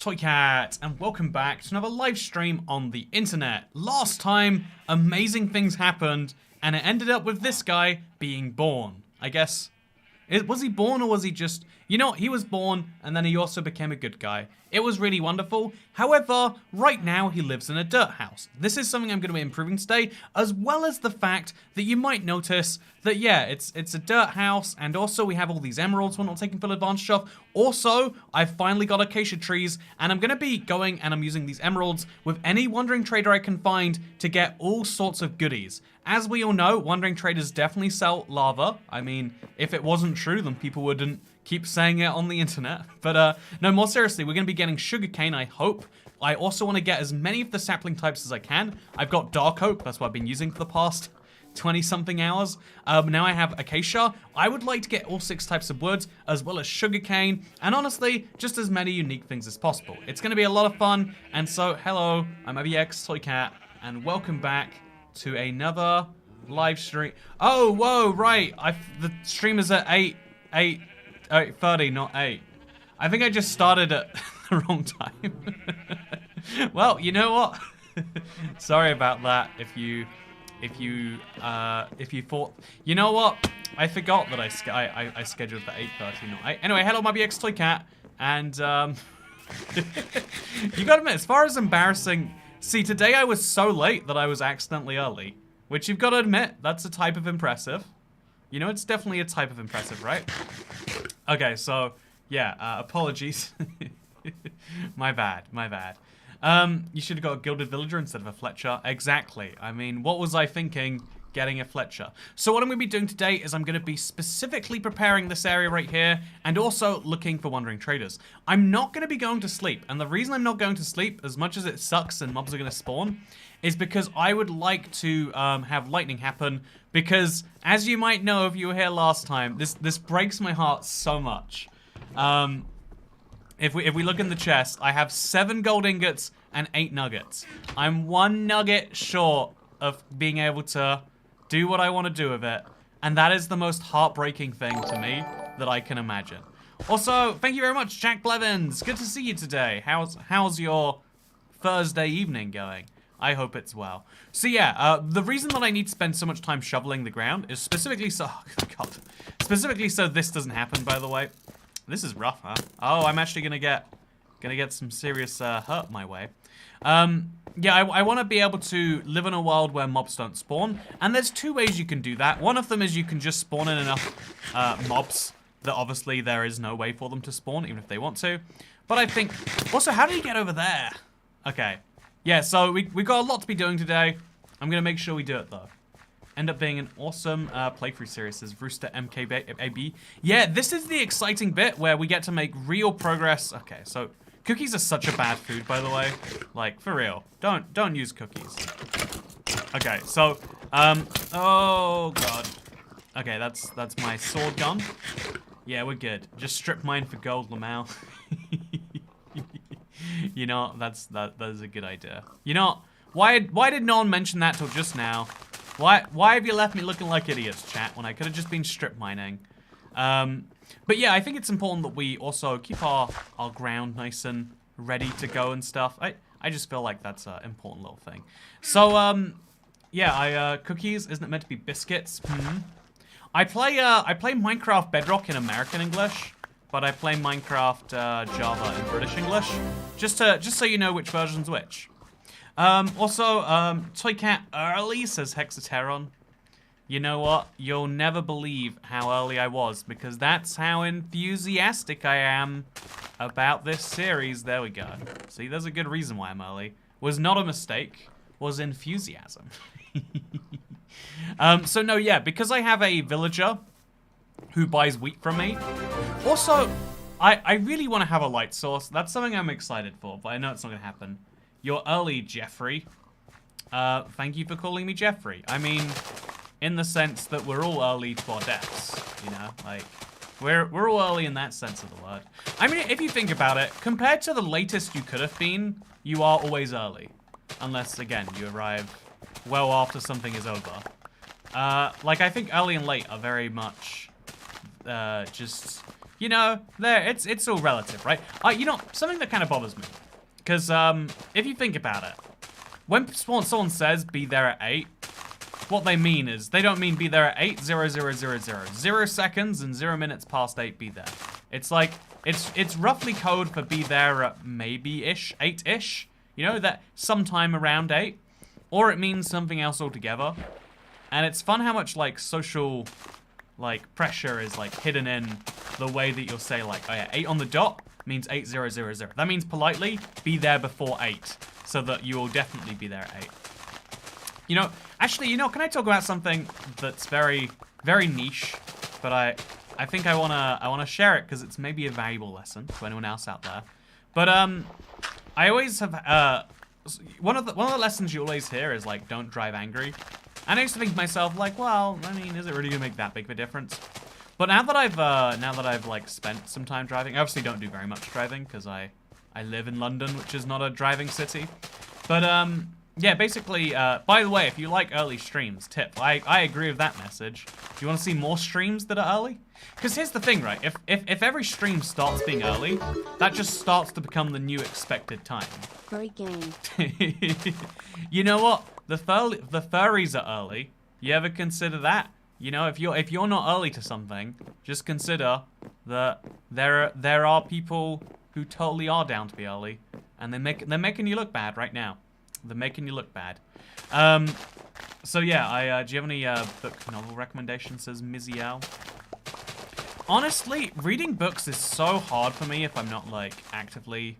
Toy Cat, and welcome back to another live stream on the internet. Last time, amazing things happened, and it ended up with this guy being born. I guess, was he born or was he just... You know, he was born, and then he also became a good guy. It was really wonderful. However, right now he lives in a dirt house. This is something I'm going to be improving today, as well as the fact that you might notice that, yeah, it's a dirt house, and also we have all these emeralds we're not taking full advantage of. Also, I've finally got acacia trees, and I'm going to be going and I'm using these emeralds with any wandering trader I can find to get all sorts of goodies. As we all know, wandering traders definitely sell lava. I mean, if it wasn't true, then people wouldn't keep saying it on the internet. But no, more seriously, we're going to be getting sugarcane, I hope. I also want to get as many of the sapling types as I can. I've got dark oak, that's what I've been using for the past 20-something hours. Now I have acacia. I would like to get all 6 types of woods, as well as sugarcane, and honestly, just as many unique things as possible. It's going to be a lot of fun, and so, hello, I'm ABX Toy Cat, and welcome back to another live stream. Oh, whoa, right, the stream is at 8:30, not 8. I think I just started at the wrong time. Well, you know what? Sorry about that. If you thought, you know what? I forgot that I scheduled for 8:30, not 8. Anyway, hello, my BX Toy Cat, and you gotta admit, as far as embarrassing, see, today I was so late that I was accidentally early, which you've got to admit, that's a type of impressive. You know, it's definitely a type of impressive, right? Okay, so, yeah, apologies. My bad. You should have got a gilded villager instead of a Fletcher. Exactly. I mean, what was I thinking getting a Fletcher? So what I'm going to be doing today is I'm going to be specifically preparing this area right here and also looking for wandering traders. I'm not going to be going to sleep. And the reason I'm not going to sleep, as much as it sucks and mobs are going to spawn, is because I would like to have lightning happen. Because, as you might know if you were here last time, this breaks my heart so much. If we look in the chest, I have 7 gold ingots and 8 nuggets. I'm 1 nugget short of being able to do what I want to do with it. And that is the most heartbreaking thing to me that I can imagine. Also, thank you very much, Jack Blevins. Good to see you today. How's your Thursday evening going? I hope it's well. So yeah, the reason that I need to spend so much time shoveling the ground is specifically so... Oh, God. Specifically so this doesn't happen, by the way. This is rough, huh? Oh, I'm actually gonna get some serious hurt my way. Yeah, I want to be able to live in a world where mobs don't spawn, and there's 2 ways you can do that. One of them is you can just spawn in enough mobs that obviously there is no way for them to spawn, even if they want to. But I think... Also, how did he get over there? Okay. Yeah, so we got a lot to be doing today. I'm gonna make sure we do it, though. End up being an awesome playthrough series, says Rooster MKB. Yeah, this is the exciting bit where we get to make real progress. Okay, so cookies are such a bad food, by the way. Like, for real. Don't use cookies. Okay, so, oh, God. Okay, that's my sword gun. Yeah, we're good. Just strip mine for gold, Lamau. You know, that is a good idea. You know, why did no one mention that till just now? Why have you left me looking like idiots, chat, when I could have just been strip mining? But yeah, I think it's important that we also keep our ground nice and ready to go and stuff. I just feel like that's an important little thing. So, yeah, cookies, isn't it meant to be biscuits? I play Minecraft Bedrock in American English, but I play Minecraft Java in British English, just so you know which version's which. Also, Toy Cat early, says Hexateron. You know what? You'll never believe how early I was, because that's how enthusiastic I am about this series. There we go. See, there's a good reason why I'm early. Was not a mistake, was enthusiasm. So no, yeah, because I have a villager who buys wheat from me. Also, I really want to have a light source. That's something I'm excited for, but I know it's not going to happen. You're early, Jeffrey. Thank you for calling me Jeffrey. I mean, in the sense that we're all early to our deaths, you know? Like, we're all early in that sense of the word. I mean, if you think about it, compared to the latest you could have been, you are always early. Unless, again, you arrive well after something is over. Like, I think early and late are very much just you know, it's all relative, right? You know, something that kind of bothers me, because if you think about it, when someone says be there at 8, what they mean is they don't mean be there at 8, 0, 0, 0, 0. 0 seconds and 0 minutes past 8, be there. It's like, it's roughly code for be there at maybe-ish, 8-ish. You know, that sometime around 8. Or it means something else altogether. And it's fun how much, like, social, like, pressure is, like, hidden in the way that you'll say, like, oh yeah, 8 on the dot means 8, 0, 0, 0. That means politely, be there before 8. So that you will definitely be there at 8. You know, actually, you know, can I talk about something that's very, very niche, but I think I wanna share it because it's maybe a valuable lesson to anyone else out there. But I always have one of the lessons you always hear is like don't drive angry. And I used to think to myself like, well, I mean, is it really gonna make that big of a difference? But now that I've like spent some time driving, I obviously don't do very much driving because I live in London, which is not a driving city. But yeah, basically, by the way, if you like early streams, tip, I agree with that message. Do you want to see more streams that are early? Because here's the thing, right? If every stream starts being early, that just starts to become the new expected time. Great game. You know what? The furries are early. You ever consider that? You know, if you're not early to something, just consider that there are people who totally are down to be early, and they're making you look bad right now. They're making you look bad. So yeah, do you have any book novel recommendations, says Miziel? Honestly, reading books is so hard for me if I'm not like actively,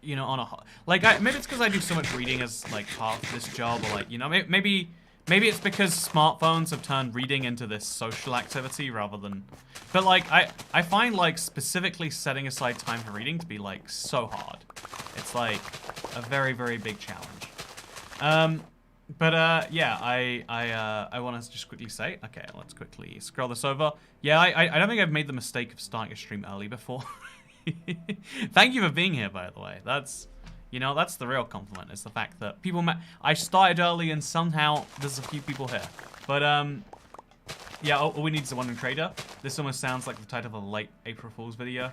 you know, on a like maybe it's because I do so much reading as like part of this job, or like, you know, maybe it's because smartphones have turned reading into this social activity rather than, but like I find like specifically setting aside time for reading to be like so hard. It's like a very, very big challenge. Yeah, I want to just quickly say, okay, let's quickly scroll this over. Yeah, I don't think I've made the mistake of starting a stream early before. Thank you for being here, by the way. That's, you know, that's the real compliment, is the fact that people, I started early and somehow there's a few people here. But, yeah, all we need is a Wandering Trader. This almost sounds like the title of a late April Fool's video.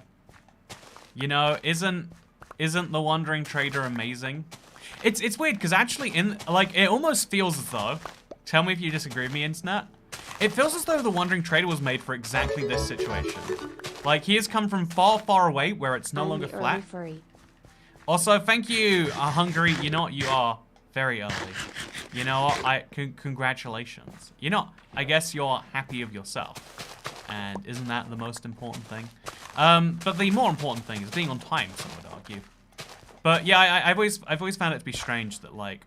You know, isn't the Wandering Trader amazing? It's weird, because actually, it almost feels as though, tell me if you disagree with me, internet, it feels as though the Wandering Trader was made for exactly this situation. Like, he has come from far, far away, where it's no longer flat. Also, thank you, Hungary. You know what, you are very early. You know what, congratulations. You know, I guess you're happy of yourself. And isn't that the most important thing? But the more important thing is being on time, some would argue. But yeah, I've always found it to be strange that like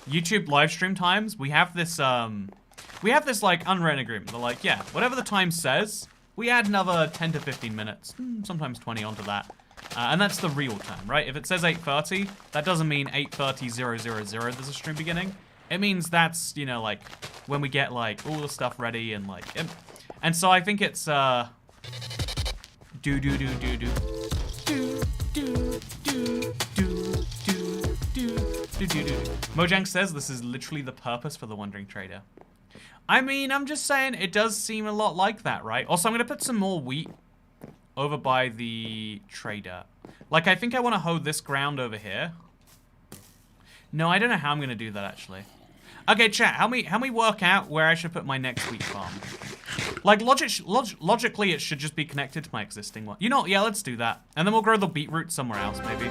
YouTube live stream times, we have this like unwritten agreement. They're like, yeah, whatever the time says, we add another 10 to 15 minutes, sometimes 20 onto that. And that's the real time, right? If it says 8:30, that doesn't mean 8:30:000 there's a stream beginning. It means that's, you know, like when we get like all the stuff ready and like and so I think it's Mojang says this is literally the purpose for the Wandering Trader. I mean, I'm just saying it does seem a lot like that, right? Also, I'm gonna put some more wheat over by the trader. Like, I think I want to hoe this ground over here. No, I don't know how I'm gonna do that actually. Okay, chat, help me work out where I should put my next wheat farm. Like, logically, it should just be connected to my existing one. You know what? Yeah, let's do that. And then we'll grow the beetroot somewhere else, maybe.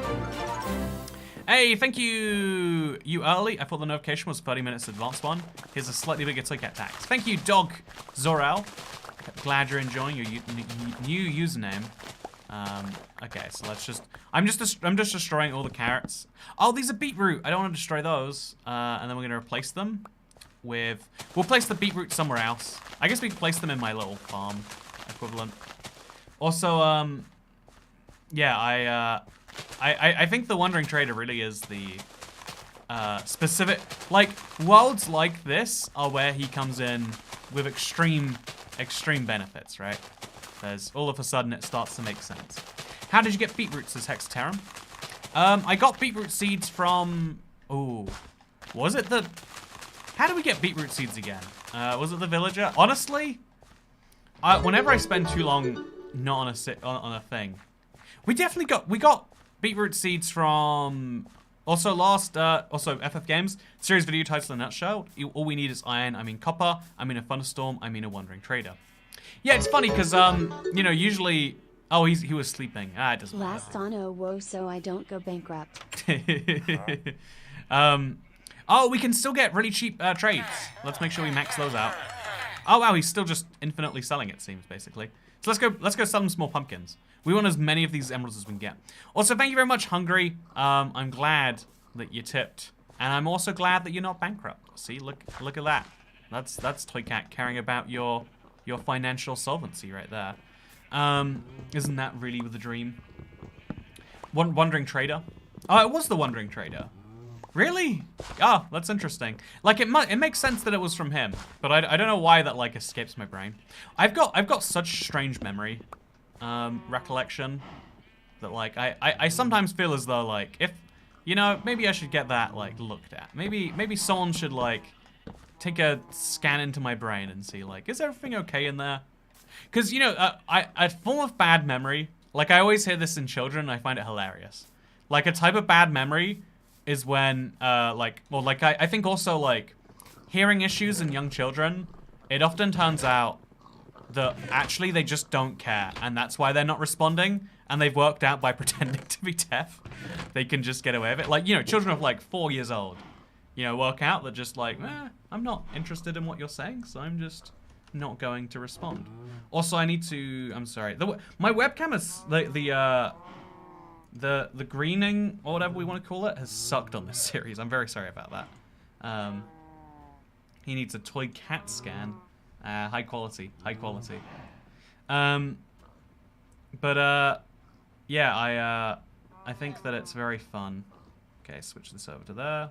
Hey, thank you. You early. I thought the notification was 30 minutes advanced one. Here's a slightly bigger ticket tax. Thank you, Dog Zorel. Glad you're enjoying your new username. Okay, so let's just... I'm just destroying all the carrots. Oh, these are beetroot. I don't want to destroy those. And then we're going to replace them with... We'll place the beetroot somewhere else. I guess we can place them in my little farm equivalent. Also, yeah, I think the Wandering Trader really is the specific... Like, worlds like this are where he comes in with extreme benefits, right? There's all of a sudden it starts to make sense. How did you get beetroot, says Hexterum? I got beetroot seeds from... Ooh. Was it the... How do we get beetroot seeds again? Was it the villager? Honestly, whenever I spend too long not on on a thing. We got beetroot seeds from also FF Games series video title in a nutshell. All we need is iron. I mean copper. I mean a thunderstorm. I mean a wandering trader. Yeah, it's funny because you know, usually he was sleeping. It doesn't matter. Last on woe so I don't go bankrupt. Oh, we can still get really cheap trades. Let's make sure we max those out. Oh wow, he's still just infinitely selling, it seems, basically. So let's go sell him some more pumpkins. We want as many of these emeralds as we can get. Also, thank you very much, Hungry. I'm glad that you tipped. And I'm also glad that you're not bankrupt. See, look at that. That's Toy Cat caring about your financial solvency right there. Isn't that really the dream? Wandering Trader. Oh, it was the Wandering Trader. Really? Oh, that's interesting. Like, it makes sense that it was from him, but I don't know why that, like, escapes my brain. I've got such strange memory, recollection, that, like, I sometimes feel as though, like, if, you know, maybe I should get that, like, looked at. Maybe someone should, like, take a scan into my brain and see, like, is everything okay in there? Because, you know, a form of bad memory, like, I always hear this in children, and I find it hilarious. Like, a type of bad memory is when, I think also, like, hearing issues in young children, it often turns out that actually they just don't care, and that's why they're not responding, and they've worked out by pretending to be deaf, they can just get away with it. Like, you know, children of, like, 4 years old, you know, work out that just, like, I'm not interested in what you're saying, so I'm just not going to respond. Also, I need to, I'm sorry, my webcam is, the greening, or whatever we want to call it, has sucked on this series. I'm very sorry about that. He needs a toy cat scan. High quality. Yeah, I think that it's very fun. Okay, switch this over to there.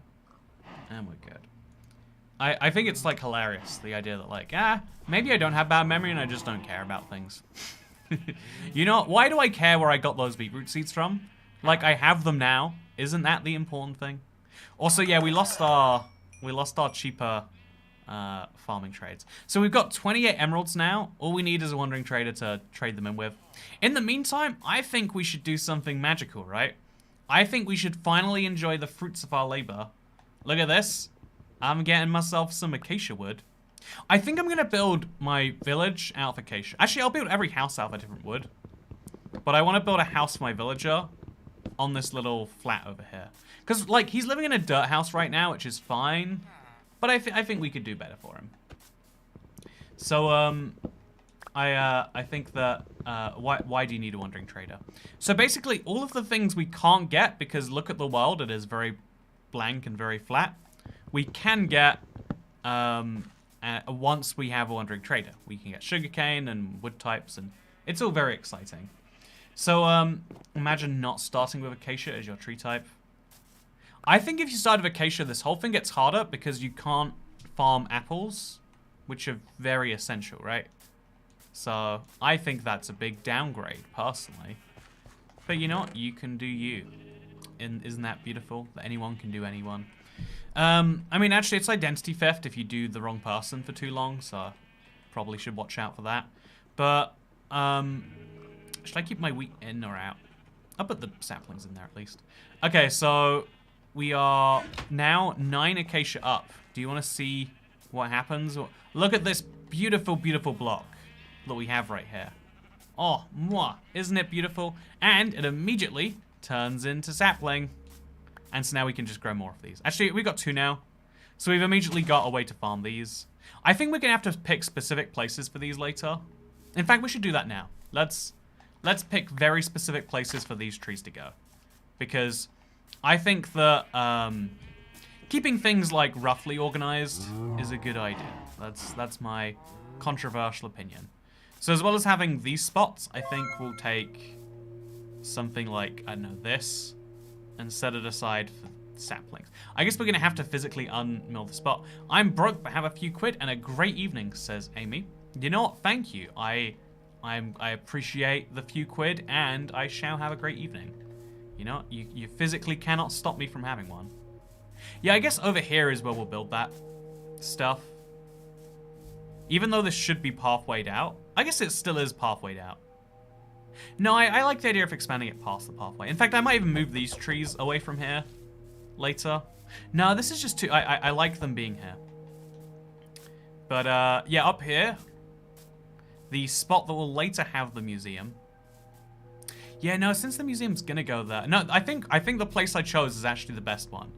And we're good. I think it's, like, hilarious, the idea that, like, maybe I don't have bad memory and I just don't care about things. You know, why do I care where I got those beetroot seeds from? Like, I have them now. Isn't that the important thing? Also, yeah, we lost our cheaper farming trades. So we've got 28 emeralds now. All we need is a wandering trader to trade them in with. In the meantime, I think we should do something magical, right? I think we should finally enjoy the fruits of our labor. Look at this. I'm getting myself some acacia wood. I think I'm going to build my village out of acacia. Actually, I'll build every house out of a different wood. But I want to build a house for my villager on this little flat over here. Because, like, he's living in a dirt house right now, which is fine. But I think we could do better for him. So, I think that, why do you need a wandering trader? So basically, all of the things we can't get, because look at the world, it is very blank and very flat. We can get, once we have a wandering trader. We can get sugarcane and wood types, and it's all very exciting. So, imagine not starting with acacia as your tree type. I think if you start with acacia, this whole thing gets harder because you can't farm apples, which are very essential, right? So, I think that's a big downgrade, personally. But you know what? You can do you. And isn't that beautiful? That anyone can do anyone. I mean, actually, it's identity theft if you do the wrong person for too long, so probably should watch out for that. But, should I keep my wheat in or out? I'll put the saplings in there at least. Okay, so we are now 9 acacia up. Do you want to see what happens? Look at this beautiful, beautiful block that we have right here. Oh, mwah. Isn't it beautiful? And it immediately turns into sapling. And so now we can just grow more of these. Actually, we got 2 now. So we've immediately got a way to farm these. I think we're going to have to pick specific places for these later. In fact, we should do that now. Let's pick very specific places for these trees to go. Because I think that keeping things, like, roughly organized is a good idea. That's my controversial opinion. So as well as having these spots, I think we'll take something like, I don't know, this, and set it aside for saplings. I guess we're going to have to physically unmill the spot. I'm broke, but have a few quid and a great evening, says Amy. You know what? Thank you. I appreciate the few quid, and I shall have a great evening. You know, you physically cannot stop me from having one. Yeah, I guess over here is where we'll build that stuff. Even though this should be pathwayed out. I guess it still is pathwayed out. No, I like the idea of expanding it past the pathway. In fact, I might even move these trees away from here later. No, this is just too... I like them being here. But, yeah, up here, the spot that will later have the museum. Yeah, no, since the museum's gonna go there... No, I think the place I chose is actually the best one.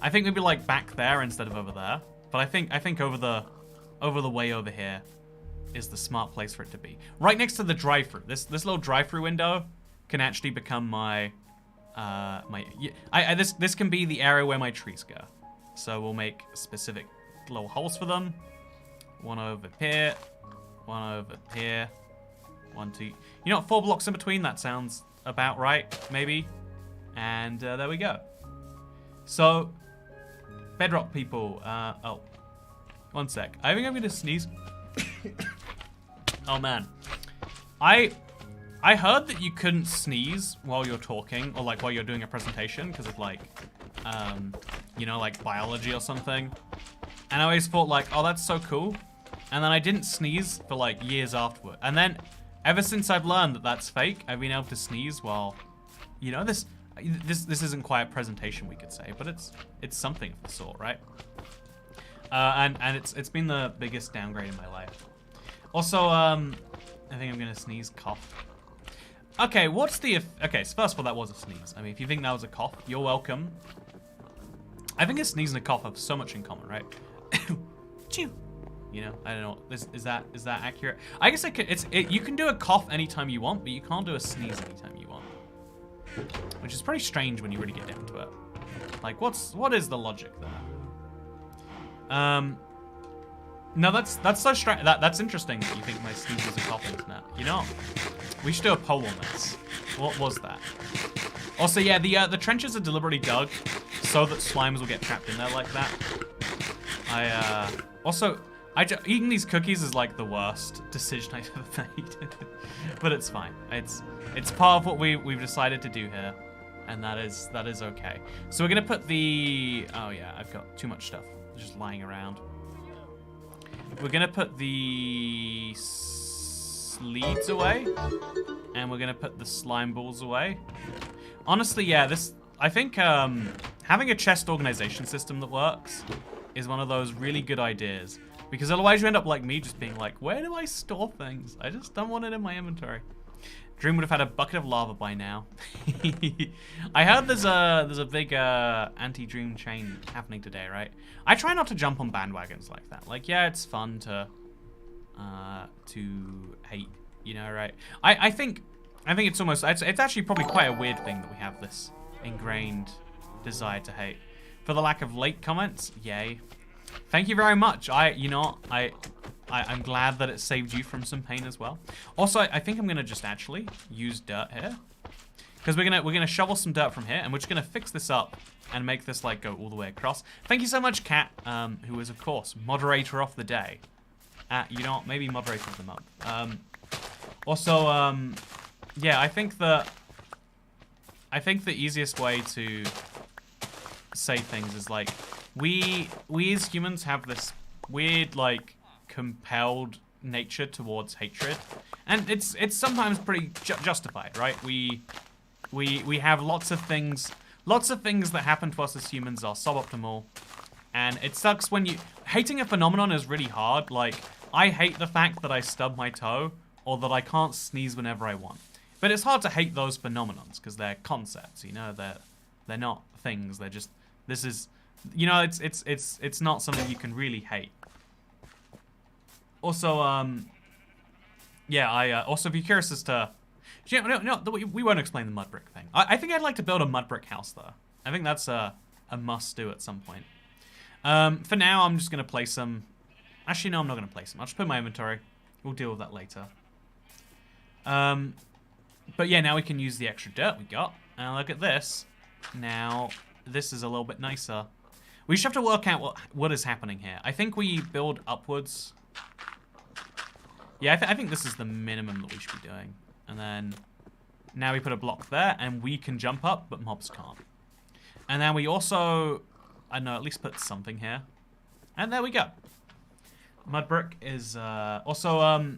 I think maybe, like, back there instead of over there. But I think over the way over here is the smart place for it to be. Right next to the drive-thru. This little drive-thru window can actually become my... this can be the area where my trees go. So we'll make specific little holes for them. One over here. One over here. 1, 2... You know what? 4 blocks in between? That sounds about right, maybe. And there we go. So, bedrock people. Oh. One sec. I think I'm going to sneeze. Oh, man. I heard that you couldn't sneeze while you're talking, or like while you're doing a presentation, because of like, you know, like biology or something. And I always thought like, oh, that's so cool. And then I didn't sneeze for like years afterward. And then ever since I've learned that that's fake, I've been able to sneeze while, you know, this isn't quite a presentation, we could say, but it's something of the sort, right? And it's been the biggest downgrade in my life. Also, I think I'm gonna sneeze, cough. Okay, okay, so first of all, that was a sneeze. I mean, if you think that was a cough, you're welcome. I think a sneeze and a cough have so much in common, right? Chew. You know, I don't know. Is that accurate? I guess you can do a cough anytime you want, but you can't do a sneeze anytime you want. Which is pretty strange when you really get down to it. Like, what is the logic there? No, that's so strange. That's interesting that you think my sneeze was a cough internet. You know, we should do a poll on this. What was that? Also, yeah, the trenches are deliberately dug so that slimes will get trapped in there like that. Eating these cookies is like the worst decision I've ever made. But it's fine. It's part of what we've decided to do here. And that is okay. So we're gonna put the... Oh yeah, I've got too much stuff just lying around. We're gonna put the leads away. And we're gonna put the slime balls away. Honestly, yeah, I think having a chest organization system that works is one of those really good ideas. Because otherwise you end up like me, just being like, where do I store things? I just don't want it in my inventory. Dream would have had a bucket of lava by now. I heard there's a big anti-Dream chain happening today, right? I try not to jump on bandwagons like that. Like, yeah, it's fun to hate, you know, right? I think it's almost it's actually probably quite a weird thing that we have this ingrained desire to hate. For the lack of late comments, yay. Thank you very much. I'm glad that it saved you from some pain as well. Also, I think I'm gonna just actually use dirt here, because we're gonna shovel some dirt from here, and we're just gonna fix this up and make this like go all the way across. Thank you so much, Kat, who is of course moderator of the day. You know what? Maybe moderator of the month. Also, yeah, I think the easiest way to say things is like, we as humans have this weird, like, compelled nature towards hatred, and it's sometimes pretty justified, right? We have lots of things that happen to us as humans are suboptimal, and it sucks when hating a phenomenon is really hard. Like, I hate the fact that I stub my toe, or that I can't sneeze whenever I want. But it's hard to hate those phenomenons because they're concepts, you know. They're not things. They're just, this is, you know, it's not something you can really hate. Also, yeah, also be curious as to, no, we won't explain the mud brick thing. I think I'd like to build a mud brick house though. I think that's a must do at some point. For now, I'm just gonna place some. Actually, no, I'm not gonna place them. I'll just put in my inventory. We'll deal with that later. But yeah, now we can use the extra dirt we got. And look at this. Now, this is a little bit nicer. We just have to work out what is happening here. I think we build upwards. Yeah, I think this is the minimum that we should be doing. And then, now we put a block there, and we can jump up, but mobs can't. And then we also, I don't know, at least put something here. And there we go. Mud brick is, also,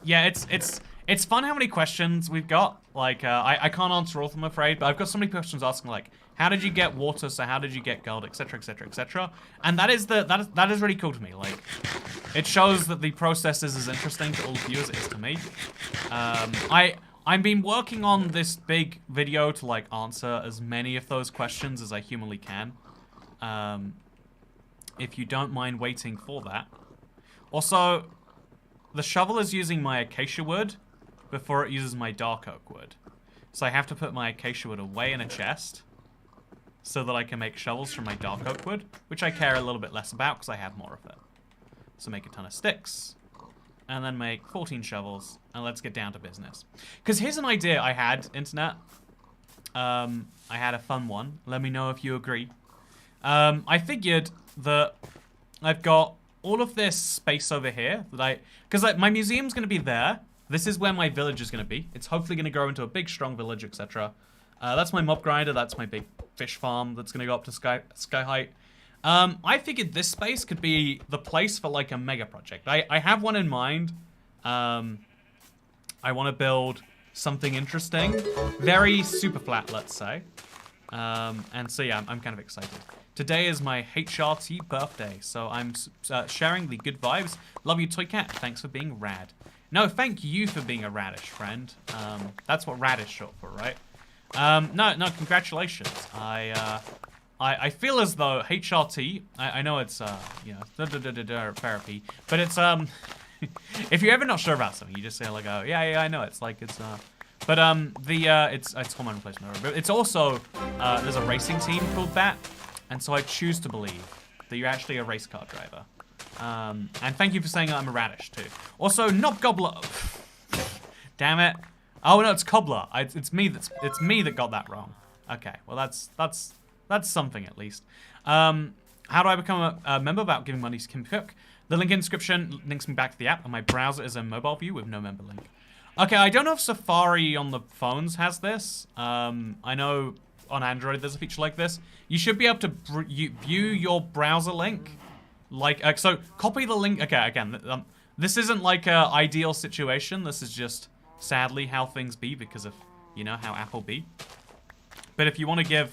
yeah, it's It's fun how many questions we've got. Like, I can't answer all of them, I'm afraid, but I've got so many questions asking, like, how did you get water? So how did you get gold, etc., etc., etc. And that is really cool to me. Like, it shows that the process is as interesting to all of you as it is to me. I've been working on this big video to, like, answer as many of those questions as I humanly can. If you don't mind waiting for that. Also, the shovel is using my acacia wood before it uses my dark oak wood. So I have to put my acacia wood away in a chest so that I can make shovels from my dark oak wood, which I care a little bit less about because I have more of it. So make a ton of sticks, and then make 14 shovels, and let's get down to business. Because here's an idea I had, internet. I had a fun one. Let me know if you agree. I figured that I've got all of this space over here that because like my museum's going to be there. This is where my village is going to be. It's hopefully going to grow into a big, strong village, etc. That's my mob grinder. That's my big fish farm that's going to go up to sky height. I figured this space could be the place for like a mega project. I have one in mind. I want to build something interesting, very super flat, let's say. And so yeah, I'm kind of excited. Today is my HRT birthday, so I'm sharing the good vibes. Love you, Toy Cat. Thanks for being rad. No, thank you for being a radish, friend. That's what rad is short for, right? No, congratulations. I feel as though HRT, I know it's, you know, therapy, but it's, if you're ever not sure about something, you just say like, oh, yeah, I know, it's like, it's, but, it's hormone replacement, but it's also, there's a racing team called that, and so I choose to believe that you're actually a race car driver. And thank you for saying I'm a radish too. Also, not gobbler. Damn it. Oh no, it's cobbler. It's me that got that wrong. Okay, well that's something at least. How do I become a member without giving money to Kim Cook? The link in the description links me back to the app, and my browser is a mobile view with no member link. Okay, I don't know if Safari on the phones has this. I know on Android there's a feature like this. You should be able to view your browser link. Like, so copy the link. Okay, again, this isn't like a ideal situation. This is just sadly how things be because of, you know, how Apple be. But if you want to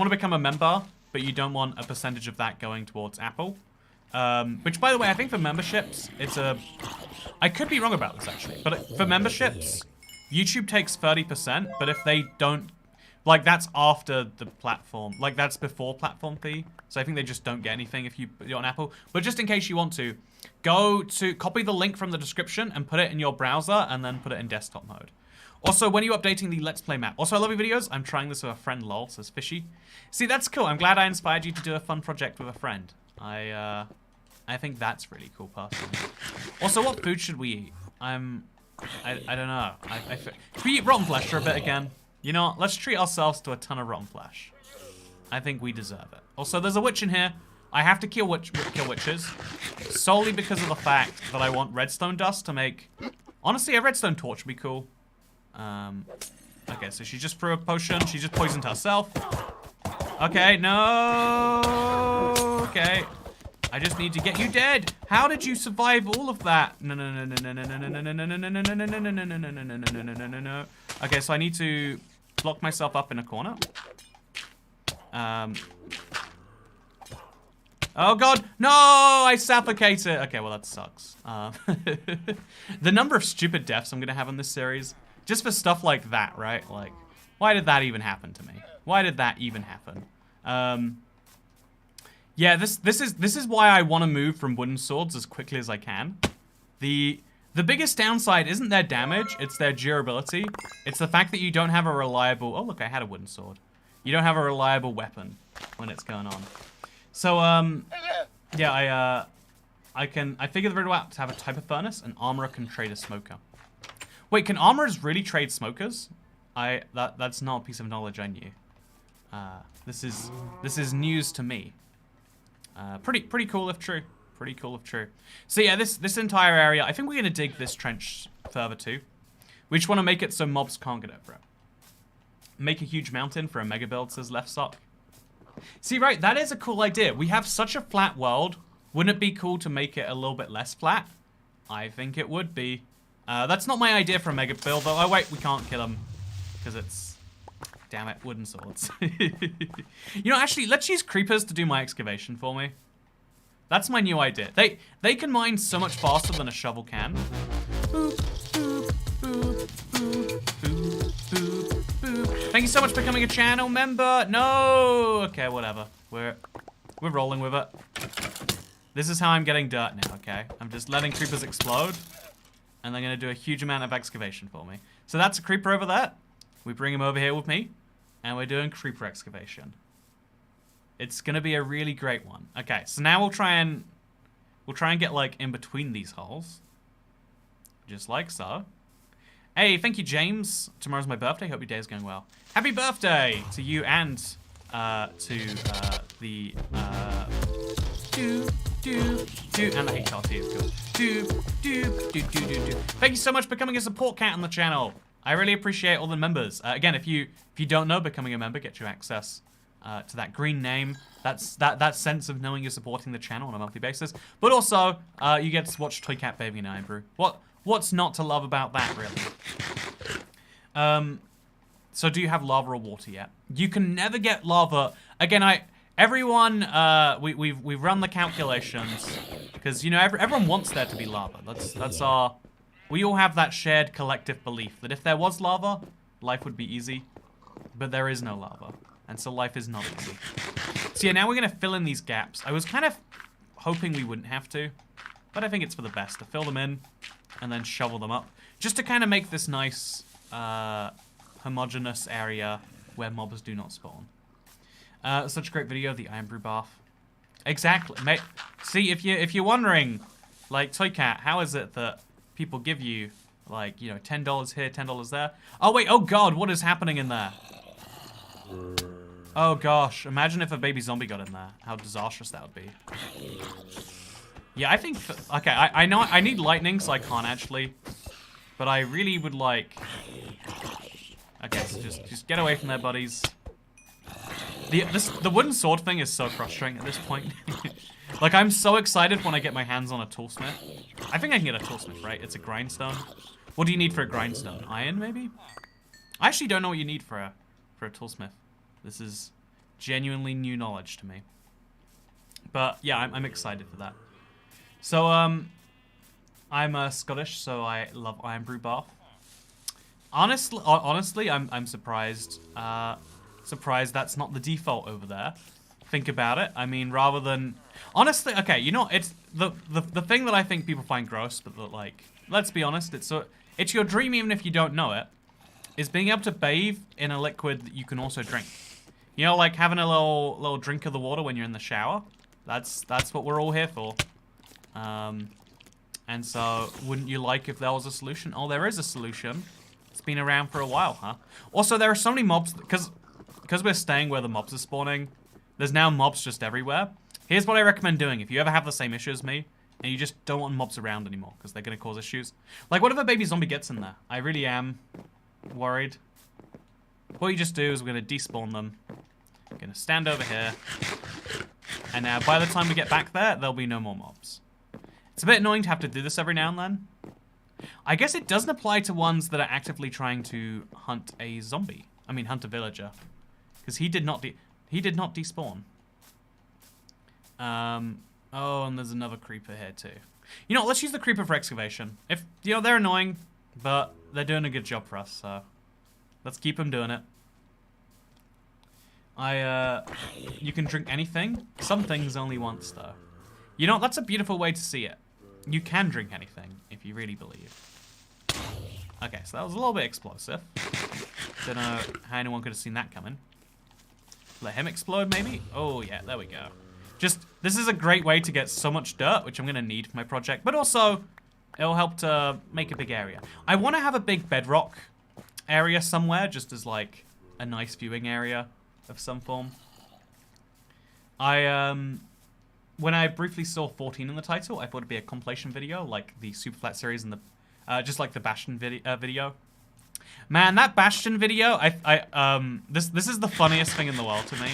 become a member, but you don't want a percentage of that going towards Apple, which by the way, I think for memberships, I could be wrong about this actually, but for memberships, YouTube takes 30%, but if they don't, like that's after the platform, like that's before platform fee. So I think they just don't get anything if you're on Apple. But just in case you want to, copy the link from the description and put it in your browser and then put it in desktop mode. Also, when are you updating the Let's Play map? Also, I love your videos. I'm trying this with a friend, lol, says Fishy. See, that's cool. I'm glad I inspired you to do a fun project with a friend. I think that's really cool, personally. Also, what food should we eat? I don't know. Can we eat rotten flesh for a bit again? You know what? Let's treat ourselves to a ton of rotten flesh. I think we deserve it. Also, there's a witch in here. I have to kill witches solely because of the fact that I want redstone dust to make... Honestly, a redstone torch would be cool. Okay, so she just threw a potion. She just poisoned herself. Okay, no. Okay. I just need to get you dead. How did you survive all of that? No. Okay, so I need to lock myself up in a corner. Oh god, no! I suffocated. Okay, well that sucks. The number of stupid deaths I'm gonna have in this series, just for stuff like that, right? Like, why did that even happen to me? Why did that even happen? Yeah, this is why I want to move from wooden swords as quickly as I can. The biggest downside isn't their damage, it's their durability. It's the fact that you don't have a reliable... Oh, look, I had a wooden sword. You don't have a reliable weapon when it's going on. So, yeah, I figured the riddle out to have a type of furnace, an armorer can trade a smoker. Wait, can armorers really trade smokers? That's not a piece of knowledge I knew. This is news to me. Pretty cool if true. Pretty cool if true. So yeah, this entire area, I think we're gonna dig this trench further too. We just want to make it so mobs can't get over it. Make a huge mountain for a mega build, says Left Sock. See, right, that is a cool idea. We have such a flat world. Wouldn't it be cool to make it a little bit less flat? I think it would be. That's not my idea for a mega build, though. Oh, wait, we can't kill him. Because it's... Damn it, wooden swords. You know, actually, let's use creepers to do my excavation for me. That's my new idea. They can mine so much faster than a shovel can. Boop, boop, boop, boop, boop, boop, boop. Thank you so much for becoming a channel member. No! Okay, whatever. We're rolling with it. This is how I'm getting dirt now, okay? I'm just letting creepers explode. And they're going to do a huge amount of excavation for me. So that's a creeper over there. We bring him over here with me. And we're doing creeper excavation. It's going to be a really great one. Okay, so now we'll try and get, like, in between these holes. Just like so. Hey, thank you, James. Tomorrow's my birthday. Hope your day is going well. Happy birthday to you and to the... and the HRT is good. Thank you so much for becoming a support cat on the channel. I really appreciate all the members. Again, if you don't know, becoming a member gets you access to that green name. That's that sense of knowing you're supporting the channel on a monthly basis. But also, you get to watch Toy Cat Baby and Iron Brew. What's not to love about that, really? So do you have lava or water yet? You can never get lava. Again, everyone, we've run the calculations because you know everyone wants there to be lava. That's our. We all have that shared collective belief that if there was lava, life would be easy, but there is no lava, and so life is not easy. So yeah, now we're gonna fill in these gaps. I was kind of hoping we wouldn't have to, but I think it's for the best to fill them in and then shovel them up, just to kind of make this nice homogeneous area where mobs do not spawn. Such a great video, the Iron Brew bath. Exactly, mate. See, if you're wondering, like Toy Cat, how is it that people give you, like, you know, $10 here, $10 there? Oh wait, oh god, what is happening in there? Oh gosh, imagine if a baby zombie got in there. How disastrous that would be. Yeah, I think, okay, I know I need lightning, so I can't actually, but I really would like. Okay, so just get away from there, buddies. The wooden sword thing is so frustrating at this point. Like, I'm so excited when I get my hands on a toolsmith. I think I can get a toolsmith, right? It's a grindstone. What do you need for a grindstone? Iron, maybe? I actually don't know what you need for a toolsmith. This is genuinely new knowledge to me. But yeah, I'm excited for that. So I'm Scottish, so I love Iron Brew bath. Honestly, I'm surprised. Surprised that's not the default over there. Think about it. I mean, rather than honestly, okay, you know, it's the thing that I think people find gross, but that, like, let's be honest, it's your dream even if you don't know it, is being able to bathe in a liquid that you can also drink. You know, like having a little drink of the water when you're in the shower. That's what we're all here for. And so, wouldn't you like if there was a solution? Oh, there is a solution. It's been around for a while, huh? Also, there are so many mobs because we're staying where the mobs are spawning. There's now mobs just everywhere. Here's what I recommend doing if you ever have the same issue as me and you just don't want mobs around anymore because they're going to cause issues. Like, what if a baby zombie gets in there? I really am worried. What you just do is we're going to despawn them. We're going to stand over here. And now, by the time we get back there, there'll be no more mobs. It's a bit annoying to have to do this every now and then. I guess it doesn't apply to ones that are actively trying to hunt a zombie. I mean, hunt a villager. Because he did not despawn. Oh, and there's another creeper here too. You know, let's use the creeper for excavation. If, you know, they're annoying, but they're doing a good job for us, so let's keep them doing it. You can drink anything. Some things only once, though. You know, that's a beautiful way to see it. You can drink anything, if you really believe. Okay, so that was a little bit explosive. Don't know how anyone could have seen that coming. Let him explode, maybe? Oh, yeah, there we go. Just, this is a great way to get so much dirt, which I'm going to need for my project. But also, it'll help to make a big area. I want to have a big bedrock area somewhere, just as, like, a nice viewing area of some form. When I briefly saw 14 in the title, I thought it'd be a compilation video, like the Superflat series and the, just like the Bastion video. Man, that Bastion video, this is the funniest thing in the world to me.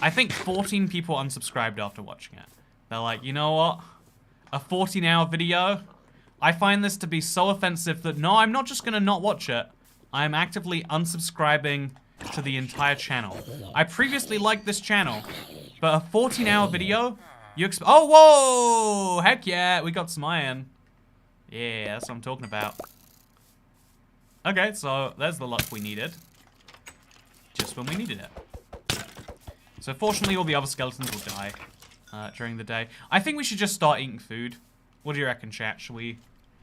I think 14 people unsubscribed after watching it. They're like, you know what? A 14-hour video? I find this to be so offensive that no, I'm not just gonna not watch it. I'm actively unsubscribing to the entire channel. I previously liked this channel, but a 14-hour video, oh, whoa! Heck yeah, we got some iron. Yeah, that's what I'm talking about. Okay, so there's the luck we needed. Just when we needed it. So fortunately, all the other skeletons will die during the day. I think we should just start eating food. What do you reckon, chat? Should we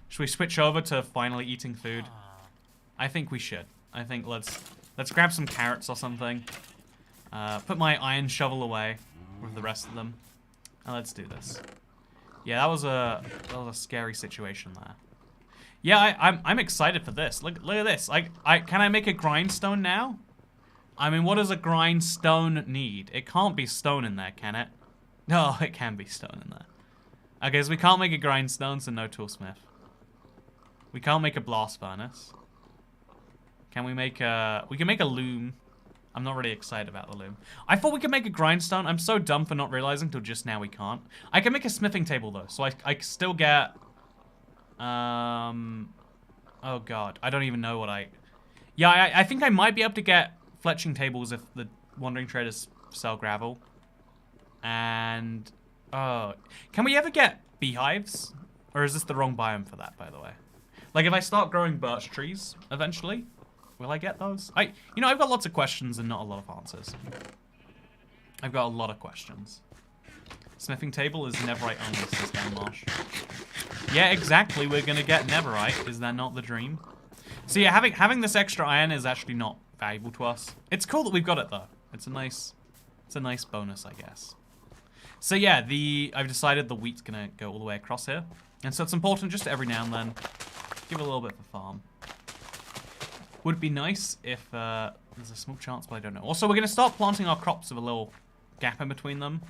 switch over to finally eating food? I think we should. I think let's grab some carrots or something. Put my iron shovel away with the rest of them. And let's do this. Yeah, that was a scary situation there. Yeah, I'm excited for this. Look at this. Can I make a grindstone now? I mean, what does a grindstone need? It can't be stone in there, can it? No, it can be stone in there. Okay, so we can't make a grindstone, so no toolsmith. We can't make a blast furnace. Can we make a... We can make a loom. I'm not really excited about the loom. I thought we could make a grindstone. I'm so dumb for not realizing till just now we can't. I can make a smithing table, though, so I still get... Oh, God. I don't even know what I... Yeah, I think I might be able to get fletching tables if the wandering traders sell gravel. And... Oh... Can we ever get beehives? Or is this the wrong biome for that, by the way? Like, if I start growing birch trees, eventually... Will I get those? You know, I've got lots of questions and not a lot of answers. I've got a lot of questions. Smithing table is netherite only, says Dan Marsh. Yeah, exactly. We're gonna get netherite. Is that not the dream? So yeah, having this extra iron is actually not valuable to us. It's cool that we've got it though. It's a nice bonus, I guess. So yeah, I've decided the wheat's gonna go all the way across here, and so it's important just every now and then give it a little bit for farm. Would be nice if there's a small chance, but I don't know. Also, we're going to start planting our crops with a little gap in between them.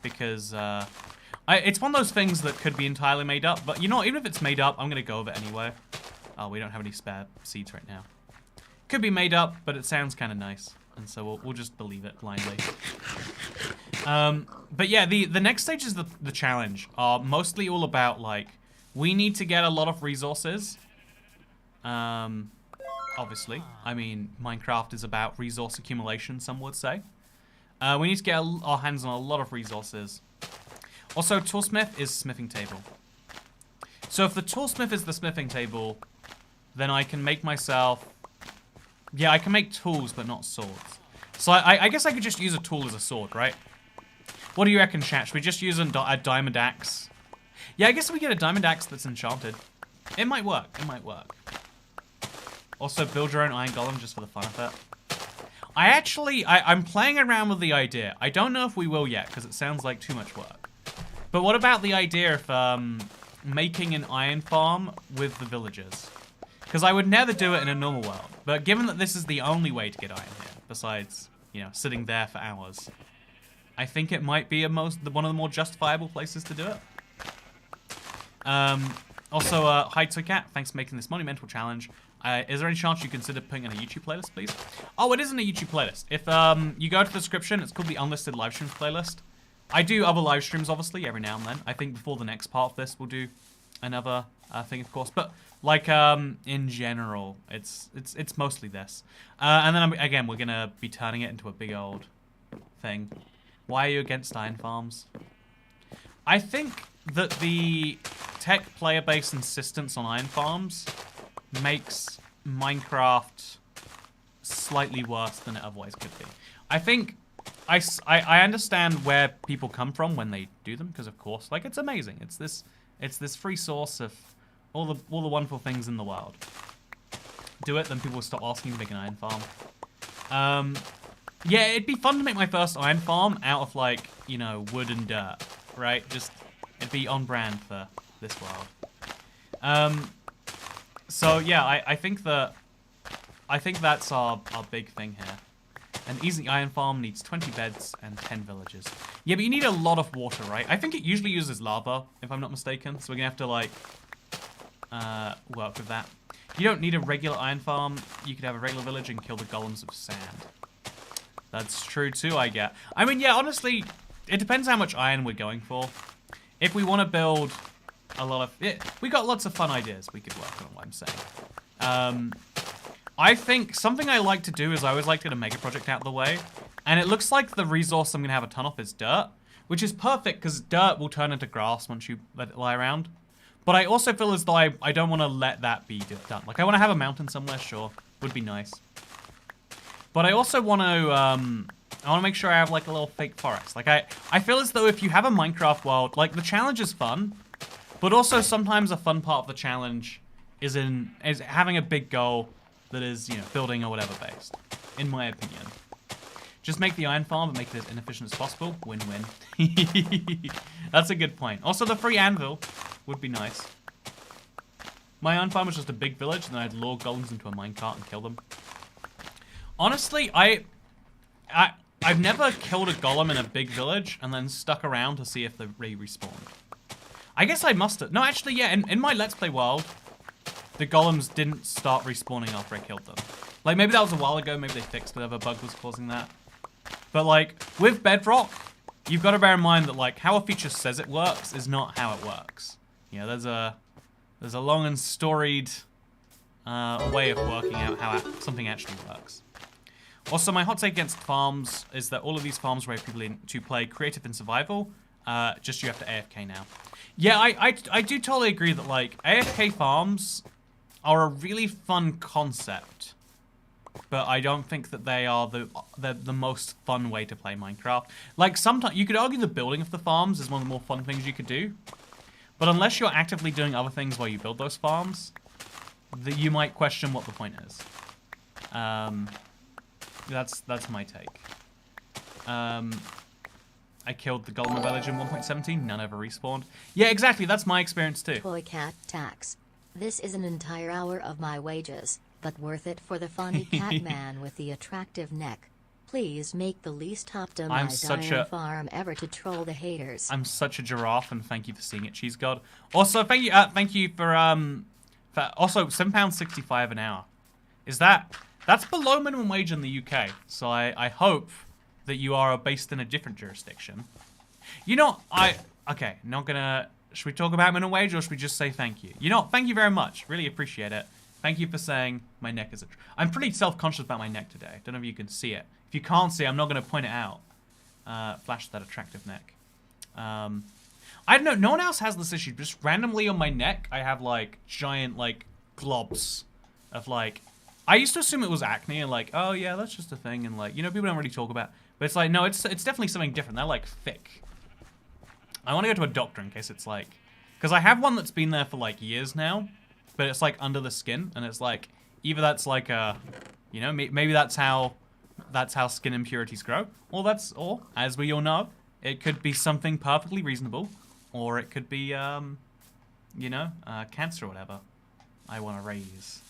Because it's one of those things that could be entirely made up. But you know what? Even if it's made up, I'm going to go with it anyway. Oh, we don't have any spare seeds right now. Could be made up, but it sounds kind of nice. And so we'll just believe it blindly. But yeah, the next stage is the challenge. Are mostly all about, like, we need to get a lot of resources. Obviously. I mean, Minecraft is about resource accumulation, some would say. We need to get our hands on a lot of resources. Also, toolsmith is smithing table. So if the toolsmith is the smithing table, then I can make myself... Yeah, I can make tools, but not swords. So I guess I could just use a tool as a sword, right? What do you reckon, chat? Should we just use a diamond axe? Yeah, I guess if we get a diamond axe that's enchanted, it might work. It might work. Also, build your own iron golem just for the fun of it. I'm playing around with the idea. I don't know if we will yet, because it sounds like too much work. But what about the idea of making an iron farm with the villagers? Because I would never do it in a normal world. But given that this is the only way to get iron here, besides, you know, sitting there for hours, I think it might be one of the more justifiable places to do it. Also, hi Toycat, thanks for making this monumental challenge. Is there any chance you consider putting in a YouTube playlist, please? Oh, it isn't a YouTube playlist. If you go to the description, it's called the Unlisted live streams playlist. I do other live streams, obviously, every now and then. I think before the next part of this, we'll do another thing, of course. But like in general, it's mostly this. And then again, we're gonna be turning it into a big old thing. Why are you against iron farms? I think that the tech player base insistence on iron farms makes Minecraft slightly worse than it otherwise could be. I think I understand where people come from when they do them, because of course, like, it's amazing. It's this free source of all the wonderful things in the world. Do it, then people will stop asking to make an iron farm. Yeah, it'd be fun to make my first iron farm out of, like, you know, wood and dirt, right? Just it'd be on brand for this world. So yeah, I think that's our big thing here. An easy iron farm needs 20 beds and 10 villages. Yeah, but you need a lot of water, right? I think it usually uses lava, if I'm not mistaken. So we're gonna have to, like, work with that. You don't need a regular iron farm. You could have a regular village and kill the golems of sand. That's true too, I get. I mean, yeah, honestly, it depends how much iron we're going for. If we want to build a lot of... we got lots of fun ideas we could work on, what I'm saying. I think something I like to do is I always like to get a mega project out of the way. And it looks like the resource I'm going to have a ton of is dirt. Which is perfect, because dirt will turn into grass once you let it lie around. But I also feel as though I don't want to let that be done. Like, I want to have a mountain somewhere, sure. Would be nice. But I also want to make sure I have, like, a little fake forest. Like, I feel as though if you have a Minecraft world, like, the challenge is fun. But also, sometimes a fun part of the challenge is having a big goal that is, you know, building or whatever based. In my opinion. Just make the iron farm, but make it as inefficient as possible. Win-win. That's a good point. Also, the free anvil would be nice. My iron farm was just a big village, and then I'd lure golems into a minecart and kill them. Honestly, I've never killed a golem in a big village and then stuck around to see if they respawned. I guess I must have. No, actually, yeah. In my Let's Play world, the golems didn't start respawning after I killed them. Like, maybe that was a while ago. Maybe they fixed whatever bug was causing that. But, like, with bedrock, you've got to bear in mind that, like, how a feature says it works is not how it works. You know, there's a long and storied way of working out how something actually works. Also, my hot take against farms is that all of these farms where people to play creative and survival, just you have to AFK now. Yeah, I do totally agree that, like, AFK farms are a really fun concept. But I don't think that they are the most fun way to play Minecraft. Like, sometimes you could argue the building of the farms is one of the more fun things you could do. But unless you're actively doing other things while you build those farms, you might question what the point is. That's my take. I killed the golem village in 1.17. None ever respawned. Yeah, exactly. That's my experience too. Toy cat tax. This is an entire hour of my wages, but worth it for the funny cat man with the attractive neck. Please make the least optimized iron farm ever to troll the haters. I'm such a giraffe, and thank you for seeing it, Cheese God. Also, thank you for also £7.65 an hour. That's below minimum wage in the UK? So I hope that you are based in a different jurisdiction. You know, okay, not gonna. Should we talk about minimum wage, or should we just say thank you? You know, thank you very much. Really appreciate it. Thank you for saying my neck is I'm pretty self-conscious about my neck today. Don't know if you can see it. If you can't see it, I'm not going to point it out. Flash that attractive neck. I don't know. No one else has this issue. Just randomly on my neck, I have, like, giant, like, globs of, like... I used to assume it was acne and, like, oh, yeah, that's just a thing. And, like, you know, people don't really talk about... But it's like, no, it's definitely something different. They're, like, thick. I want to go to a doctor in case it's, like... Because I have one that's been there for, like, years now. But it's, like, under the skin. And it's, like, either that's, like, a... You know, maybe that's how skin impurities grow. Or, as we all know, it could be something perfectly reasonable. Or it could be, you know, cancer or whatever. I want to raise.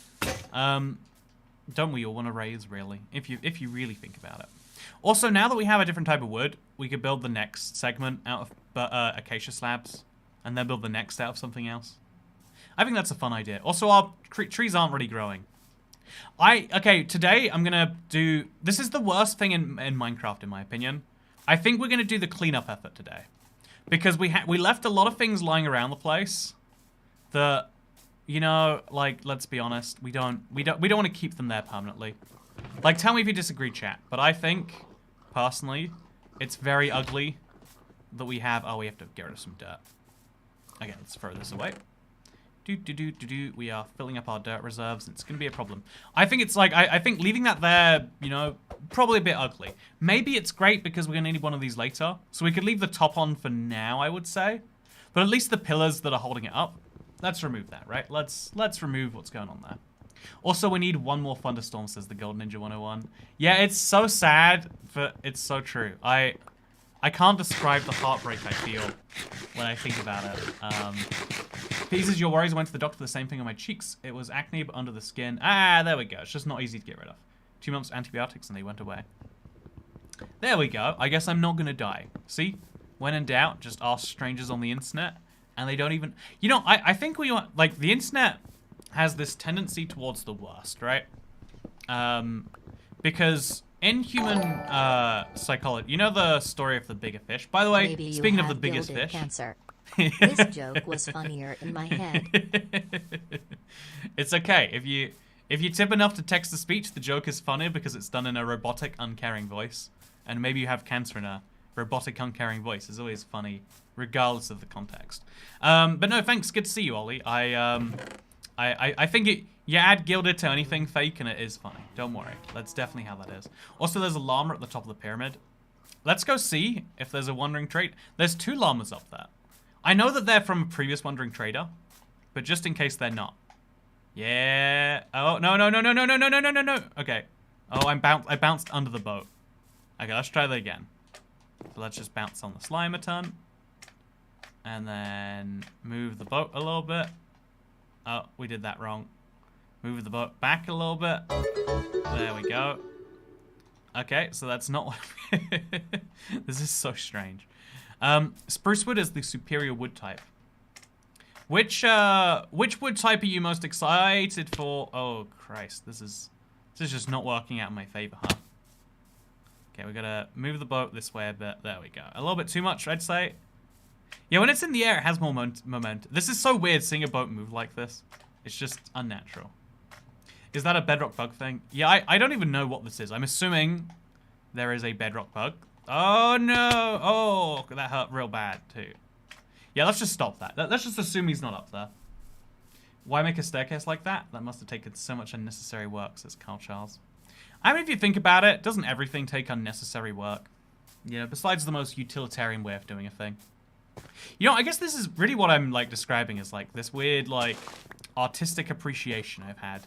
Don't we all want to raise, really? If you really think about it. Also, now that we have a different type of wood, we could build the next segment out of acacia slabs. And then build the next out of something else. I think that's a fun idea. Also, our trees aren't really growing. Okay, today I'm gonna do... This is the worst thing in Minecraft, in my opinion. I think we're gonna do the cleanup effort today. Because we left a lot of things lying around the place that, you know, like, let's be honest, we don't want to keep them there permanently. Like, tell me if you disagree, chat. But I think, personally, it's very ugly that we have... Oh, we have to get rid of some dirt. Okay, let's throw this away. We are filling up our dirt reserves. It's going to be a problem. I think it's like, I think leaving that there, you know, probably a bit ugly. Maybe it's great because we're going to need one of these later. So we could leave the top on for now, I would say. But at least the pillars that are holding it up, let's remove that, right? Let's remove what's going on there. Also, we need one more thunderstorm, says the Gold Ninja 101. Yeah, it's so sad, but it's so true. I can't describe the heartbreak I feel when I think about it. Pieces your worries. I went to the doctor for the same thing on my cheeks. It was acne, but under the skin. Ah, there we go. It's just not easy to get rid of. 2 months antibiotics and they went away. There we go. I guess I'm not going to die. See? When in doubt, just ask strangers on the internet. And they don't even... You know, I think we want... Like, the internet has this tendency towards the worst, right? Because... In human psychology, you know the story of the bigger fish? By the way, speaking of the biggest fish... Cancer. This joke was funnier in my head. It's okay. If you tip enough to text-to-speech, the joke is funnier because it's done in a robotic, uncaring voice. And maybe you have cancer in a robotic, uncaring voice. It's always funny, regardless of the context. But no, thanks. Good to see you, Ollie. I think you add gilded to anything fake and it is funny. Don't worry. That's definitely how that is. Also, there's a llama at the top of the pyramid. Let's go see if there's a wandering trade. There's 2 llamas up there. I know that they're from a previous wandering trader, but just in case they're not. Yeah. Oh, no. Okay. Oh, I bounced under the boat. Okay, let's try that again. So let's just bounce on the slime a ton. And then move the boat a little bit. Oh, we did that wrong. Move the boat back a little bit. There we go. Okay, so that's not what... This is so strange. Spruce wood is the superior wood type. Which wood type are you most excited for? Oh, Christ. This is just not working out in my favor, huh? Okay, we gotta move the boat this way a bit. There we go. A little bit too much, I'd say. Yeah, when it's in the air, it has more momentum. This is so weird seeing a boat move like this. It's just unnatural. Is that a bedrock bug thing? Yeah, I don't even know what this is. I'm assuming there is a bedrock bug. Oh, no. Oh, that hurt real bad, too. Yeah, let's just stop that. Let's just assume he's not up there. Why make a staircase like that? That must have taken so much unnecessary work, says Carl Charles. I mean, if you think about it, doesn't everything take unnecessary work? You know, besides the most utilitarian way of doing a thing. You know, I guess this is really what I'm, like, describing as, like, this weird, like, artistic appreciation I've had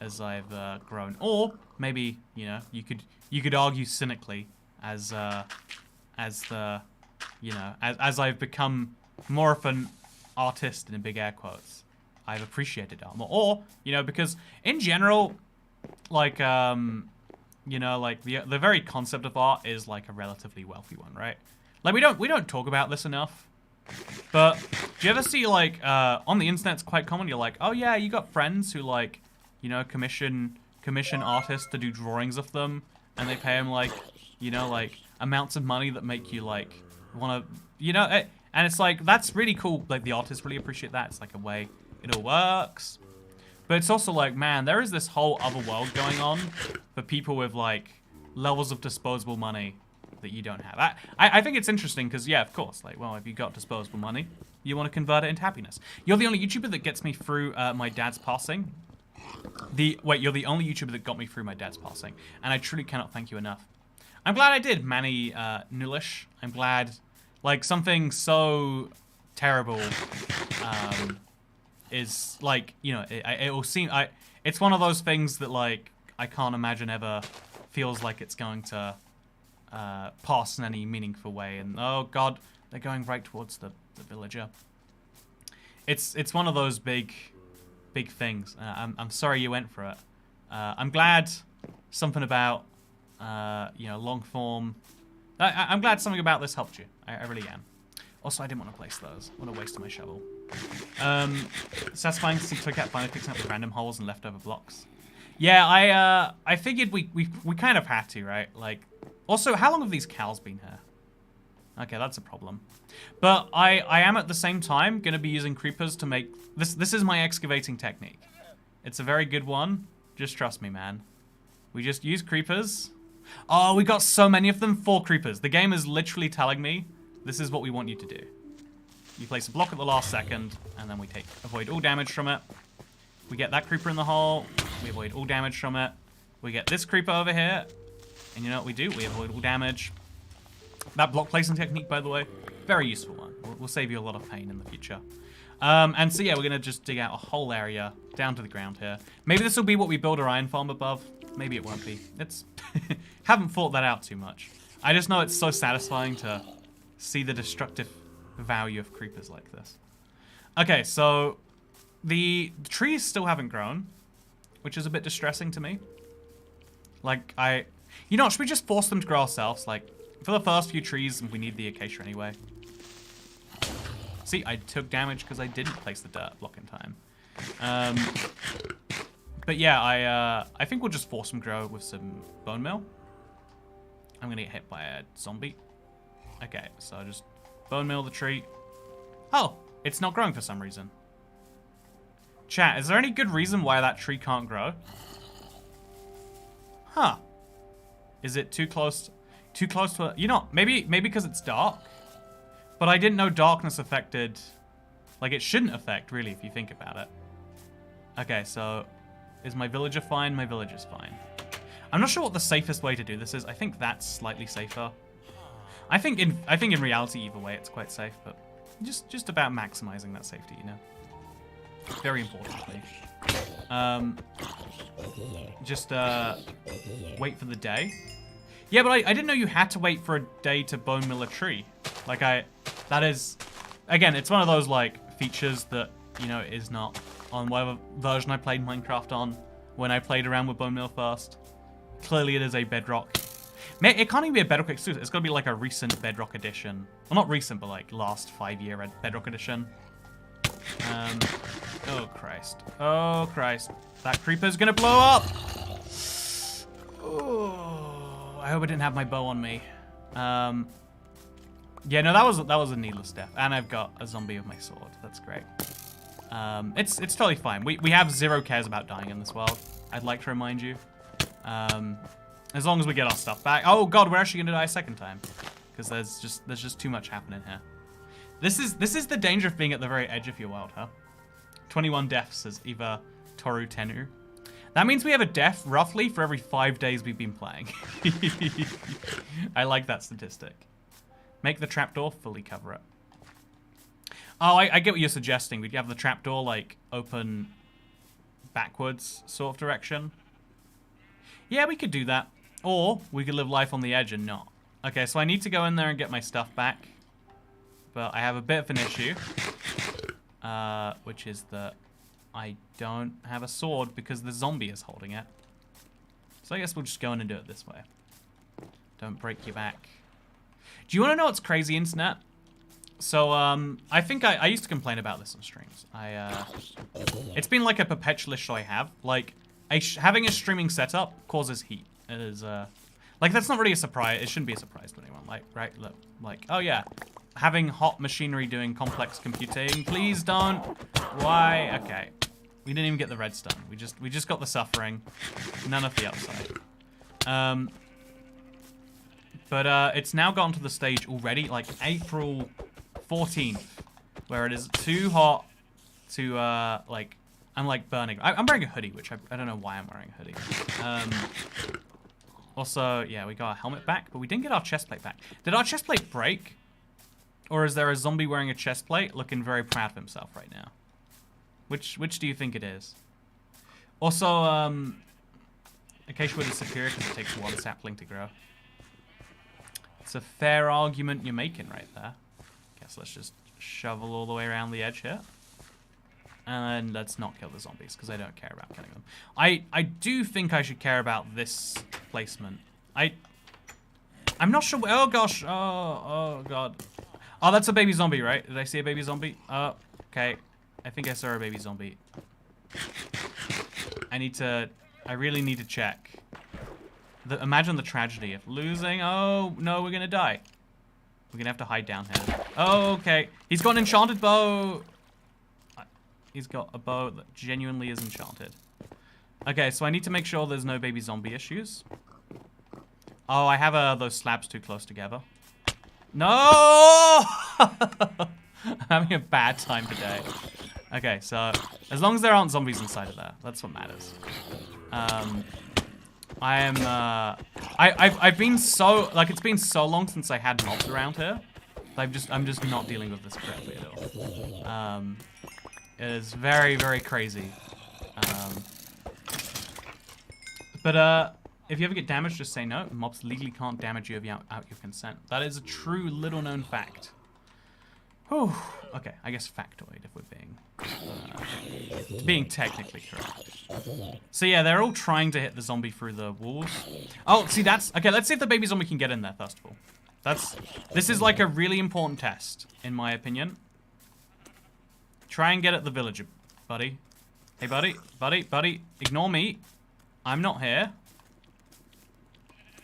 as I've grown. Or maybe, you know, you could argue cynically as I've become more of an artist in big air quotes, I've appreciated art more. Or, you know, because in general, like, you know, like the very concept of art is like a relatively wealthy one, right? Like we don't talk about this enough. But do you ever see like on the internet it's quite common, you're like, oh yeah, you got friends who like, you know, commission artists to do drawings of them, and they pay them like, you know, like amounts of money that make you like want to, you know, and it's like that's really cool. Like the artists really appreciate that. It's like a way it all works. But it's also like, man, there is this whole other world going on for people with like levels of disposable money that you don't have. I think it's interesting because, yeah, of course, like, well, if you got disposable money, you want to convert it into happiness. You're the only YouTuber that gets me through my dad's passing. You're the only YouTuber that got me through my dad's passing, and I truly cannot thank you enough. I'm glad I did, Manny Nulish. I'm glad, like, something so terrible is, like, you know, it will seem, it's one of those things that, like, I can't imagine ever feels like it's going to pass in any meaningful way. And, oh, God, they're going right towards the villager. It's one of those big things. I'm sorry you went for it. I'm glad something about, you know, long form. I'm glad something about this helped you. I really am. Also, I didn't want to place those. What a waste of my shovel. Satisfying to see Toycat finally picking up the random holes and leftover blocks. Yeah, I figured we kind of had to, right? Like, also, how long have these cows been here? Okay, that's a problem. But I am at the same time going to be using creepers to make... This is my excavating technique. It's a very good one. Just trust me, man. We just use creepers. Oh, we got so many of them. 4 creepers. The game is literally telling me this is what we want you to do. You place a block at the last second, and then we avoid all damage from it. We get that creeper in the hole. We avoid all damage from it. We get this creeper over here. And you know what we do? We avoid all damage. That block placing technique, by the way, very useful one. We'll save you a lot of pain in the future. And so yeah, we're gonna just dig out a whole area down to the ground here. Maybe this will be what we build our iron farm above. Maybe it won't be. It's haven't thought that out too much. I just know it's so satisfying to see the destructive value of creepers like this. Okay, so the trees still haven't grown, which is a bit distressing to me. Like you know, should we just force them to grow ourselves? Like, for the first few trees, we need the acacia anyway. See, I took damage because I didn't place the dirt block in time. But yeah, I think we'll just force them to grow with some bone meal. I'm gonna get hit by a zombie. Okay, so just bone meal the tree. Oh, it's not growing for some reason. Chat, is there any good reason why that tree can't grow? Huh. Is it too close to, you know, maybe because it's dark? But I didn't know darkness affected, like it shouldn't affect really if you think about it. Okay, so is my villager fine? My villager's fine. I'm not sure what the safest way to do this is. I think that's slightly safer. I think in reality either way it's quite safe, but just about maximizing that safety, you know. Very importantly. Just wait for the day. Yeah, but I didn't know you had to wait for a day to bone mill a tree. Like that is, again, it's one of those like features that, you know, is not on whatever version I played Minecraft on when I played around with bone mill first. Clearly it is a bedrock. It can't even be a bedrock exclusive. It's got to be like a recent bedrock edition. Well, not recent, but like last 5-year bedrock edition. Oh Christ. Oh Christ. That creeper's gonna blow up! Oh, I hope I didn't have my bow on me. Yeah, no, that was a needless death. And I've got a zombie with my sword. That's great. It's totally fine. We have 0 cares about dying in this world. I'd like to remind you. As long as we get our stuff back. Oh god, we're actually gonna die a second time. Because there's just too much happening here. This is the danger of being at the very edge of your world, huh? 21 deaths, says Eva Toru Tenu. That means we have a death roughly for every 5 days we've been playing. I like that statistic. Make the trapdoor, fully cover it. Oh, I get what you're suggesting. We'd have the trapdoor like open backwards sort of direction. Yeah, we could do that. Or we could live life on the edge and not. Okay, so I need to go in there and get my stuff back. But I have a bit of an issue. Which is that I don't have a sword because the zombie is holding it. So I guess we'll just go in and do it this way. Don't break your back. Do you want to know what's crazy, internet? So, I think I used to complain about this on streams. It's been like a perpetual issue I have. Like, having a streaming setup causes heat. It is, like, that's not really a surprise. It shouldn't be a surprise to anyone. Like, right, look, like, oh yeah. Having hot machinery doing complex computing. Please don't. Why? Okay. We didn't even get the redstone. We just got the suffering. None of the upside. But it's now gotten to the stage already, like April 14th, where it is too hot to, like, I'm like burning. I'm wearing a hoodie, which I don't know why I'm wearing a hoodie. Also, yeah, we got our helmet back, but we didn't get our chest plate back. Did our chest plate break? Or is there a zombie wearing a chest plate looking very proud of himself right now? Which do you think it is? Also, acacia wood is superior because it takes 1 sapling to grow. It's a fair argument you're making right there. Guess let's just shovel all the way around the edge here. And let's not kill the zombies because I don't care about killing them. I do think I should care about this placement. I'm not sure. Oh gosh. Oh god. Oh, that's a baby zombie, right? Did I see a baby zombie? Oh, okay. I think I saw a baby zombie. I really need to check. Imagine the tragedy of losing. Oh, no, we're gonna die. We're gonna have to hide down here. Oh, okay. He's got an enchanted bow. He's got a bow that genuinely is enchanted. Okay, so I need to make sure there's no baby zombie issues. Oh, I have those slabs too close together. No! I'm having a bad time today. Okay, so as long as there aren't zombies inside of there, that's what matters. I've been so, like, it's been so long since I had mobs around here. I'm just not dealing with this correctly at all. It is very, very crazy. But if you ever get damaged, just say no. Mobs legally can't damage you without your consent. That is a true little-known fact. Whew. Okay, I guess factoid if we're being technically correct. So yeah, they're all trying to hit the zombie through the walls. Oh, see that's okay. Let's see if the baby zombie can get in there first of all. This is like a really important test, in my opinion. Try and get at the villager, buddy. Hey, buddy, ignore me. I'm not here.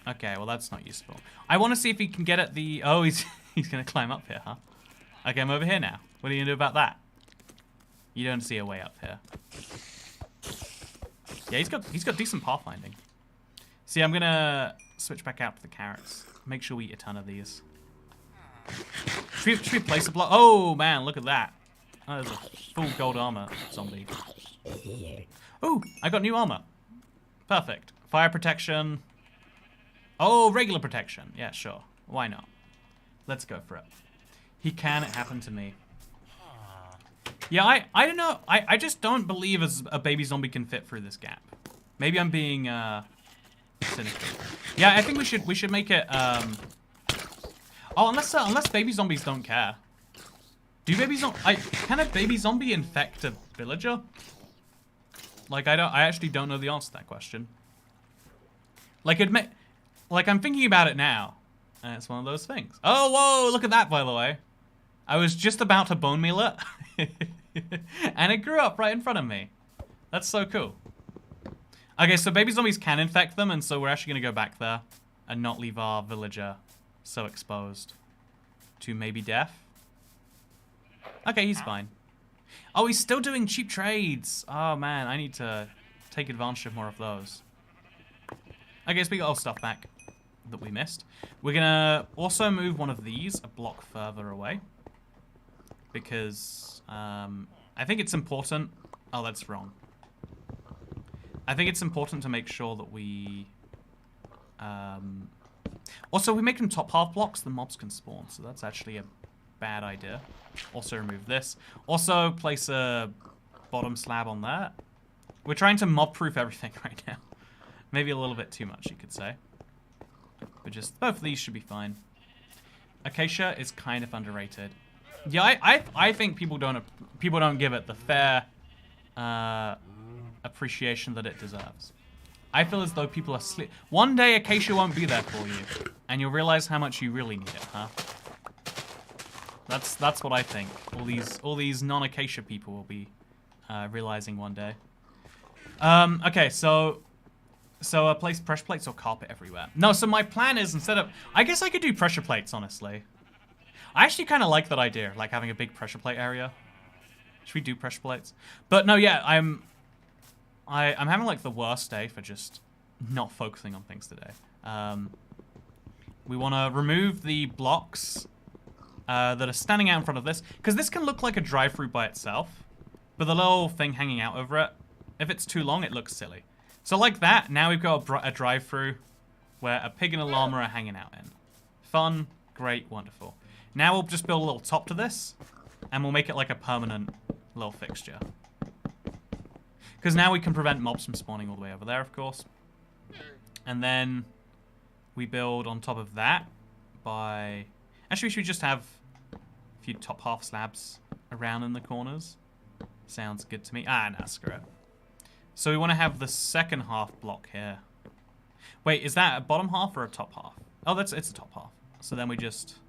Okay, well that's not useful. I want to see if he can get at the. Oh, he's gonna climb up here, huh? Okay, I'm over here now. What are you gonna do about that? You don't see a way up here. Yeah, he's got decent pathfinding. See, I'm gonna switch back out to the carrots. Make sure we eat a ton of these. Should we place a block? Oh man, look at that. Oh, there's a full gold armor zombie. Oh, I got new armor. Perfect. Fire protection. Oh, regular protection. Yeah, sure. Why not? Let's go for it. He can. It happened to me. Yeah, I don't know. I just don't believe as a baby zombie can fit through this gap. Maybe I'm being cynical. Yeah, I think we should make it. Oh, unless baby zombies don't care. Do baby can a baby zombie infect a villager? Like I actually don't know the answer to that question. Like I'm thinking about it now, and it's one of those things. Oh, whoa! Look at that, by the way. I was just about to bone meal it, and it grew up right in front of me. That's so cool. Okay, so baby zombies can infect them, and so we're actually gonna go back there and not leave our villager so exposed to maybe death. Okay, he's fine. Oh, he's still doing cheap trades. Oh man, I need to take advantage of more of those. Okay, so we got all stuff back that we missed. We're gonna also move one of these a block further away because I think it's important. Oh, that's wrong. I think it's important to make sure that we also we make them top half blocks, the mobs can spawn, so that's actually a bad idea. Also remove this. Also place a bottom slab on that. We're trying to mob proof everything right now. Maybe a little bit too much, you could say. But just both of these should be fine. Acacia is kind of underrated. Yeah, I think people don't give it the fair appreciation that it deserves. I feel as though people are sleep. One day Acacia won't be there for you, and you'll realize how much you really need it, huh? That's what I think. All these non-Acacia people will be realizing one day. Okay, so place pressure plates or carpet everywhere. No, so my plan is instead of I guess I could do pressure plates, honestly. I actually kind of like that idea, like having a big pressure plate area. Should we do pressure plates? But no, yeah, I'm having like the worst day for just not focusing on things today. We want to remove the blocks that are standing out in front of this, because this can look like a drive-through by itself, but the little thing hanging out over it, if it's too long, it looks silly. So like that, now we've got a drive-through where a pig and a llama are hanging out in. Fun, great, wonderful. Now we'll just build a little top to this, and we'll make it like a permanent little fixture. Because now we can prevent mobs from spawning all the way over there, of course. And then we build on top of that by... Actually, we should just have a few top half slabs around in the corners. Sounds good to me. Ah, nah, screw it. So we want to have the second half block here. Wait, is that a bottom half or a top half? Oh, it's a top half. So then we just...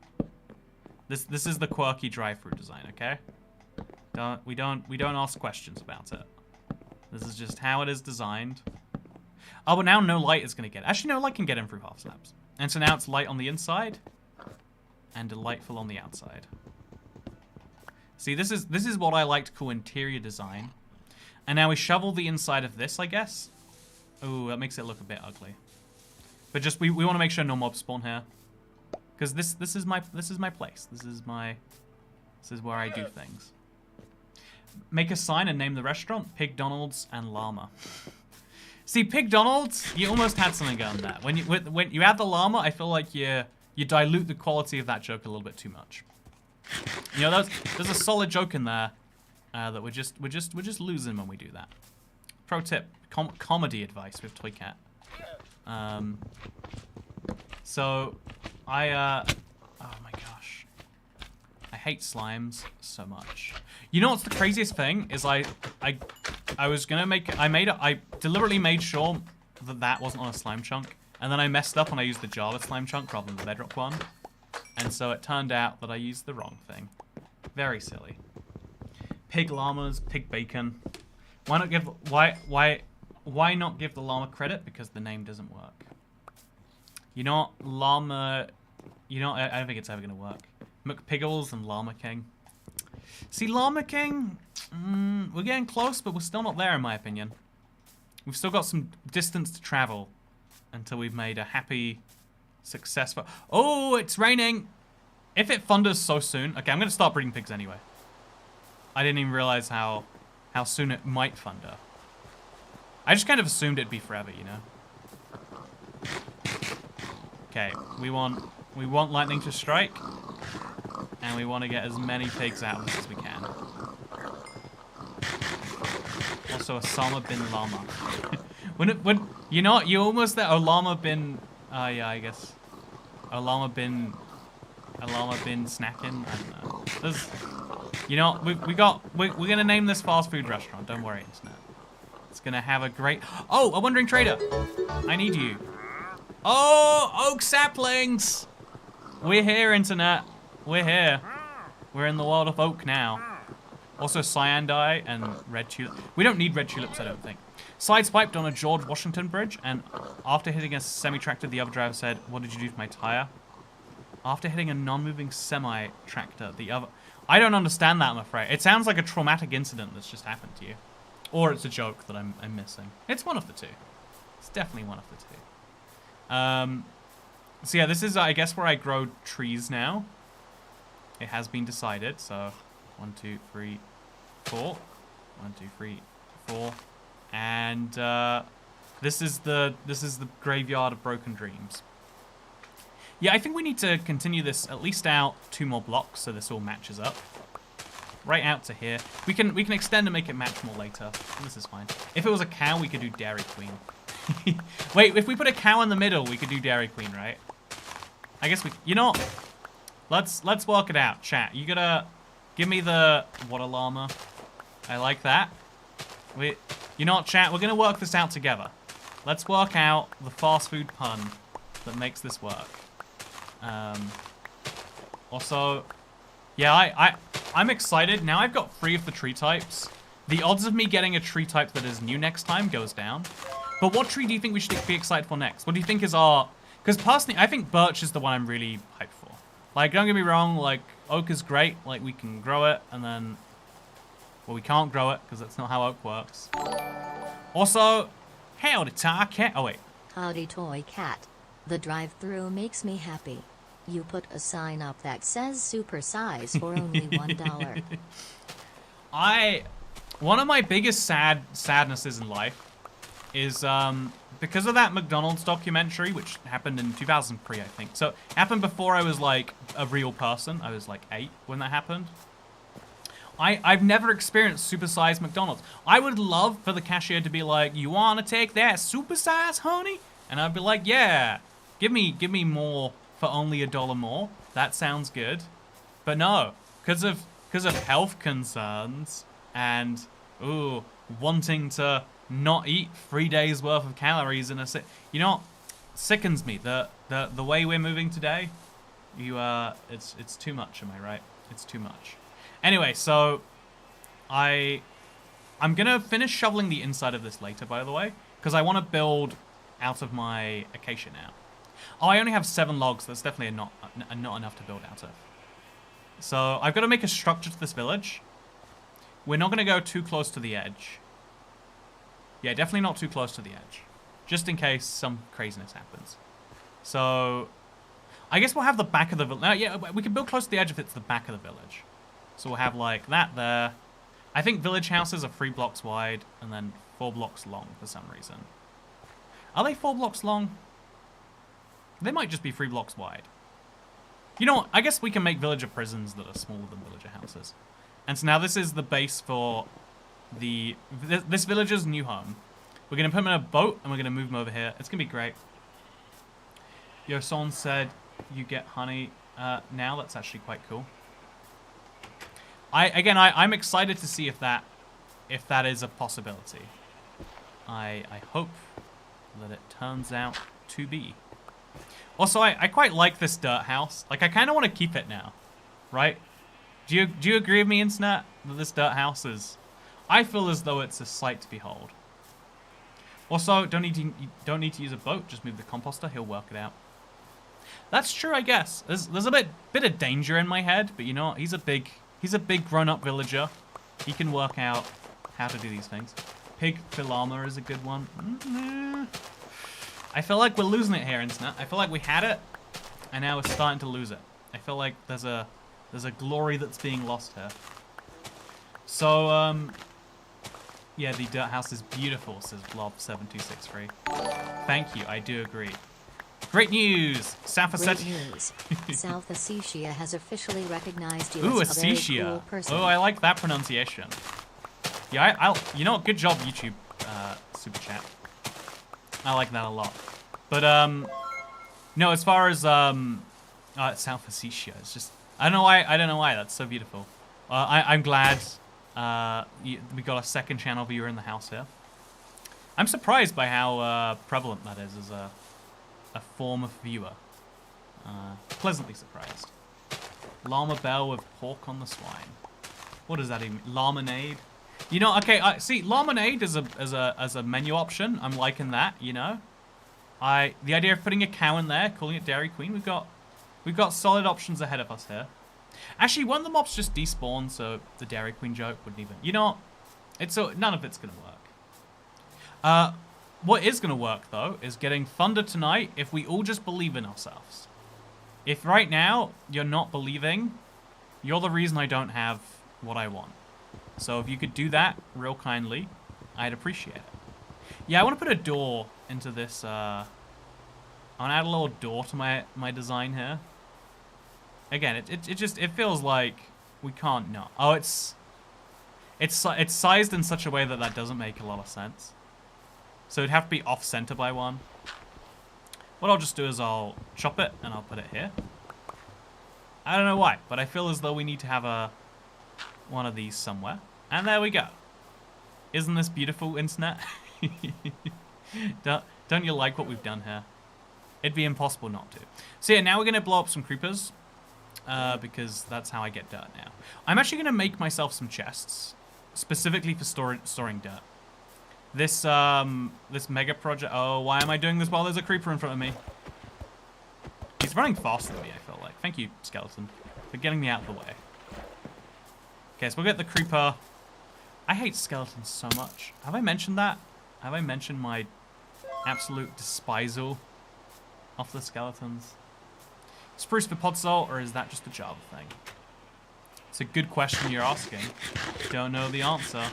This is the quirky drive-through design, okay? We don't ask questions about it. This is just how it is designed. Oh, but now no light is going to get... Actually, no light can get in through half slabs. And so now it's light on the inside and delightful on the outside. See, this is what I like to call interior design. And now we shovel the inside of this, I guess. Ooh, that makes it look a bit ugly. But just we want to make sure no mobs spawn here, because this is my place. This is where I do things. Make a sign and name the restaurant Pig Donald's and Llama. See, Pig Donald's, you almost had something going there. When you add the llama, I feel like you dilute the quality of that joke a little bit too much. You know, there's a solid joke in there that we're just losing when we do that. Pro tip: comedy advice with Toycat. So oh my gosh, I hate slimes so much. You know what's the craziest thing is I was gonna make I deliberately made sure that wasn't on a slime chunk, and then I messed up and I used the Java slime chunk rather than the bedrock one, and so it turned out that I used the wrong thing. Very silly. Pig llamas, pig bacon. Why not give the llama credit? Because the name doesn't work. You know what, llama? You know, I don't think it's ever gonna work. McPiggles and Llama King. See, Llama King, we're getting close, but we're still not there in my opinion. We've still got some distance to travel until we've made a happy, successful... Oh, it's raining! If it thunders so soon... Okay, I'm going to start breeding pigs anyway. I didn't even realize how soon it might thunder. I just kind of assumed it'd be forever, you know? Okay, we want lightning to strike. And we want to get as many pigs out of this as we can. Also, Osama bin Llama. when you know, you almost there. Osama bin. Yeah, I guess. Osama bin snacking. I don't know. There's, you know, we're gonna name this fast food restaurant. Don't worry, internet. It's gonna have a great. Oh, a wandering trader. I need you. Oh, oak saplings. We're here, internet. We're here. We're in the world of oak now. Also cyan dye and red tulip. We don't need red tulips, I don't think. Sideswiped on a George Washington bridge, and after hitting a semi-tractor, the other driver said, "What did you do to my tire?" After hitting a non-moving semi-tractor, the other... I don't understand that, I'm afraid. It sounds like a traumatic incident that's just happened to you. Or it's a joke that I'm missing. It's one of the two. It's definitely one of the two. So yeah, this is, I guess, where I grow trees now. It has been decided, so 1, 2, 3, 4. 1, 2, 3, 4. And this is the graveyard of broken dreams. Yeah, I think we need to continue this at least out 2 more blocks so this all matches up. Right out to here. We can extend and make it match more later. This is fine. If it was a cow, we could do Dairy Queen. Wait, if we put a cow in the middle, we could do Dairy Queen, right? I guess we... You know what? Let's work it out, chat. You gotta give me the water llama. I like that. You know what, chat? We're gonna work this out together. Let's work out the fast food pun that makes this work. Also, yeah, I'm excited. Now I've got 3 of the tree types. The odds of me getting a tree type that is new next time goes down. But what tree do you think we should be excited for next? What do you think is our... Because personally, I think birch is the one I'm really hyped for. Like, don't get me wrong, like, oak is great. Like, we can grow it, and then... Well, we can't grow it, because that's not how oak works. Also, howdy, toy cat. Oh, wait. Howdy, toy cat. The drive-thru makes me happy. You put a sign up that says super size for only $1. One of my biggest sadnesses in life is, because of that McDonald's documentary, which happened in 2003, I think. So, it happened before I was, like, a real person. I was, like, 8 when that happened. I've never experienced supersized McDonald's. I would love for the cashier to be like, "You want to take that supersize, honey?" And I'd be like, "Yeah, give me more for only $1 more. That sounds good." But no, because of health concerns and wanting to not eat 3 days worth of calories in a you know what sickens me, the way we're moving today. It's too much, am I right? It's too much. Anyway, so I'm gonna finish shoveling the inside of this later, by the way, because I want to build out of my acacia now. Oh, I only have 7 logs. That's definitely not enough to build out of. So I've got to make a structure to this village. We're not gonna go too close to the edge. Yeah, definitely not too close to the edge, just in case some craziness happens. So I guess we'll have the back of the village. Yeah, we can build close to the edge if it's the back of the village. So we'll have like that there. I think village houses are 3 blocks wide and then 4 blocks long for some reason. Are they 4 blocks long? They might just be 3 blocks wide. You know what? I guess we can make villager prisons that are smaller than villager houses. And so now this is the base for this villager's new home. We're going to put him in a boat and we're going to move him over here. It's going to be great. Yo, someone said you get honey now. That's actually quite cool. I'm excited to see if that is a possibility. I hope that it turns out to be. Also, I quite like this dirt house. Like, I kind of want to keep it now, right? Do you agree with me, internet, that this dirt house is? I feel as though it's a sight to behold. Also, don't need to use a boat. Just move the composter. He'll work it out. That's true, I guess. There's a bit of danger in my head, but you know what? He's a big grown-up villager. He can work out how to do these things. Pig Philama is a good one. I feel like we're losing it here, Internet. I feel like we had it, and now we're starting to lose it. I feel like there's a glory that's being lost here. So, yeah, the dirt house is beautiful, says Blob7263. Thank you, I do agree. Great news! South Ossetia. South Ossetia has officially recognized you Ooh, as a very Ossetia. cool person. Oh, I like that pronunciation. Yeah, I'll you know what? Good job, YouTube Super Chat. I like that a lot. But, no, as far as, South Ossetia, it's just, I don't know why, that's so beautiful. I'm glad, we got a second channel viewer in the house here. I'm surprised by how, prevalent that is as a form of viewer. Pleasantly surprised. Llama Bell with pork on the swine. What does that even mean? Laminade? You know, okay, see, Laminade as a menu option, I'm liking that, you know? The idea of putting a cow in there, calling it Dairy Queen, we've got solid options ahead of us here. Actually, one of the mobs just despawned, so the Dairy Queen joke wouldn't even... You know, none of it's gonna work. What is gonna work, though, is getting Thunder tonight if we all just believe in ourselves. If right now you're not believing, you're the reason I don't have what I want. So if you could do that real kindly, I'd appreciate it. Yeah, I want to put a door into this, I want to add a little door to my design here. Again, it feels like we can't not. Oh, it's sized in such a way that doesn't make a lot of sense. So it'd have to be off-center by one. What I'll just do is I'll chop it and I'll put it here. I don't know why, but I feel as though we need to have one of these somewhere. And there we go. Isn't this beautiful, Internet? Don't you like what we've done here? It'd be impossible not to. So yeah, now we're going to blow up some creepers. Because that's how I get dirt now. I'm actually going to make myself some chests. Specifically for storing dirt. This mega project... Oh, why am I doing this while there's a creeper in front of me? He's running faster than me, I feel like. Thank you, skeleton, for getting me out of the way. Okay, so we'll get the creeper. I hate skeletons so much. Have I mentioned that? Have I mentioned my absolute despisal of the skeletons? Spruce for pod salt, or is that just a Java thing? It's a good question you're asking. Don't know the answer.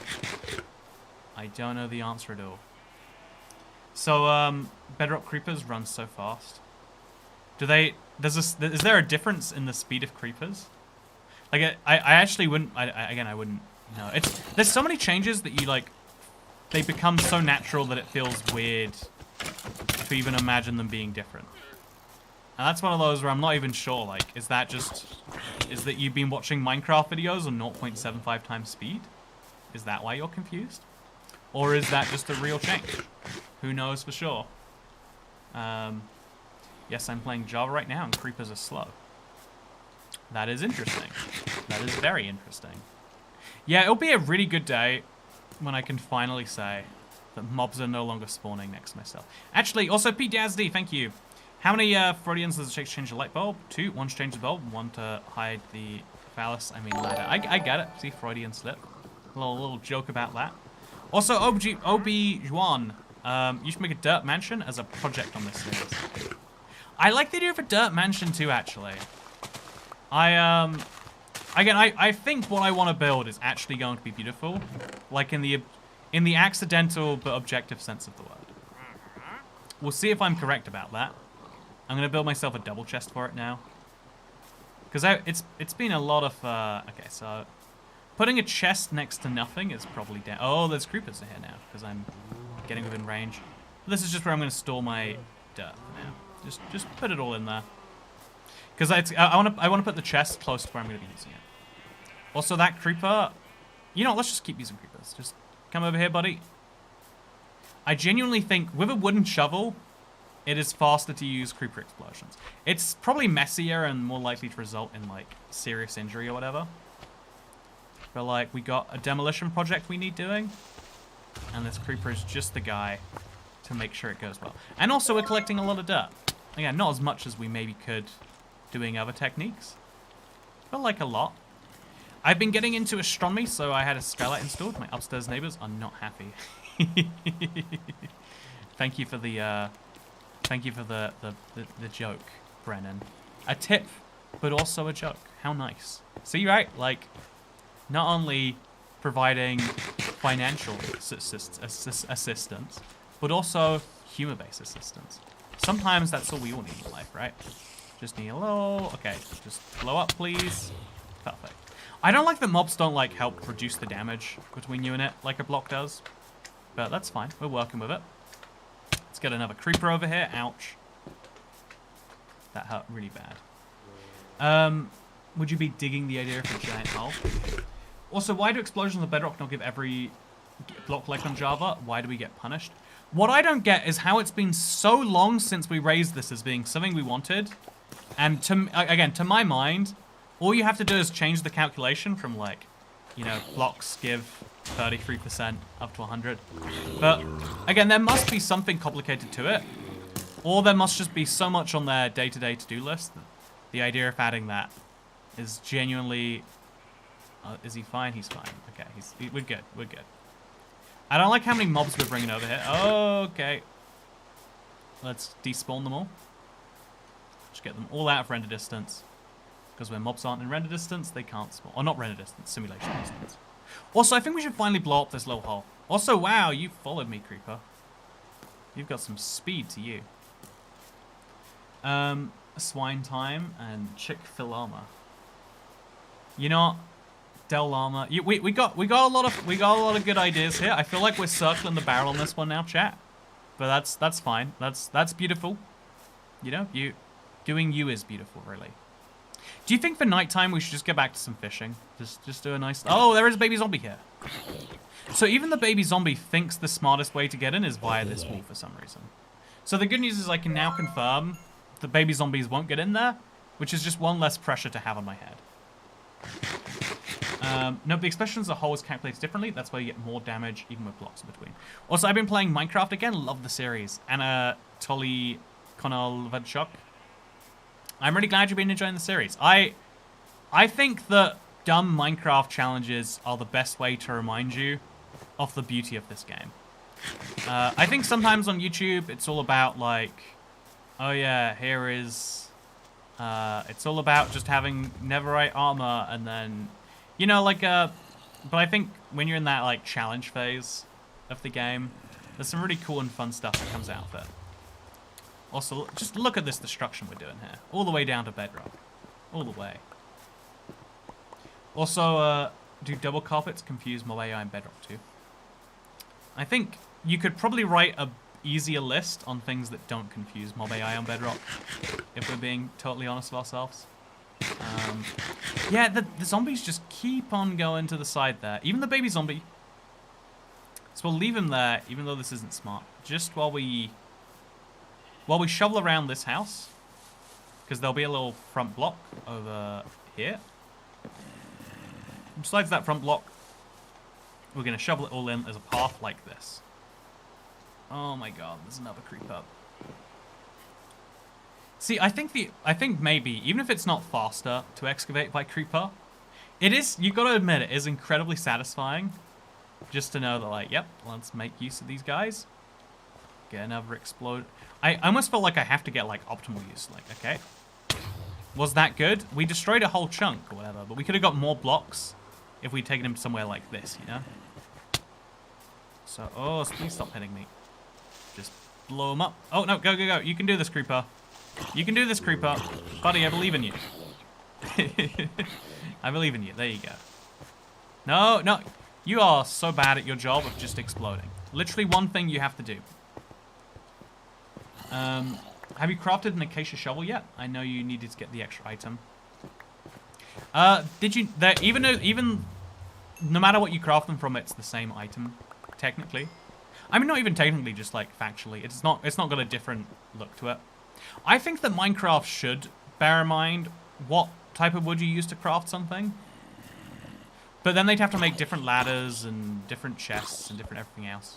I don't know the answer at all. So, bedrock creepers run so fast. Is there a difference in the speed of creepers? Like, I actually wouldn't, I wouldn't know. There's so many changes that you, like, they become so natural that it feels weird to even imagine them being different. And that's one of those where I'm not even sure, like, is that you've been watching Minecraft videos on 0.75 times speed? Is that why you're confused? Or is that just a real change? Who knows for sure? Yes, I'm playing Java right now and creepers are slow. That is interesting. That is very interesting. Yeah, it'll be a really good day when I can finally say that mobs are no longer spawning next to myself. Actually, also Pete Dazd, thank you. How many Freudians does it take to change a light bulb? 2. 1 to change the bulb, 1 to hide the phallus. I mean, ladder. I get it. See, Freudian slip. A little joke about that. Also, Obi-Juan, you should make a dirt mansion as a project on this series. I like the idea of a dirt mansion too, actually. I think what I want to build is actually going to be beautiful, like in the accidental but objective sense of the word. We'll see if I'm correct about that. I'm gonna build myself a double chest for it now, because it's been a lot of okay. So putting a chest next to nothing is probably down. Oh, there's creepers in here now because I'm getting within range. This is just where I'm gonna store my dirt for now. Just put it all in there. Because I want to put the chest close to where I'm going to be using it. Also, that creeper... You know, let's just keep using creepers. Just come over here, buddy. I genuinely think with a wooden shovel, it is faster to use creeper explosions. It's probably messier and more likely to result in, like, serious injury or whatever. But, like, we got a demolition project we need doing. And this creeper is just the guy to make sure it goes well. And also, we're collecting a lot of dirt. Again, not as much as we maybe could doing other techniques, but like a lot. I've been getting into astronomy, so I had a skylight installed. My upstairs neighbors are not happy. Thank you for the joke, Brennan. A tip, but also a joke. How nice. See, right? Like, not only providing financial assistance, but also humor-based assistance. Sometimes that's all we all need in life, right? Just need a little... Okay, just blow up, please. Perfect. I don't like that mobs don't, like, help reduce the damage between you and it like a block does. But that's fine. We're working with it. Let's get another creeper over here. Ouch. That hurt really bad. Would you be digging the idea of a giant hole? Also, why do explosions on the bedrock not give every block like on Java? Why do we get punished? What I don't get is how it's been so long since we raised this as being something we wanted. And again, to my mind, all you have to do is change the calculation from, like, you know, blocks give 33% up to 100. But again, there must be something complicated to it. Or there must just be so much on their day-to-day to-do list that the idea of adding that is genuinely... is he fine? He's fine. Okay, we're good. We're good. I don't like how many mobs we're bringing over here. Okay. Let's despawn them all. Just get them all out of render distance. Because when mobs aren't in render distance, they can't spawn. Or not render distance, simulation distance. Also, I think we should finally blow up this little hole. Also, wow, you followed me, creeper. You've got some speed to you. Swine time and Chick-fil armor. You know what? Del Llama. We got a lot of good ideas here. I feel like we're circling the barrel on this one now, chat. But that's fine. That's beautiful. You know, doing you is beautiful, really. Do you think for nighttime we should just get back to some fishing? Just do a nice... Oh, there is a baby zombie here. So even the baby zombie thinks the smartest way to get in is via this wall for some reason. So the good news is I can now confirm the baby zombies won't get in there, which is just one less pressure to have on my head. No, the expression as a whole is calculated differently. That's why you get more damage, even with blocks in between. Also, I've been playing Minecraft again. Love the series. Anatoly Konovalchuk. I'm really glad you've been enjoying the series. I think that dumb Minecraft challenges are the best way to remind you of the beauty of this game. I think sometimes on YouTube, it's all about, like, oh yeah, here is... it's all about just having netherite armor and then... You know, like, but I think when you're in that, like, challenge phase of the game, there's some really cool and fun stuff that comes out of it. Also, just look at this destruction we're doing here. All the way down to bedrock. All the way. Also, do double carpets confuse mob AI and bedrock too? I think you could probably write a easier list on things that don't confuse mob AI on bedrock, if we're being totally honest with ourselves. Yeah, the zombies just keep on going to the side there. Even the baby zombie. So we'll leave him there, even though this isn't smart. Just while we shovel around this house. Because there'll be a little front block over here. Besides that front block, we're going to shovel it all in as a path like this. Oh my god, there's another creeper. See, I think maybe, even if it's not faster to excavate by creeper, it is, you gotta admit, it is incredibly satisfying just to know that, like, yep, let's make use of these guys. Get another explode. I almost felt like I have to get, like, optimal use. Like, okay. Was that good? We destroyed a whole chunk or whatever, but we could have got more blocks if we'd taken him somewhere like this, you know? So, oh, please stop hitting me. Just blow him up. Oh, no, go, go, go. You can do this, creeper. You can do this, creeper. Buddy, I believe in you. I believe in you. There you go. No, no. You are so bad at your job of just exploding. Literally one thing you have to do. Have you crafted an acacia shovel yet? I know you needed to get the extra item. Did you... Even no matter what you craft them from, it's the same item, technically. I mean, not even technically, just, like, factually. It's not got a different look to it. I think that Minecraft should bear in mind what type of wood you use to craft something. But then they'd have to make different ladders and different chests and different everything else.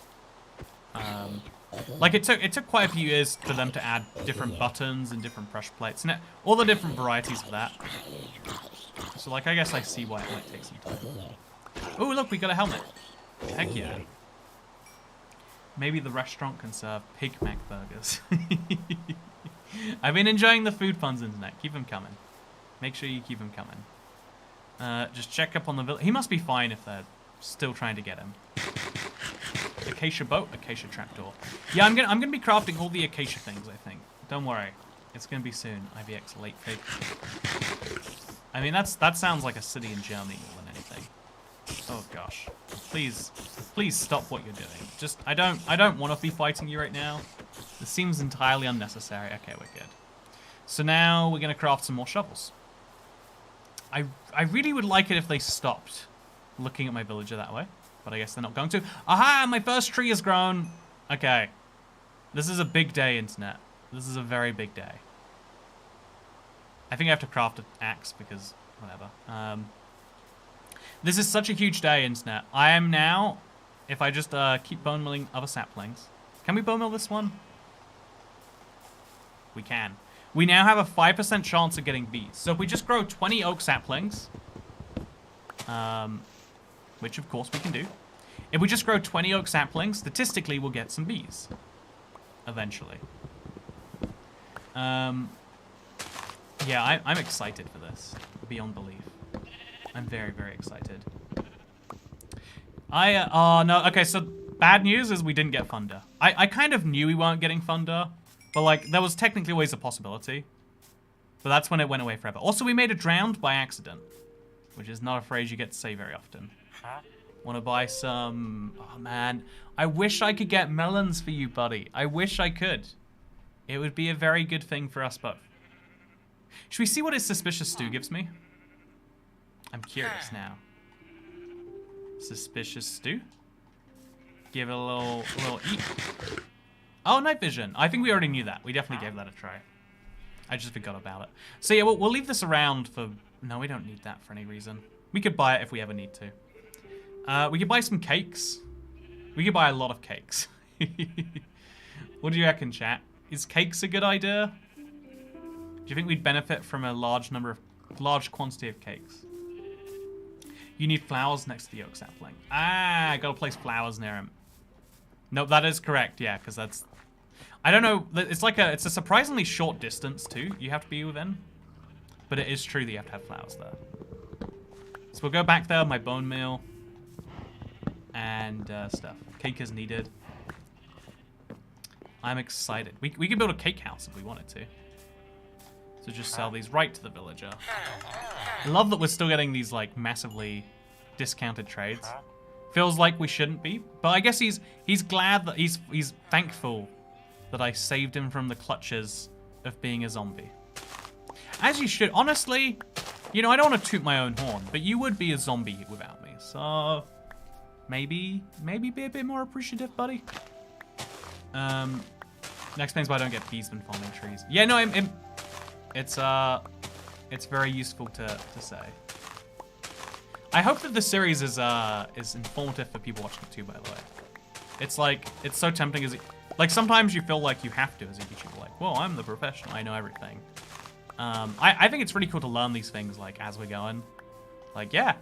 Like, it took quite a few years for them to add different buttons and different pressure plates and all the different varieties of that. So, like, I guess I see why it might take some time. Oh, look, we got a helmet. Heck yeah. Maybe the restaurant can serve Pig Mac burgers. I've been enjoying the food puns, internet. Keep them coming. Make sure you keep them coming. Just check up on the village. He must be fine if they're still trying to get him. Acacia boat, acacia trapdoor. Yeah, I'm gonna be crafting all the acacia things, I think. Don't worry. It's gonna be soon. IVX late pig. I mean, that sounds like a city in Germany more than anything. Oh gosh. Please stop what you're doing. Just I don't want to be fighting you right now. This seems entirely unnecessary. Okay, we're good. So now we're gonna craft some more shovels. I really would like it if they stopped looking at my villager that way, but I guess they're not going to. Aha! My first tree has grown. Okay. This is a big day, internet. This is a very big day. I think I have to craft an axe because whatever. This is such a huge day, internet. I am now, if I just keep bone milling other saplings. Can we bone mill this one? We can. We now have a 5% chance of getting bees. So if we just grow 20 oak saplings, which of course we can do. If we just grow 20 oak saplings, statistically we'll get some bees. Eventually. Yeah, I'm excited for this. Beyond belief. I'm very, very excited. Oh no, okay, so bad news is we didn't get thunder. I kind of knew we weren't getting thunder, but like, there was technically always a possibility. But that's when it went away forever. Also, we made a drowned by accident, which is not a phrase you get to say very often. Want to buy some... Oh man, I wish I could get melons for you, buddy. I wish I could. It would be a very good thing for us both. Should we see what his suspicious stew gives me? I'm curious now. Suspicious stew. Give it a little eat. Oh, night vision. I think we already knew that. We definitely gave that a try. I just forgot about it. So yeah, we'll leave this around for... No, we don't need that for any reason. We could buy it if we ever need to. We could buy some cakes. We could buy a lot of cakes. What do you reckon, chat? Is cakes a good idea? Do you think we'd benefit from a large quantity of cakes? You need flowers next to the oak sapling. Ah, gotta place flowers near him. Nope, that is correct, yeah, because that's... I don't know, it's a surprisingly short distance, too, you have to be within. But it is true that you have to have flowers there. So we'll go back there, my bone meal. And stuff. Cake is needed. I'm excited. We could build a cake house if we wanted to. So just sell these right to the villager. I love that we're still getting these like massively discounted trades. Feels like we shouldn't be, but I guess he's glad that he's thankful that I saved him from the clutches of being a zombie. As you should. Honestly, you know, I don't want to toot my own horn, but you would be a zombie without me. So maybe be a bit more appreciative, buddy. That explains why I don't get bees when farming trees. Yeah, no, it's very useful to say. I hope that the series is informative for people watching it too, by the way. It's like, it's so tempting as like sometimes you feel like you have to as a YouTuber, like, well, I'm the professional, I know everything. I think it's really cool to learn these things like as we're going. Like, yeah,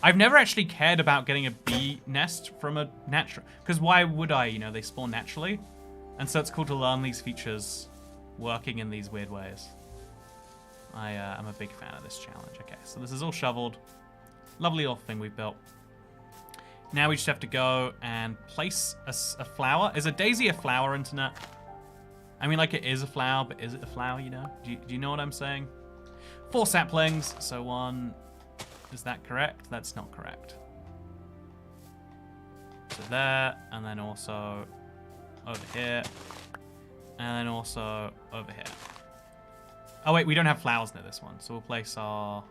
I've never actually cared about getting a bee nest from a natural, because why would I, you know, they spawn naturally. And so it's cool to learn these features working in these weird ways. I'm a big fan of this challenge. Okay, so this is all shoveled. Lovely little thing we've built. Now we just have to go and place a flower. Is a daisy a flower, internet? I mean, like, it is a flower, but is it a flower, you know? Do you know what I'm saying? 4 saplings, so 1... Is that correct? That's not correct. So there, and then also over here, and then also over here. Oh wait, we don't have flowers near this one, so we'll place our...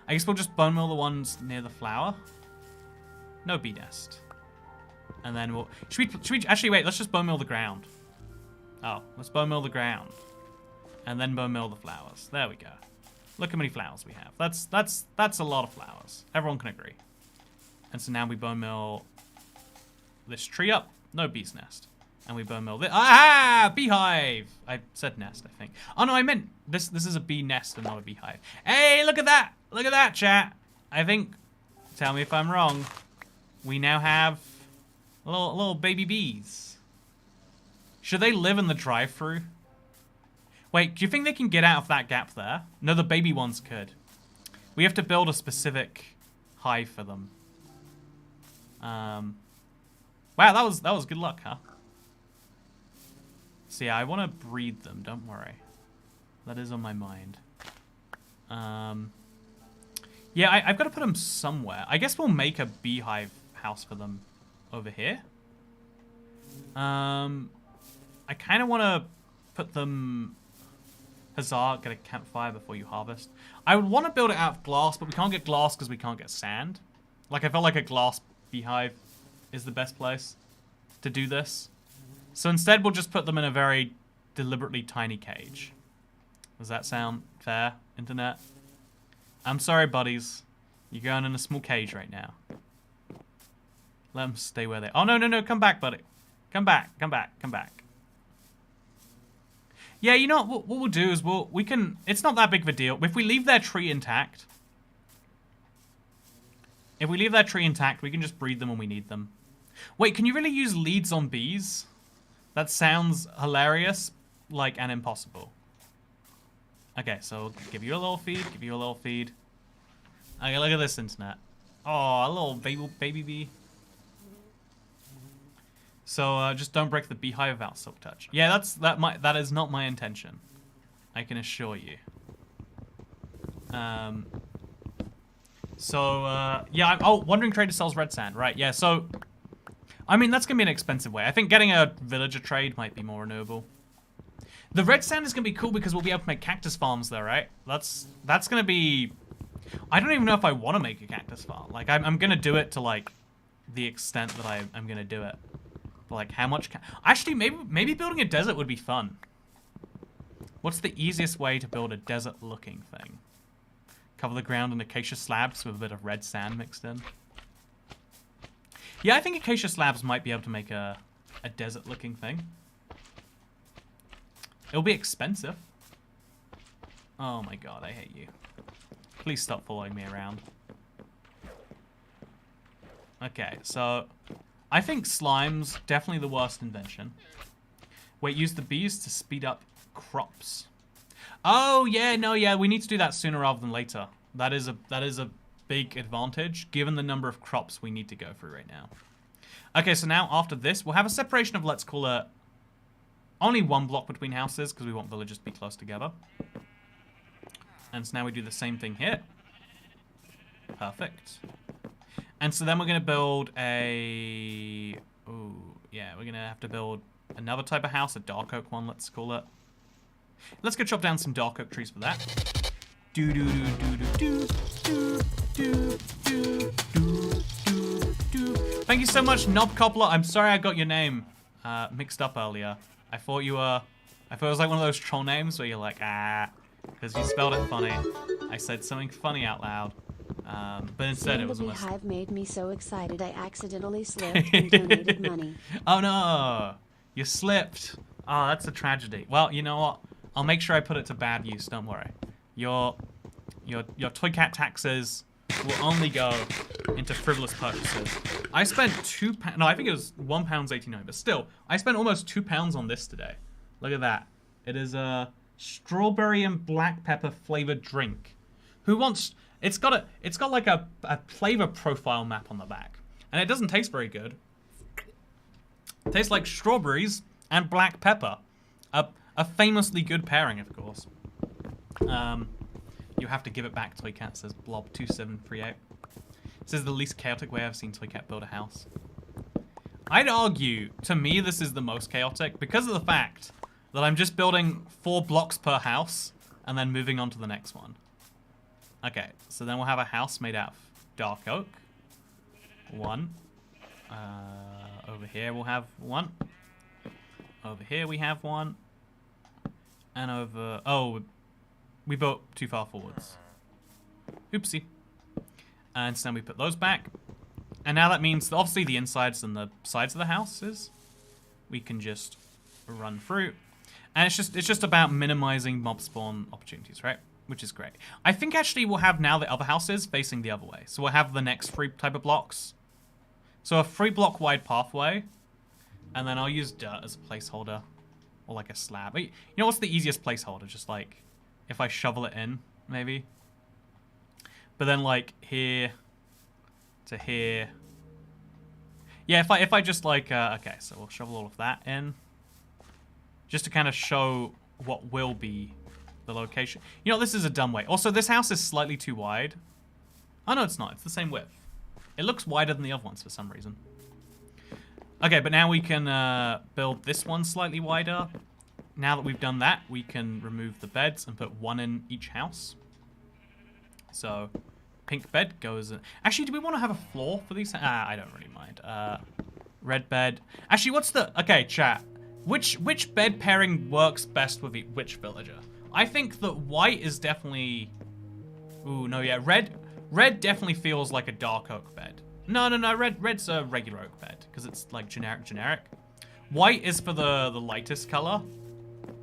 I guess we'll just bone mill the ones near the flower. No bee nest. And then we'll... Should we... Actually, wait, let's just bone mill the ground. Oh, let's bone mill the ground. And then bone mill the flowers. There we go. Look how many flowers we have. That's a lot of flowers. Everyone can agree. And so now we bone mill this tree up. No bee's nest. And we bone meal this. Ah! Beehive! I said nest, I think. Oh no, I meant this is a bee nest and not a beehive. Hey, look at that! Look at that, chat! I think, tell me if I'm wrong, we now have little baby bees. Should they live in the drive-thru? Wait, do you think they can get out of that gap there? No, the baby ones could. We have to build a specific hive for them. Wow, that was good luck, huh? So yeah, I want to breed them, don't worry. That is on my mind. Yeah, I've got to put them somewhere. I guess we'll make a beehive house for them over here. I kind of want to put them... Huzzah, get a campfire before you harvest. I would want to build it out of glass, but we can't get glass because we can't get sand. Like, I felt like a glass beehive is the best place to do this. So instead, we'll just put them in a very deliberately tiny cage. Does that sound fair, internet? I'm sorry, buddies. You're going in a small cage right now. Let them stay where they... Oh, no, come back, buddy. Come back. Yeah, you know what we'll do is we can... It's not that big of a deal. If we leave their tree intact... If we leave their tree intact, we can just breed them when we need them. Wait, can you really use leads on bees? That sounds hilarious, like, and impossible. Okay, so give you a little feed, Okay, look at this, internet. Oh, a little baby bee. So just don't break the beehive without silk touch. Yeah, that is not my intention. I can assure you. Yeah, Wandering Trader sells red sand, right? Yeah, so I mean that's gonna be an expensive way. I think getting a villager trade might be more renewable. The red sand is gonna be cool because we'll be able to make cactus farms there, right? That's gonna be. I don't even know if I want to make a cactus farm. Like I'm gonna do it to like the extent that I'm gonna do it. But like how much? Actually, maybe building a desert would be fun. What's the easiest way to build a desert-looking thing? Cover the ground in acacia slabs with a bit of red sand mixed in. Yeah, I think acacia slabs might be able to make a desert-looking thing. It'll be expensive. Oh my god, I hate you. Please stop following me around. Okay, so I think slime's definitely the worst invention. Wait, use the bees to speed up crops. Oh yeah, no, yeah, we need to do that sooner rather than later. That is a big advantage given the number of crops we need to go through right now. Okay, so now after this, we'll have a separation of, let's call it, only one block between houses because we want villages to be close together. And so now we do the same thing here. Perfect. And so then we're going to build a... Ooh, yeah, we're going to have to build another type of house, a dark oak one, let's call it. Let's go chop down some dark oak trees for that. Thank you so much, Knob Cobbler. I'm sorry I got your name mixed up earlier. I thought it was like one of those troll names where you're like, because you spelled it funny. I said something funny out loud. But instead it was almost... The beehive made me so excited I accidentally slipped and donated money. Oh no! You slipped. Oh, that's a tragedy. Well, you know what? I'll make sure I put it to bad use, don't worry. Your toy cat taxes will only go into frivolous purchases. I spent £2, no, I think it was £1.89, but still, I spent almost £2 on this today. Look at that. It is a strawberry and black pepper flavored drink. Who wants, it's got like a flavor profile map on the back. And it doesn't taste very good. It tastes like strawberries and black pepper. A famously good pairing, of course. You have to give it back, Toycat, says Blob2738. This is the least chaotic way I've seen Toycat build a house. I'd argue, to me, this is the most chaotic because of the fact that I'm just building 4 blocks per house and then moving on to the next one. Okay, so then we'll have a house made out of dark oak. 1. Over here we'll have 1. Over here we have 1. And over... Oh, we built too far forwards. Oopsie. And so then we put those back. And now that means, obviously, the insides and the sides of the houses we can just run through. And it's just about minimizing mob spawn opportunities, right? Which is great. I think actually we'll have now the other houses facing the other way. So we'll have the next 3 type of blocks. So a 3 block wide pathway. And then I'll use dirt as a placeholder. Or like a slab. You know what's the easiest placeholder? Just like, if I shovel it in, maybe. But then like here to here. Yeah, if I just like, okay, so we'll shovel all of that in. Just to kind of show what will be the location. You know, this is a dumb way. Also, this house is slightly too wide. Oh, no, it's not. It's the same width. It looks wider than the other ones for some reason. Okay, but now we can build this one slightly wider. Now that we've done that, we can remove the beds and put 1 in each house. So, pink bed goes in. Actually, do we want to have a floor for these? I don't really mind. Red bed. Actually, what's the... Okay, chat. Which bed pairing works best with which villager? I think that white is definitely... Ooh, no, yeah. Red definitely feels like a dark oak bed. No. Red's a regular oak bed because it's like generic. White is for the lightest color,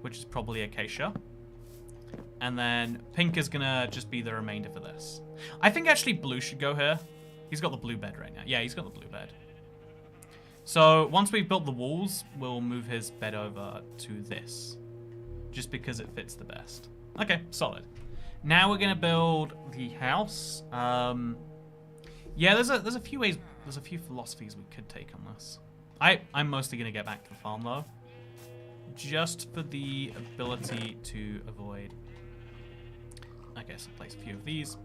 which is probably acacia. And then pink is gonna just be the remainder for this. I think actually blue should go here. He's got the blue bed right now. Yeah, he's got the blue bed. So once we've built the walls, we'll move his bed over to this. Just because it fits the best. Okay, solid. Now we're gonna build the house. Yeah, there's a few ways, there's a few philosophies we could take on this. I'm mostly gonna get back to the farm though. Just for the ability to avoid. Okay, so place a few of these.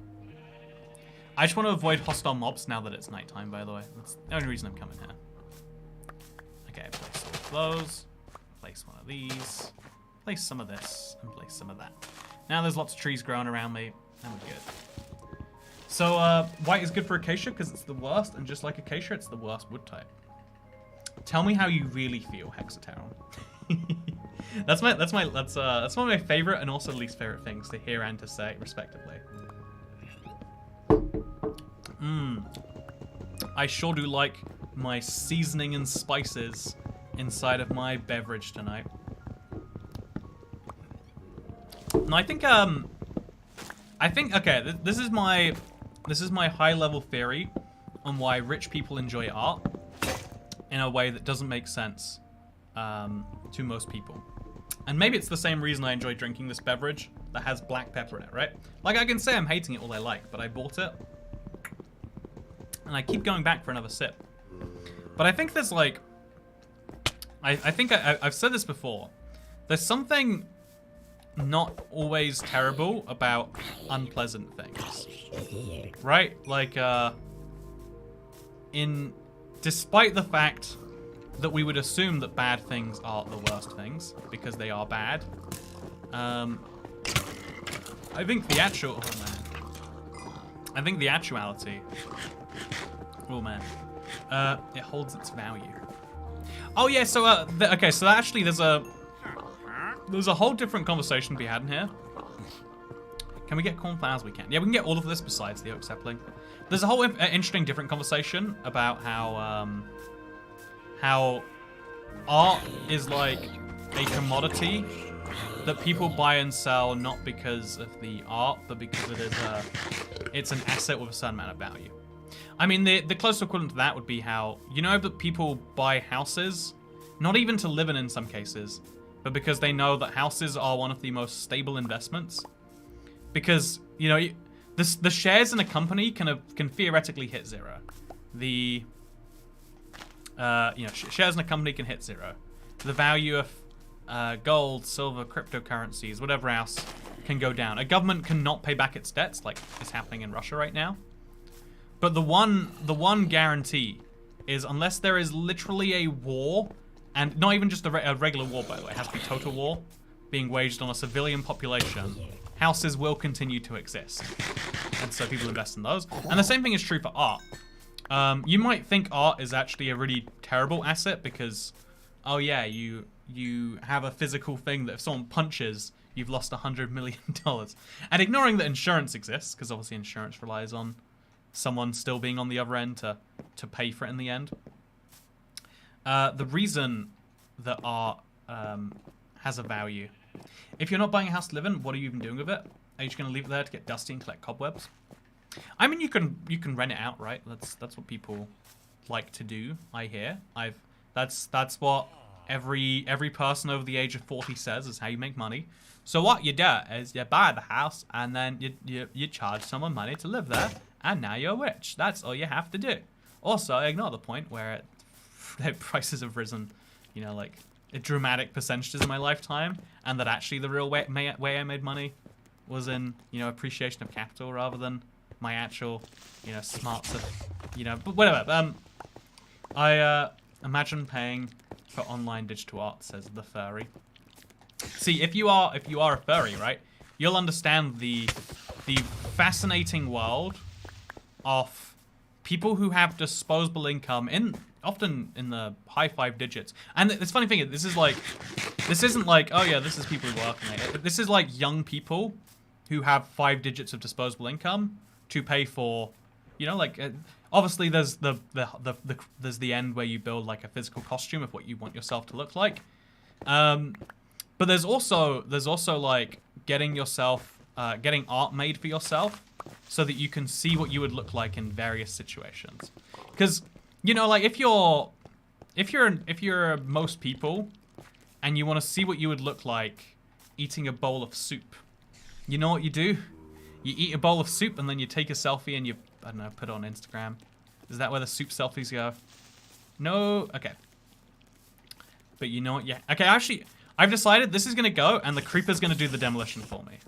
I just want to avoid hostile mobs now that it's nighttime, by the way. That's the only reason I'm coming here. Okay, place all of those. Place one of these. Place some of this. And place some of that. Now there's lots of trees growing around me. And we're good. So, white is good for acacia because it's the worst. And just like acacia, it's the worst wood type. Tell me how you really feel, Hexateron. That's one of my favorite and also least favorite things to hear and to say, respectively. I sure do like my seasoning and spices inside of my beverage tonight. And I think okay, this is my high level theory on why rich people enjoy art in a way that doesn't make sense to most people. And maybe it's the same reason I enjoy drinking this beverage that has black pepper in it, right? Like, I can say I'm hating it all I like, but I bought it. And I keep going back for another sip. But I think there's like... I think I've said this before. There's something not always terrible about unpleasant things. Right? Like, despite the fact that we would assume that bad things are the worst things, because they are bad. I think the actual... Oh, man. I think the actuality... Oh, man. It holds its value. Oh, yeah, so, okay, so actually there's a whole different conversation to be had in here. Can we get cornflowers? We can. Yeah, we can get all of this besides the oak sapling. There's a whole interesting different conversation about how art is like a commodity that people buy and sell not because of the art, but because it's an asset with a certain amount of value. I mean, the close equivalent to that would be how, you know, that people buy houses, not even to live in some cases, but because they know that houses are one of the most stable investments. Because, you know, the shares in a company can theoretically hit zero. You know, shares in a company can hit zero. The value of gold, silver, cryptocurrencies, whatever else can go down. A government cannot pay back its debts, like is happening in Russia right now. But the one guarantee is unless there is literally a war, and not even just a regular war, by the way, it has to be total war, being waged on a civilian population, houses will continue to exist. And so people invest in those. And the same thing is true for art. You might think art is actually a really terrible asset because, oh yeah, you have a physical thing that if someone punches, you've lost $100 million. And ignoring that insurance exists, because obviously insurance relies on someone still being on the other end to pay for it in the end. The reason that art has a value. If you're not buying a house to live in, what are you even doing with it? Are you just going to leave it there to get dusty and collect cobwebs? I mean, you can rent it out, right? That's what people like to do. I hear. That's what every person over the age of 40 says is how you make money. So what you do is you buy the house and then you charge someone money to live there, and now you're rich. That's all you have to do. Also, ignore the point where prices have risen, you know, like dramatic percentages in my lifetime, and that actually the real way I made money was in, you know, appreciation of capital rather than my actual, you know, smarts of, you know, but whatever. I imagine paying for online digital art, says the furry. See, if you are a furry, right, you'll understand the fascinating world of people who have disposable income often in the high 5 digits. And the funny thing is, this isn't like, oh yeah, this is people who work on it, but this is like young people who have 5 digits of disposable income to pay for, you know, like obviously there's there's the end where you build like a physical costume of what you want yourself to look like. But there's also like getting art made for yourself so that you can see what you would look like in various situations. Because, you know, like if you're most people and you want to see what you would look like eating a bowl of soup, you know what you do? You eat a bowl of soup and then you take a selfie and you, I don't know, put it on Instagram. Is that where the soup selfies go? No? Okay. But you know what? Yeah. Okay, actually, I've decided this is going to go and the creeper's going to do the demolition for me.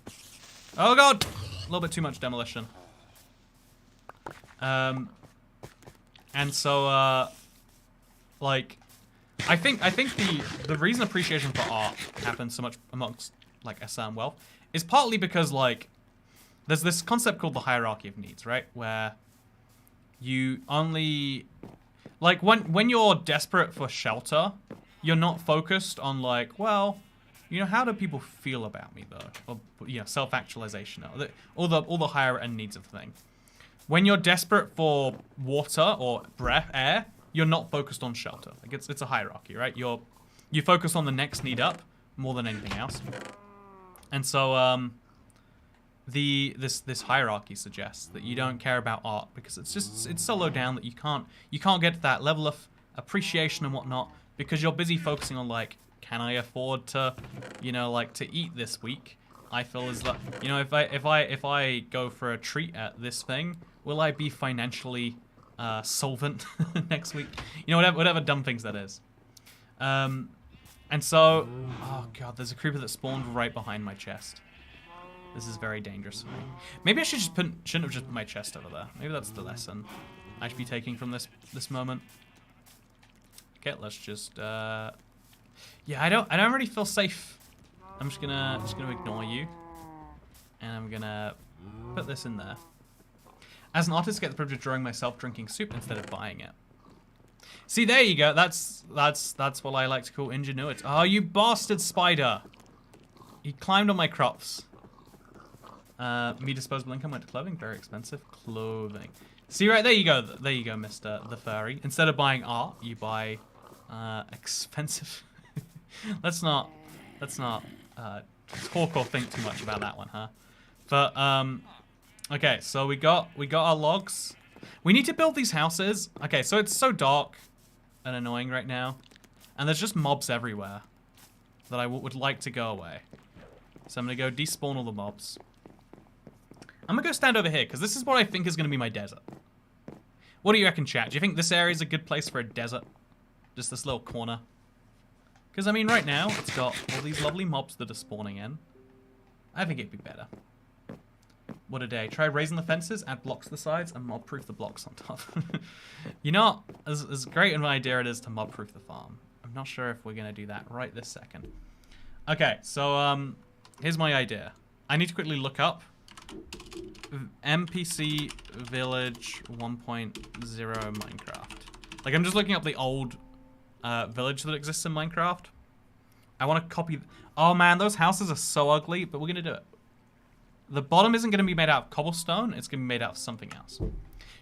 Oh god! A little bit too much demolition. And so, like, I think the reason appreciation for art happens so much amongst, like, a certain wealth is partly because, like, there's this concept called the hierarchy of needs, right? Where you only, like, when you're desperate for shelter, you're not focused on, like, well, you know, how do people feel about me, though? Or, you know, self-actualization, all the higher end needs of the thing. When you're desperate for water or breath, air, you're not focused on shelter. Like, it's a hierarchy, right? You focus on the next need up more than anything else. And so, this hierarchy suggests that you don't care about art because it's so low down that you can't get to that level of appreciation and whatnot because you're busy focusing on, like, can I afford to, you know, like, to eat this week? I feel as though, you know, if I go for a treat at this thing, will I be financially solvent next week? You know, whatever dumb things that is. And so, oh god, there's a creeper that spawned right behind my chest. This is very dangerous for me. Maybe I shouldn't have just put my chest over there. Maybe that's the lesson I should be taking from this moment. Okay, let's just yeah, I don't really feel safe. I'm just gonna ignore you. And I'm gonna put this in there. As an artist, I get the privilege of drawing myself drinking soup instead of buying it. See, there you go. That's what I like to call ingenuity. Oh, you bastard spider! He climbed on my crops. Me disposable income went to clothing. Very expensive clothing. See, right there you go. There you go, Mr. the Furry. Instead of buying art, you buy expensive. let's not talk or think too much about that one, huh? But okay, so we got our logs. We need to build these houses. Okay, so it's so dark and annoying right now, and there's just mobs everywhere that I would like to go away. So I'm gonna go despawn all the mobs. I'm gonna go stand over here because this is what I think is gonna be my desert. What do you reckon, chat? Do you think this area is a good place for a desert? Just this little corner? Because, I mean, right now, it's got all these lovely mobs that are spawning in. I think it'd be better. What a day. Try raising the fences, add blocks to the sides, and mob-proof the blocks on top. You know, as great an idea it is to mob-proof the farm, I'm not sure if we're going to do that right this second. Okay, so, here's my idea. I need to quickly look up NPC Village 1.0 Minecraft. Like, I'm just looking up the old village that exists in Minecraft. I want to copy... Oh, man, those houses are so ugly, but we're going to do it. The bottom isn't going to be made out of cobblestone. It's going to be made out of something else.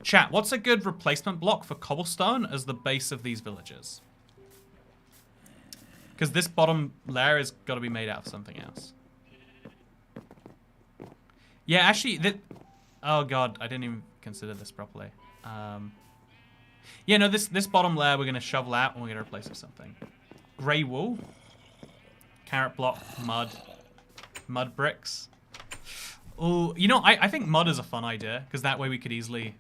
Chat, what's a good replacement block for cobblestone as the base of these villages? Because this bottom layer has got to be made out of something else. Yeah, actually, oh god, I didn't even consider this properly. Yeah, no, this bottom layer we're gonna shovel out and we're gonna replace it with something. Grey wool, carrot block, mud bricks. Oh, you know, I think mud is a fun idea because that way we could easily.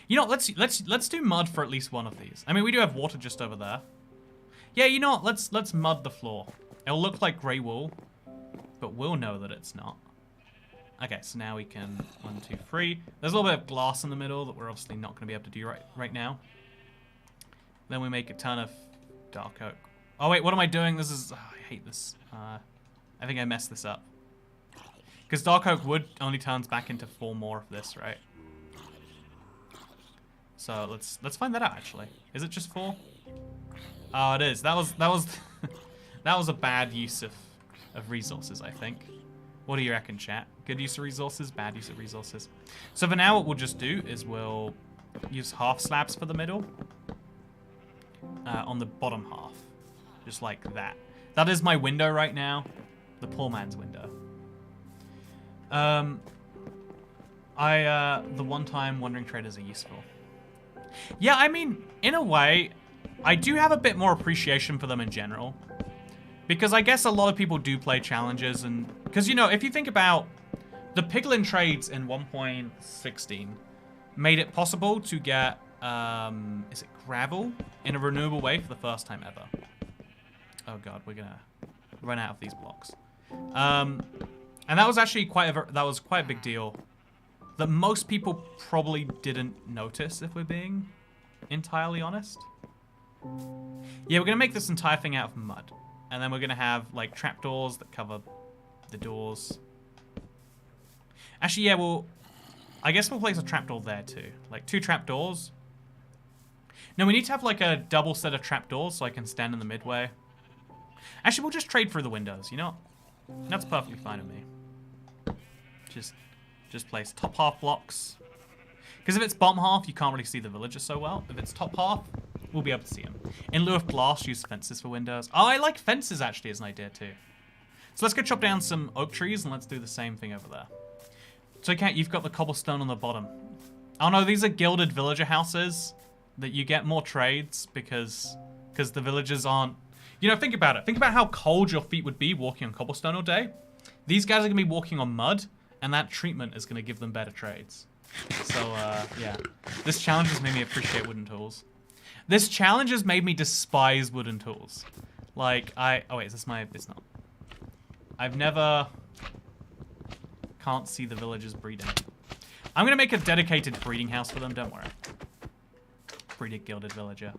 You know, let's do mud for at least one of these. I mean, we do have water just over there. Yeah, you know what? Let's mud the floor. It'll look like grey wool, but we'll know that it's not. Okay, so now we can 1, 2, 3. There's a little bit of glass in the middle that we're obviously not going to be able to do right now. Then we make a ton of dark oak. Oh wait, what am I doing? This is I hate this. I think I messed this up. Because dark oak wood only turns back into 4 more of this, right? So let's find that out actually. Is it just 4? Oh, it is. That was that was a bad use of resources, I think. What do you reckon, chat? Good use of resources, bad use of resources. So for now, what we'll just do is we'll use half slabs for the middle. On the bottom half. Just like that. That is my window right now. The poor man's window. The one-time wandering traders are useful. Yeah, I mean, in a way, I do have a bit more appreciation for them in general. Because I guess a lot of people do play challenges and... Because, you know, if you think about the piglin trades in 1.16 made it possible to get, is it gravel in a renewable way for the first time ever. Oh god, we're gonna run out of these blocks. And that was actually quite a big deal that most people probably didn't notice, if we're being entirely honest. Yeah, we're gonna make this entire thing out of mud. And then we're gonna have like trapdoors that cover the doors. Actually, yeah, I guess we'll place a trapdoor there too. Like 2 trapdoors. No, we need to have like a double set of trapdoors so I can stand in the midway. Actually, we'll just trade through the windows, you know? That's perfectly fine with me. Just place top half blocks. Because if it's bottom half, you can't really see the villagers so well. If it's top half, we'll be able to see them. In lieu of glass, use fences for windows. Oh, I like fences actually as an idea too. So let's go chop down some oak trees and let's do the same thing over there. So Kat, you've got the cobblestone on the bottom. Oh no, these are gilded villager houses that you get more trades because the villagers aren't... You know, think about it. Think about how cold your feet would be walking on cobblestone all day. These guys are going to be walking on mud and that treatment is going to give them better trades. So, yeah. This challenge has made me appreciate wooden tools. This challenge has made me despise wooden tools. Like, oh wait, is this my... It's not. I've never... Can't see the villagers breeding. I'm gonna make a dedicated breeding house for them, don't worry. Breeded gilded villager.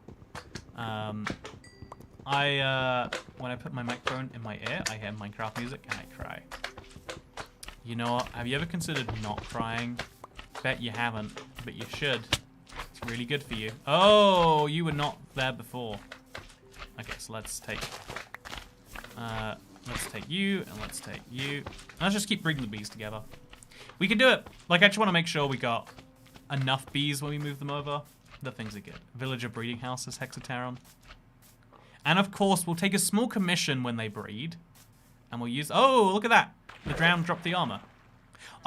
When I put my microphone in my ear, I hear Minecraft music and I cry. You know what? Have you ever considered not crying? Bet you haven't, but you should. It's really good for you. Oh, you were not there before. Okay, so let's take you, and let's take you. And let's just keep breeding the bees together. We can do it. Like, I just want to make sure we got enough bees when we move them over. The things are good. Villager breeding houses, Hexateron. And of course, we'll take a small commission when they breed. And we'll use... Oh, look at that. The drown dropped the armor.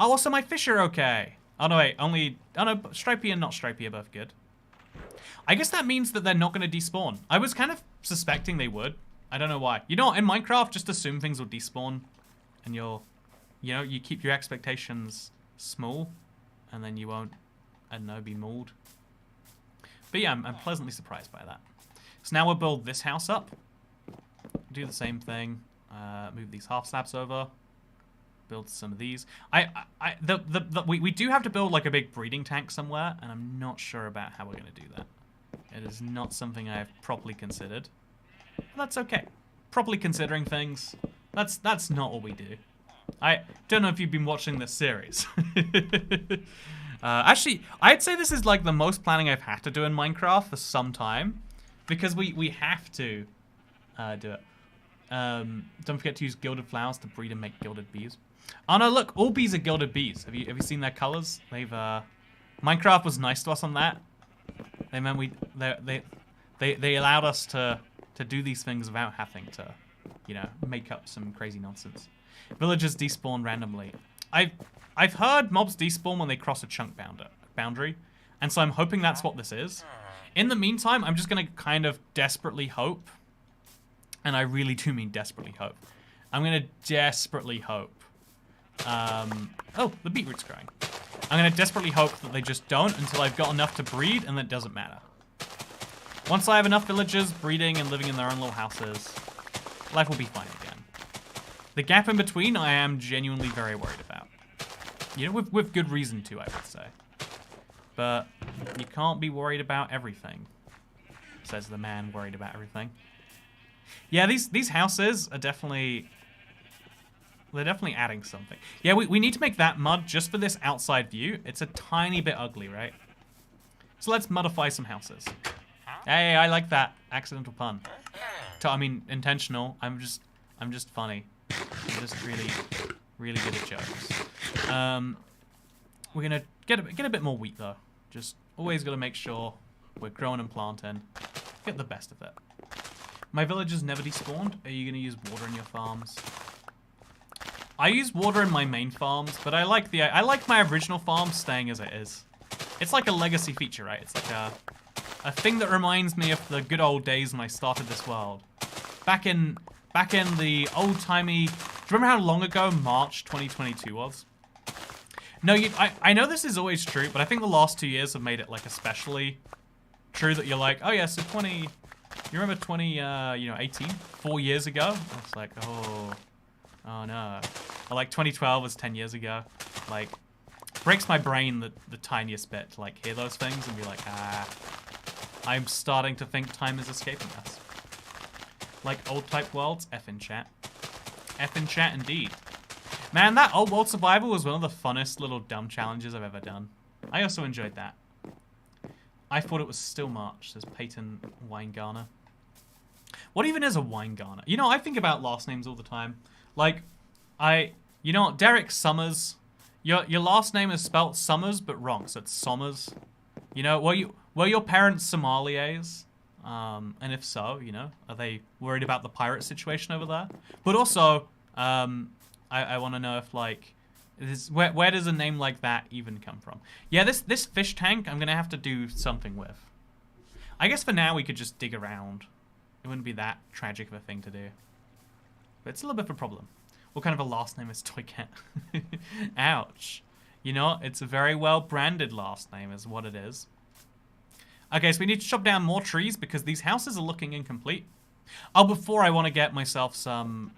Oh, also my fish are okay. Oh, no, wait. Only... Oh, no, stripey and not stripey are both good. I guess that means that they're not going to despawn. I was kind of suspecting they would. I don't know why. You know what? In Minecraft, just assume things will despawn. And you'll... You know, you keep your expectations small. And then you won't, I don't know, be mauled. But yeah, I'm pleasantly surprised by that. So now we'll build this house up. Do the same thing. Move these half slabs over. Build some of these. We do have to build like a big breeding tank somewhere, and I'm not sure about how we're going to do that. It is not something I have properly considered. But that's okay. Properly considering things. That's not what we do. I don't know if you've been watching this series. Actually, I'd say this is like the most planning I've had to do in Minecraft for some time. Because we have to do it. Don't forget to use gilded flowers to breed and make gilded bees. Oh no, look, all bees are gilded bees. Have you seen their colors? They've Minecraft was nice to us on that. They meant they allowed us to to do these things without having to, you know, make up some crazy nonsense. Villagers despawn randomly. I've heard mobs despawn when they cross a chunk boundary, and so I'm hoping that's what this is. In the meantime, I'm just gonna kind of desperately hope, and I really do mean desperately hope. I'm gonna desperately hope. Oh, the beetroot's growing. I'm gonna desperately hope that they just don't until I've got enough to breed, and that doesn't matter. Once I have enough villagers breeding and living in their own little houses, life will be fine again. The gap in between, I am genuinely very worried about. You know, with good reason to, I would say. But you can't be worried about everything, says the man worried about everything. Yeah, these houses are definitely... They're definitely adding something. Yeah, we need to make that mud just for this outside view. It's a tiny bit ugly, right? So let's mudify some houses. Hey, I like that. Accidental pun. I mean, intentional. I'm just funny. I'm just really good at jokes. We're gonna get a bit more wheat though. Just always gotta make sure we're growing and planting. Get the best of it. My villagers never despawned. Are you gonna use water in your farms? I use water in my main farms, but I like my original farm staying as it is. It's like a legacy feature, right? It's like a thing that reminds me of the good old days when I started this world. Back in the old-timey... Do you remember how long ago March 2022 was? No, I know this is always true, but I think the last 2 years have made it like especially true that you're like, oh yeah, so 20... You remember 2018? 4 years ago? It's like, oh no. Or like 2012 was 10 years ago. Like, breaks my brain the tiniest bit to like hear those things and be like, I'm starting to think time is escaping us. Like old type worlds, F in chat. F in chat indeed. Man, that old world survival was one of the funnest little dumb challenges I've ever done. I also enjoyed that. I thought it was still March, says Peyton Weingarner. What even is a Weingarner? You know, I think about last names all the time. Like, you know what, Derek Summers. Your last name is spelt Summers, but wrong, so it's Sommers. You know, were your parents Somalis? And if so, you know, are they worried about the pirate situation over there? But also, I want to know if, like, where does a name like that even come from? Yeah, this fish tank, I'm going to have to do something with. I guess for now we could just dig around. It wouldn't be that tragic of a thing to do. But it's a little bit of a problem. What kind of a last name is Toy Cat? Ouch. You know, it's a very well branded last name is what it is. Okay, so we need to chop down more trees because these houses are looking incomplete. Oh, before I want to get myself some...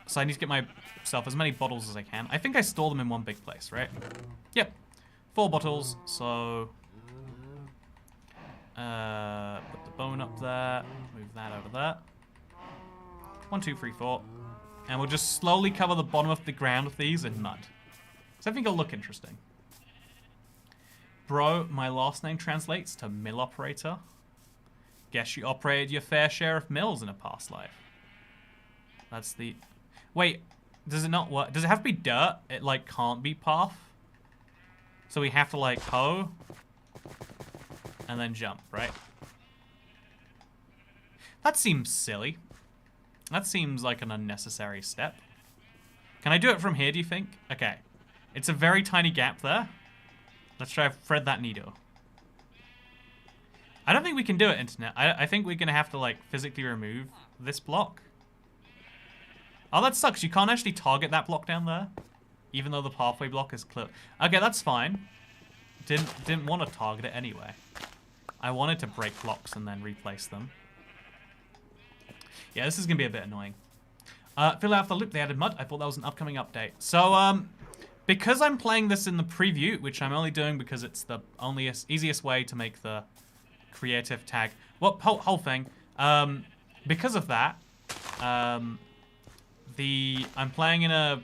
so I need to get myself as many bottles as I can. I think I store them in one big place, right? Yep. 4 bottles, so... put the bone up there. Move that over there. 1, 2, 3, 4. And we'll just slowly cover the bottom of the ground with these in mud. So I think it'll look interesting. Bro, my last name translates to mill operator. Guess you operated your fair share of mills in a past life. That's the... Wait, does it not work? Does it have to be dirt? It, like, can't be path? So we have to, like, hoe and then jump, right? That seems silly. That seems like an unnecessary step. Can I do it from here, do you think? Okay. It's a very tiny gap there. Let's try to thread that needle. I don't think we can do it, internet. I think we're going to have to, like, physically remove this block. Oh, that sucks. You can't actually target that block down there. Even though the pathway block is clear. Okay, that's fine. Didn't want to target it anyway. I wanted to break blocks and then replace them. Yeah, this is going to be a bit annoying. Fill out the loop. They added mud. I thought that was an upcoming update. So, because I'm playing this in the preview, which I'm only doing because it's the easiest way to make the creative tag. Well, whole thing. Because of that, I'm playing in a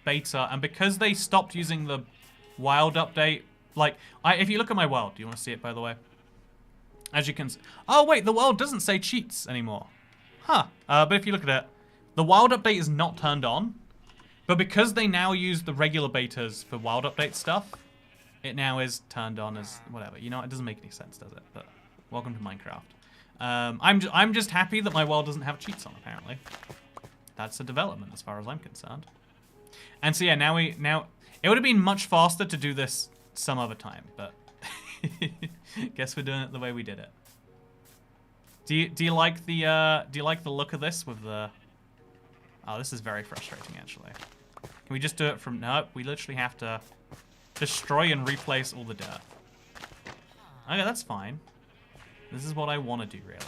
beta, and because they stopped using the wild update, like, if you look at my world, do you want to see it, by the way? As you can see. Oh, wait, the world doesn't say cheats anymore. Huh. But if you look at it, the wild update is not turned on. But because they now use the regular betas for wild update stuff, it now is turned on as whatever. You know, it doesn't make any sense, does it? But welcome to Minecraft. I'm just happy that my world doesn't have cheats on, apparently. That's a development as far as I'm concerned. And so yeah, now it would have been much faster to do this some other time, but guess we're doing it the way we did it. Do you like the look of this with the? Oh, this is very frustrating actually. Can we just do it from? No, we literally have to destroy and replace all the dirt. Okay, that's fine. This is what I want to do, really.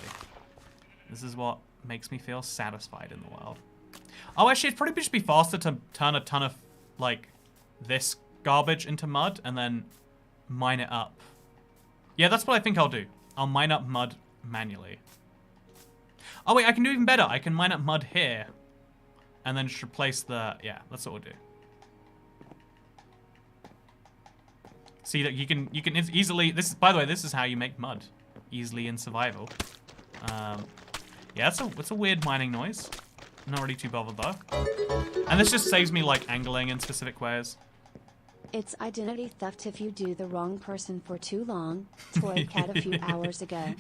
This is what makes me feel satisfied in the world. Oh, actually, it'd probably just be faster to turn a ton of, like, this garbage into mud and then mine it up. Yeah, that's what I think I'll do. I'll mine up mud manually. Oh, wait, I can do even better. I can mine up mud here and then just replace the... Yeah, that's what we'll do. See, that you can easily... This is, by the way, this is how you make mud. Easily in survival. Yeah, it's a weird mining noise. Not really too bothered though. And this just saves me like angling in specific ways. It's identity theft if you do the wrong person for too long. Toy cat a few hours ago.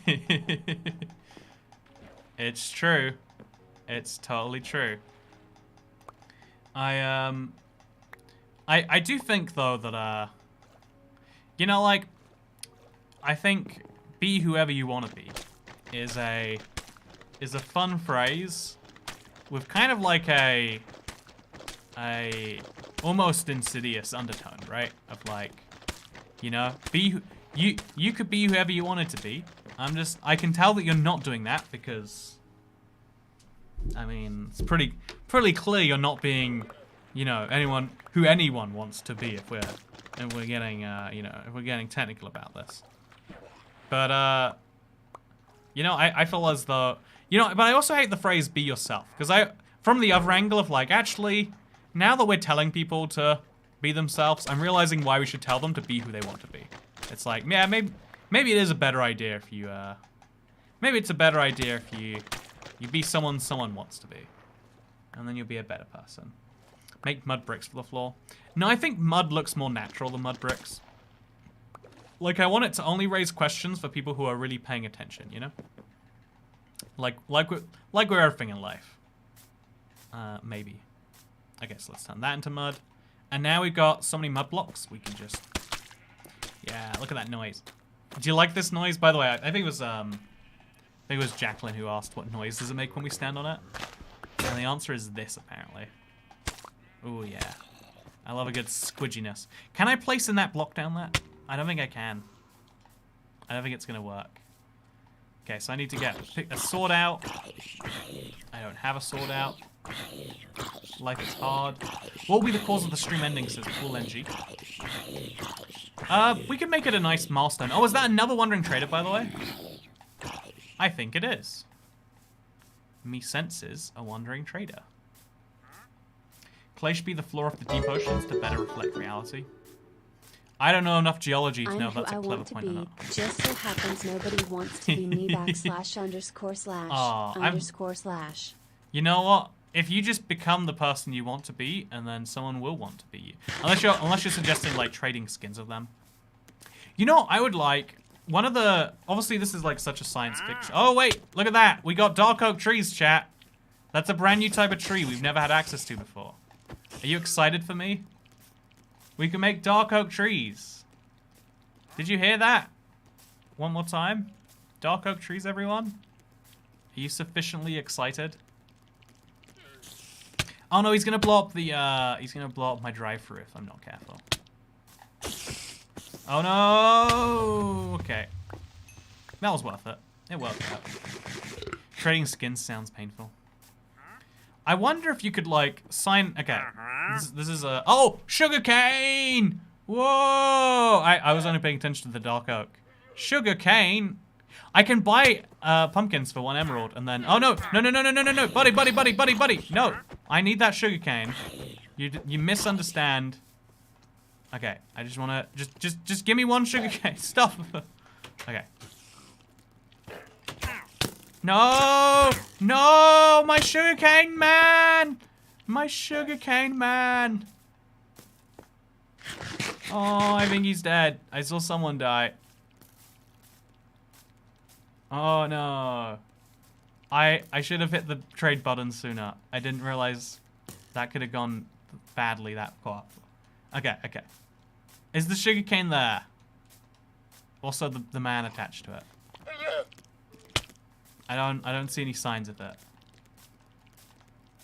It's true. It's totally true. I do think though that you know, like, I think be whoever you want to be is a fun phrase with kind of like a almost insidious undertone, right? Of like, you know, you could be whoever you wanted to be. I can tell that you're not doing that because, I mean, it's pretty clear you're not being, you know, anyone wants to be if we're getting, you know, if we're getting technical about this. But, you know, I feel as though, you know, but I also hate the phrase be yourself. Because from the other angle of like, actually, now that we're telling people to be themselves, I'm realizing why we should tell them to be who they want to be. It's like, yeah, maybe it is a better idea if you, maybe it's a better idea if you be someone wants to be. And then you'll be a better person. Make mud bricks for the floor. No, I think mud looks more natural than mud bricks. Like, I want it to only raise questions for people who are really paying attention, you know? Like with everything in life. Maybe. Okay, so let's turn that into mud. And now we've got so many mud blocks, we can just... Yeah, look at that noise. Do you like this noise? By the way, I think it was Jacqueline who asked what noise does it make when we stand on it. And the answer is this, apparently. Oh, yeah. I love a good squidginess. Can I place in that block down there? I don't think I can. I don't think it's going to work. Okay, so I need to pick a sword out. I don't have a sword out. Life is hard. What will be the cause of the stream ending, says Cool NG. We could make it a nice milestone. Oh, is that another Wandering Trader, by the way? I think it is. Me senses a Wandering Trader. Clay should be the floor of the deep oceans to better reflect reality. I don't know enough geology to know if that's a clever point or not. Just so happens nobody wants to be me / _/ You know what? If you just become the person you want to be, and then someone will want to be you. Unless you're suggesting like trading skins of them. You know, I would like one of the. Obviously, this is like such a science fiction. Oh wait, look at that! We got dark oak trees, chat. That's a brand new type of tree we've never had access to before. Are you excited for me? We can make dark oak trees. Did you hear that? One more time. Dark oak trees, everyone. Are you sufficiently excited? Oh no, he's gonna blow up the he's gonna blow up my drive-thru if I'm not careful. Oh no! Okay. That was worth it. It worked out. Trading skins sounds painful. I wonder if you could like sign. Okay, this is a. Oh, sugarcane! Whoa! I was only paying attention to the dark oak. Sugarcane. I can buy pumpkins for 1 emerald and then. Oh no! No! Buddy! No! I need that sugarcane. You misunderstand. Okay, I just wanna just give me 1 sugarcane. Stop. Okay. No! No! My sugarcane man! My sugarcane man! Oh, I think he's dead. I saw someone die. Oh no. I should have hit the trade button sooner. I didn't realize that could have gone badly that far. Okay, okay. Is the sugarcane there? Also the man attached to it. I don't see any signs of it.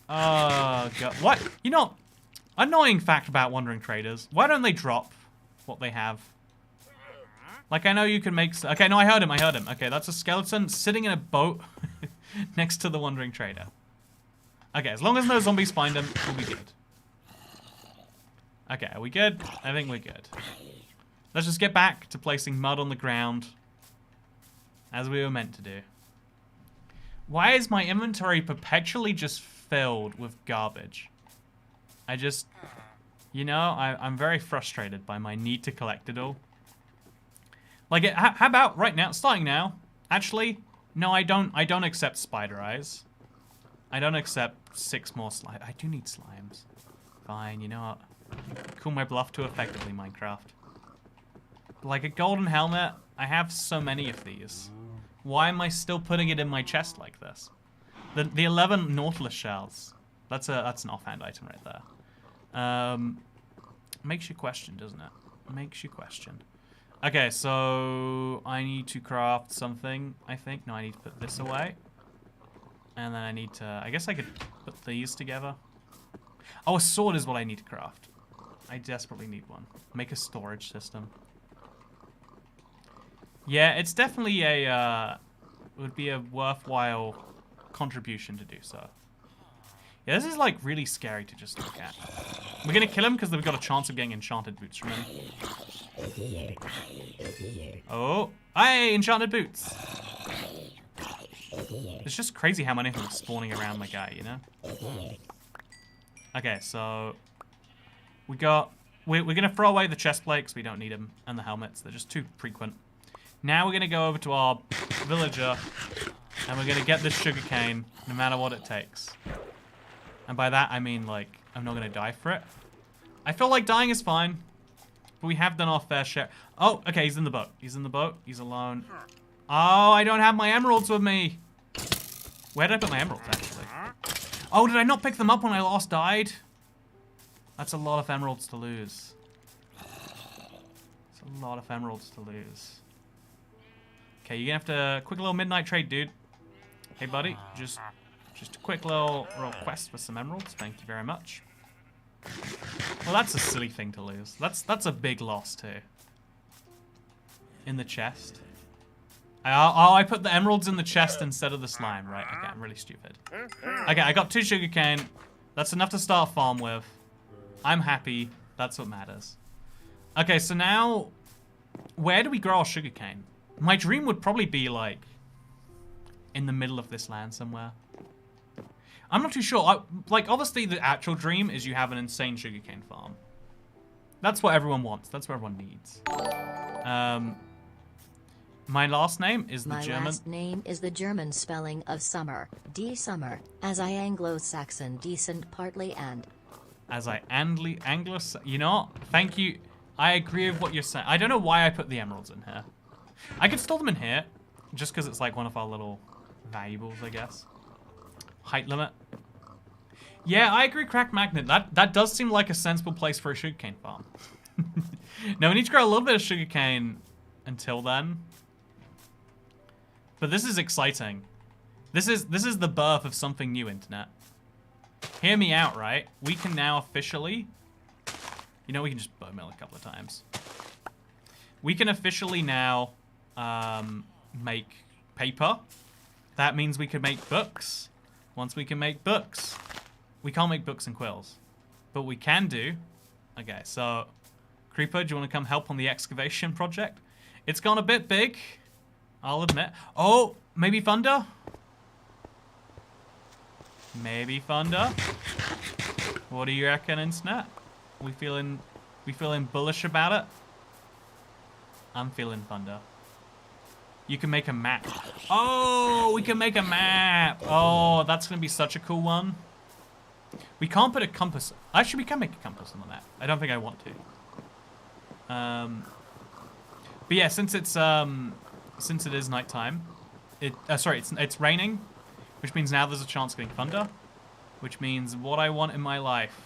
Oh god. What? You know, annoying fact about wandering traders. Why don't they drop what they have? Like, I know you can make... Okay, no, I heard him. Okay, that's a skeleton sitting in a boat next to the wandering trader. Okay, as long as no zombies find him, we'll be good. Okay, are we good? I think we're good. Let's just get back to placing mud on the ground as we were meant to do. Why is my inventory perpetually just filled with garbage? I just... You know, I'm very frustrated by my need to collect it all. Like, how about right now, starting now? Actually, no, I don't accept spider eyes. I don't accept 6 more slime. I do need slimes. Fine, you know what? Call my bluff too effectively, Minecraft. Like a golden helmet, I have so many of these. Why am I still putting it in my chest like this? The 11 Nautilus shells. That's an offhand item right there. Makes you question, doesn't it? Makes you question. Okay, so I need to craft something, I think. No, I need to put this away. And then I need to... I guess I could put these together. Oh, a sword is what I need to craft. I desperately need one. Make a storage system. Yeah, it's definitely a... would be a worthwhile contribution to do so. Yeah, this is like really scary to just look at. We're gonna kill him because we've got a chance of getting enchanted boots from him. Oh, hey, enchanted boots. It's just crazy how many of them are spawning around my guy, you know? Okay, so we're gonna throw away the chest plate because we don't need them, and the helmets. They're just too frequent. Now we're gonna go over to our villager, and we're gonna get this sugarcane, no matter what it takes. And by that, I mean, like, I'm not going to die for it. I feel like dying is fine. But we have done our fair share. Oh, okay, he's in the boat. He's in the boat. He's alone. Oh, I don't have my emeralds with me. Where did I put my emeralds, actually? Oh, did I not pick them up when I last died? That's a lot of emeralds to lose. It's a lot of emeralds to lose. Okay, you're going to have to... Quick little midnight trade, dude. Hey, buddy. Just a quick little request for some emeralds. Thank you very much. Well, that's a silly thing to lose. That's a big loss, too. In the chest. I put the emeralds in the chest instead of the slime. Right, okay, I'm really stupid. Okay, I got 2 sugarcane. That's enough to start a farm with. I'm happy. That's what matters. Okay, so now... Where do we grow our sugarcane? My dream would probably be, like... in the middle of this land somewhere. I'm not too sure. Like, obviously, the actual dream is you have an insane sugarcane farm. That's what everyone wants. That's what everyone needs. My last name is the German... My last name is the German spelling of summer. D-summer. As I Anglo-Saxon decent partly and... As I Anglo... You know what? Thank you. I agree with what you're saying. I don't know why I put the emeralds in here. I could store them in here. Just because it's like one of our little valuables, I guess. Height limit. Yeah, I agree, Crack Magnet. That does seem like a sensible place for a sugarcane farm. Now, we need to grow a little bit of sugarcane until then. But this is exciting. This is the birth of something new, Internet. Hear me out, right? We can now officially... You know, we can just bone mill a couple of times. We can officially now make paper. That means we can make books. Once we can make books, we can't make books and quills. But we can do... Okay, so... Creeper, do you want to come help on the excavation project? It's gone a bit big, I'll admit. Oh, maybe thunder? Maybe thunder? What do you reckon, Internet? We feeling bullish about it? I'm feeling thunder. You can make a map. Oh, we can make a map. Oh, that's going to be such a cool one. We can't put a compass. Actually, we can make a compass on the map. I don't think I want to. But yeah, since it is nighttime, it's raining, which means now there's a chance of getting thunder, which means what I want in my life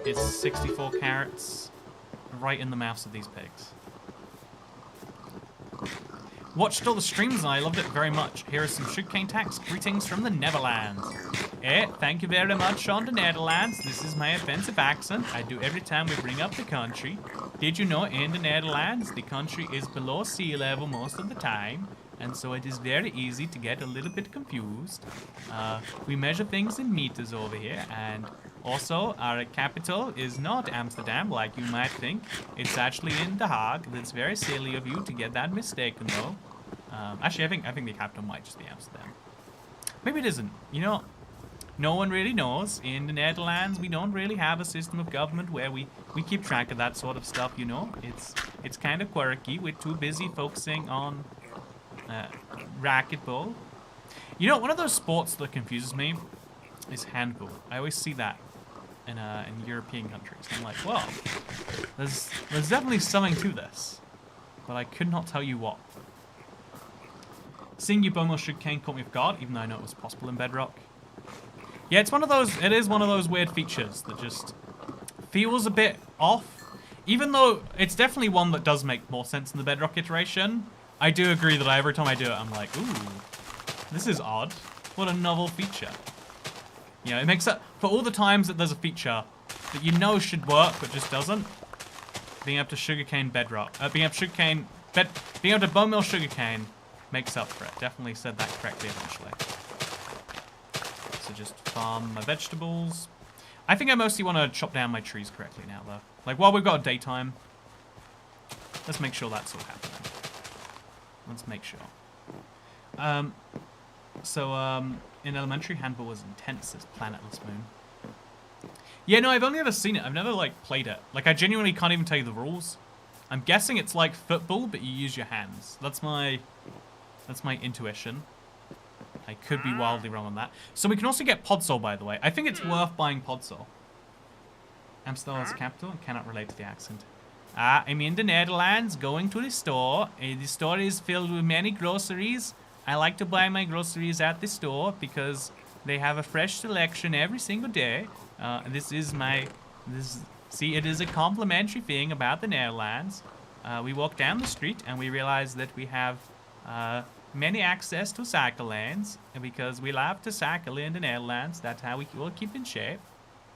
is 64 carrots right in the mouths of these pigs. Watched all the streams and I loved it very much. Here are some sugarcane tax. Greetings from the Netherlands. Thank you very much on the Netherlands. This is my offensive accent I do every time we bring up the country. Did you know in the Netherlands, the country is below sea level most of the time, and so it is very easy to get a little bit confused. We measure things in meters over here, and also our capital is not Amsterdam like you might think. It's actually in The Hague. That's very silly of you to get that mistaken though. Actually, I think the capital might just be Amsterdam. Maybe it isn't. You know, no one really knows. In the Netherlands, we don't really have a system of government where we keep track of that sort of stuff, you know. It's kind of quirky. We're too busy focusing on racquetball. You know, one of those sports that confuses me is handball. I always see that in European countries. I'm like, well, there's definitely something to this, but I could not tell you what. Seeing you bone meal sugarcane caught me off guard, even though I know it was possible in bedrock. Yeah, it's one of those. It is one of those weird features that just feels a bit off. Even though it's definitely one that does make more sense in the bedrock iteration, I do agree that every time I do it, I'm like, ooh, this is odd. What a novel feature. You know, it makes up for all the times that there's a feature that you know should work but just doesn't. Being able to sugarcane bedrock, being able to bone meal sugarcane makes up for it. Definitely said that correctly eventually. So just farm my vegetables. I think I mostly want to chop down my trees correctly now, though. Like, while we've got daytime, let's make sure that's all happening. Let's make sure. In elementary, handball was intense as Planetless Moon. Yeah, no, I've only ever seen it. I've never, like, played it. Like, I genuinely can't even tell you the rules. I'm guessing it's like football, but you use your hands. That's my intuition. I could be wildly wrong on that. So we can also get Podsol, by the way. I think it's worth buying Podsol. Amsterdam is the capital and cannot relate to the accent. I'm in the Netherlands, going to the store. The store is filled with many groceries. I like to buy my groceries at the store because they have a fresh selection every single day. See, it is a complimentary thing about the Netherlands. We walk down the street and we realize that we have many access to cycle lanes, and because we love to cycle in the Netherlands, that's how we will keep in shape.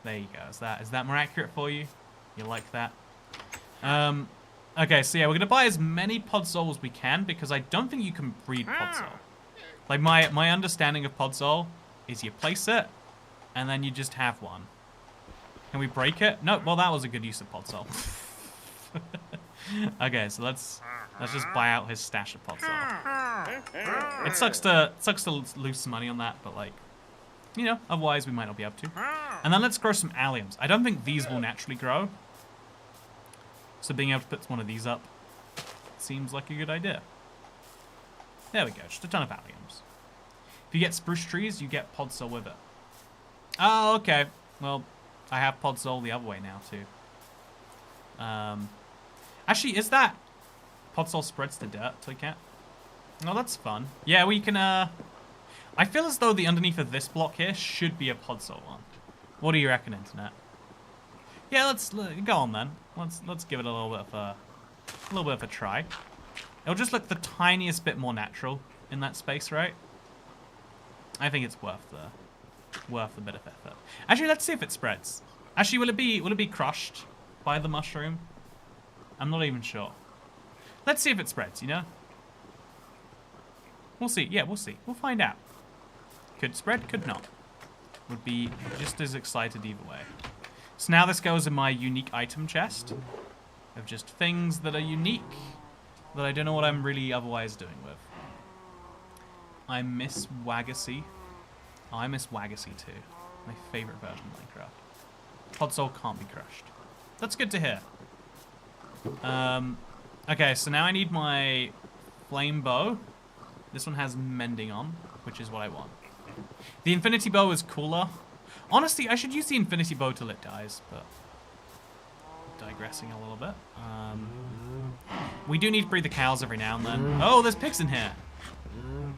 There you go. Is that more accurate for you? You like that? Okay, so yeah, we're gonna buy as many Podsol as we can because I don't think you can breed Podsol. Like my understanding of Podsol is you place it and then you just have one. Can we break it? No. Well, that was a good use of Podsol. Okay, so let's just buy out his stash of Podsol. It sucks to lose some money on that, but like, you know, otherwise we might not be able to. And then let's grow some alliums. I don't think these will naturally grow. So being able to put one of these up seems like a good idea. There we go, just a ton of alliums. If you get spruce trees, you get Podsol with it. Oh, okay. Well, I have Podsol the other way now too. Actually, is that Podsol spreads to dirt, so you can't? Oh, that's fun. Yeah, we can, I feel as though the underneath of this block here should be a Podsol one. What do you reckon, Internet? Yeah, let's go on then. Let's give it a little bit of a try. It'll just look the tiniest bit more natural in that space, right? I think it's worth the bit of effort. Actually, let's see if it spreads. Actually, will it be crushed by the mushroom? I'm not even sure. Let's see if it spreads, you know? We'll see. Yeah, we'll see. We'll find out. Could spread, could not. Would be just as excited either way. So now this goes in my unique item chest of just things that are unique that I don't know what I'm really otherwise doing with. I miss Wagacy. Oh, I miss Wagacy too. My favorite version of Minecraft. Podsol can't be crushed. That's good to hear. Okay, so now I need my flame bow. This one has mending on, which is what I want. The infinity bow is cooler. Honestly, I should use the infinity bow till it dies, but digressing a little bit. We do need to breed the cows every now and then. Oh, there's pigs in here.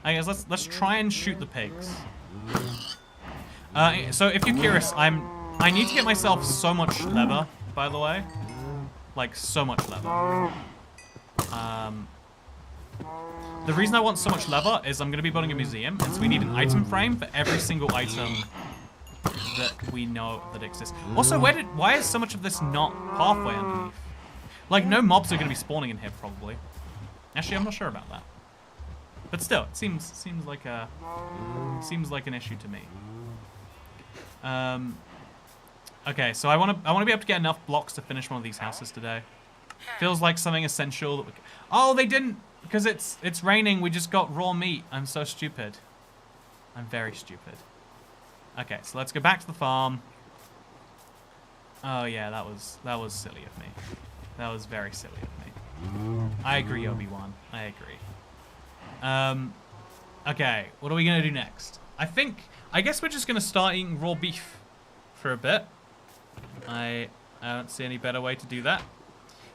I guess let's try and shoot the pigs. So if you're curious, I need to get myself so much leather, by the way. Like, so much leather. The reason I want so much leather is I'm going to be building a museum, and so we need an item frame for every single item that we know that exists. Also, why is so much of this not pathway underneath? Like, no mobs are going to be spawning in here, probably. Actually, I'm not sure about that. But still, it seems like an issue to me. Okay, so I want to be able to get enough blocks to finish one of these houses today. Feels like something essential that we can... Oh, they didn't, because it's raining. We just got raw meat. I'm so stupid. I'm very stupid. Okay, so let's go back to the farm. Oh yeah, that was silly of me. That was very silly of me. I agree, Obi-Wan. I agree. Okay, what are we gonna do next? I guess we're just gonna start eating raw beef for a bit. I don't see any better way to do that.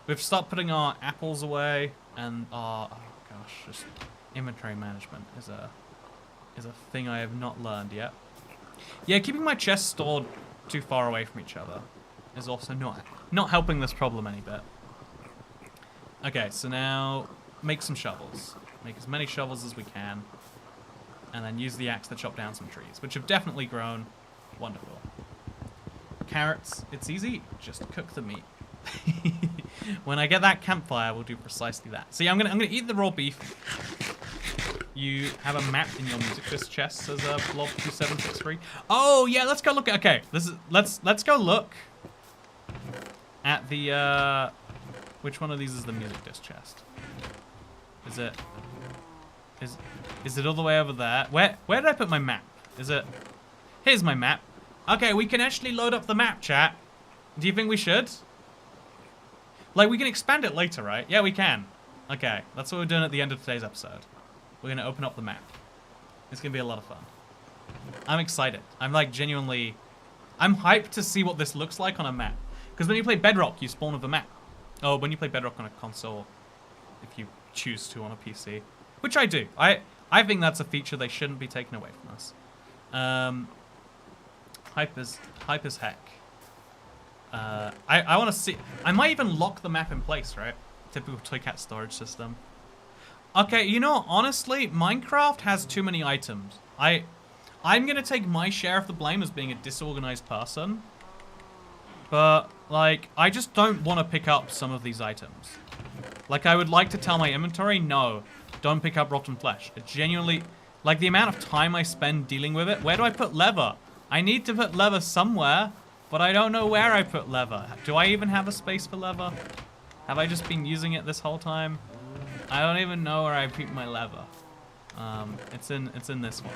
We've stopped putting our apples away, and oh gosh, just inventory management is a thing I have not learned yet. Yeah, keeping my chests stored too far away from each other is also not helping this problem any bit. Okay, so now make some shovels. Make as many shovels as we can, and then use the axe to chop down some trees, which have definitely grown. Wonderful. Carrots, it's easy, just cook the meat. When I get that campfire, we'll do precisely that. So yeah, I'm gonna eat the raw beef. You have a map in your music disc chest, says Blob 2763. Oh yeah, let's go look at. Okay, let's go look at the which one of these is the music disc chest? Is it all the way over there? Where did I put my map? Here's my map. Okay, we can actually load up the map, chat. Do you think we should? Like, we can expand it later, right? Yeah, we can. Okay, that's what we're doing at the end of today's episode. We're gonna open up the map. It's gonna be a lot of fun. I'm excited. I'm like genuinely... I'm hyped to see what this looks like on a map. Because when you play Bedrock, you spawn with a map. Oh, when you play Bedrock on a console, if you choose to on a PC. Which I do. I think that's a feature they shouldn't be taking away from us. Hype as heck. I want to see... I might even lock the map in place, right? Typical Toy Cat storage system. Okay, you know, honestly, Minecraft has too many items. I'm going to take my share of the blame as being a disorganized person. But, like, I just don't want to pick up some of these items. Like, I would like to tell my inventory, no, don't pick up rotten flesh. It genuinely... Like, the amount of time I spend dealing with it, where do I put leather? I need to put leather somewhere, but I don't know where I put leather. Do I even have a space for leather? Have I just been using it this whole time? I don't even know where I put my leather. It's in this one.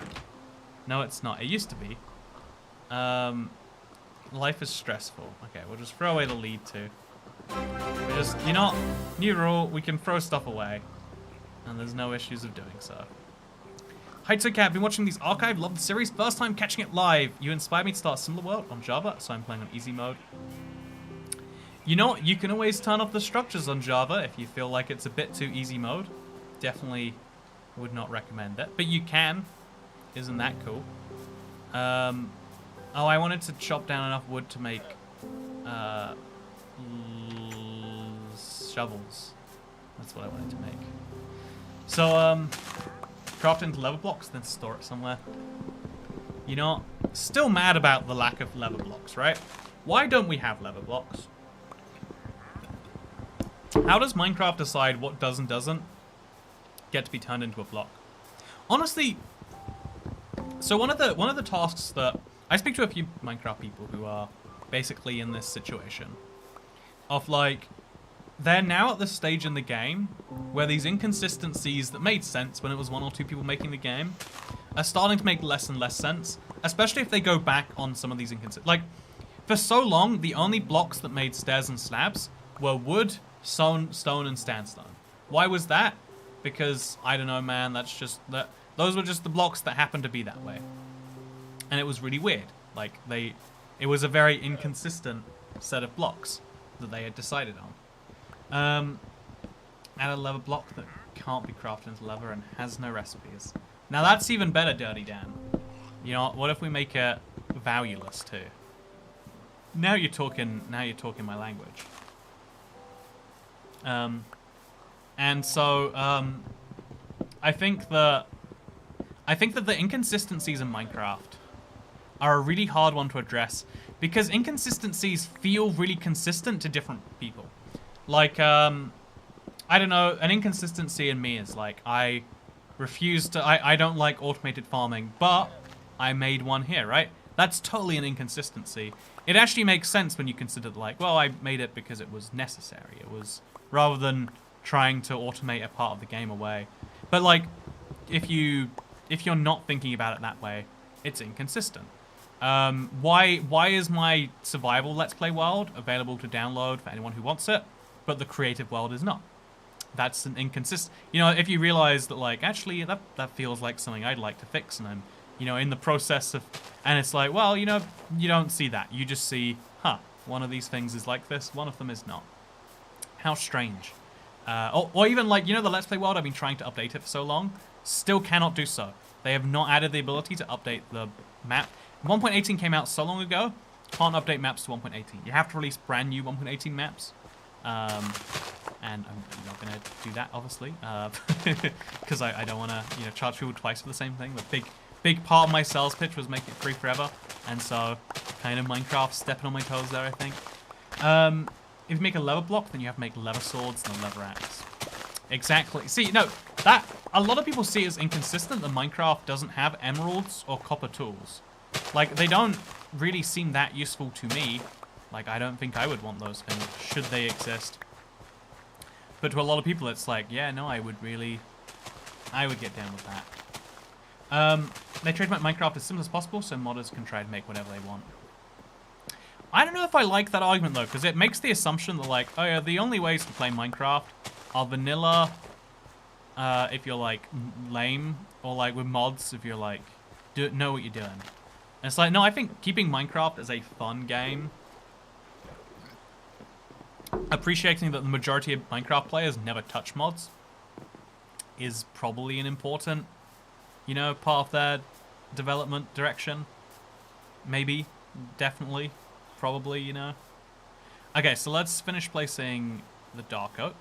No, it's not. It used to be. Life is stressful. Okay, we'll just throw away the lead too. We just, you know, new rule, we can throw stuff away. And there's no issues of doing so. Hi Toycat, been watching these archive, love the series, first time catching it live. You inspired me to start a similar world on Java, so I'm playing on easy mode. You know what, you can always turn off the structures on Java if you feel like it's a bit too easy mode. Definitely would not recommend it, but you can. Isn't that cool? Oh, I wanted to chop down enough wood to make shovels. That's what I wanted to make. So, craft into leather blocks, then store it somewhere. You know, still mad about the lack of leather blocks, right? Why don't we have leather blocks? How does Minecraft decide what does and doesn't get to be turned into a block? Honestly, so one of the tasks that I speak to a few Minecraft people who are basically in this situation of like, they're now at the stage in the game where these inconsistencies that made sense when it was one or two people making the game are starting to make less and less sense, especially if they go back on some of these inconsistencies. Like, for so long, the only blocks that made stairs and slabs were wood, stone, and sandstone. Why was that? Because, I don't know, man, that's just... those were just the blocks that happened to be that way. And it was really weird. Like, it was a very inconsistent set of blocks that they had decided on. Add a leather block that can't be crafted into leather and has no recipes. Now that's even better, Dirty Dan. You know, what if we make it valueless too? Now you're talking my language. And so I think that the inconsistencies in Minecraft are a really hard one to address because inconsistencies feel really consistent to different people. Like, I don't know, an inconsistency in me is like, I don't like automated farming, but I made one here, right? That's totally an inconsistency. It actually makes sense when you consider like, well, I made it because it was necessary. It was rather than trying to automate a part of the game away. But like, if you're not thinking about it that way, it's inconsistent. Why is my survival Let's Play world available to download for anyone who wants it, but the creative world is not? That's an inconsistent. You know, if you realize that like, actually that feels like something I'd like to fix, and I'm, you know, in the process of, and it's like, well, you know, you don't see that. You just see, one of these things is like this, one of them is not. How strange. Or even like, you know, the Let's Play world, I've been trying to update it for so long, still cannot do so. They have not added the ability to update the map. 1.18 came out so long ago, can't update maps to 1.18. You have to release brand new 1.18 maps. And I'm not going to do that, obviously, because I don't want to, you know, charge people twice for the same thing. The big part of my sales pitch was make it free forever, and so kind of Minecraft stepping on my toes there, I think. If you make a leather block, then you have to make leather swords and a leather axe. Exactly. See, no, that a lot of people see as inconsistent that Minecraft doesn't have emeralds or copper tools. Like, they don't really seem that useful to me. Like, I don't think I would want those things, should they exist. But to a lot of people, it's like, yeah, no, I would get down with that. They try to make Minecraft as simple as possible, so modders can try to make whatever they want. I don't know if I like that argument, though, because it makes the assumption that, like, oh yeah, the only ways to play Minecraft are vanilla, if you're, like, lame, or, like, with mods, if you're, like, know what you're doing. And it's like, no, I think keeping Minecraft as a fun game, appreciating that the majority of Minecraft players never touch mods, is probably an important, you know, part of their development direction. Maybe, definitely, probably, you know. Okay, so let's finish placing the dark oak.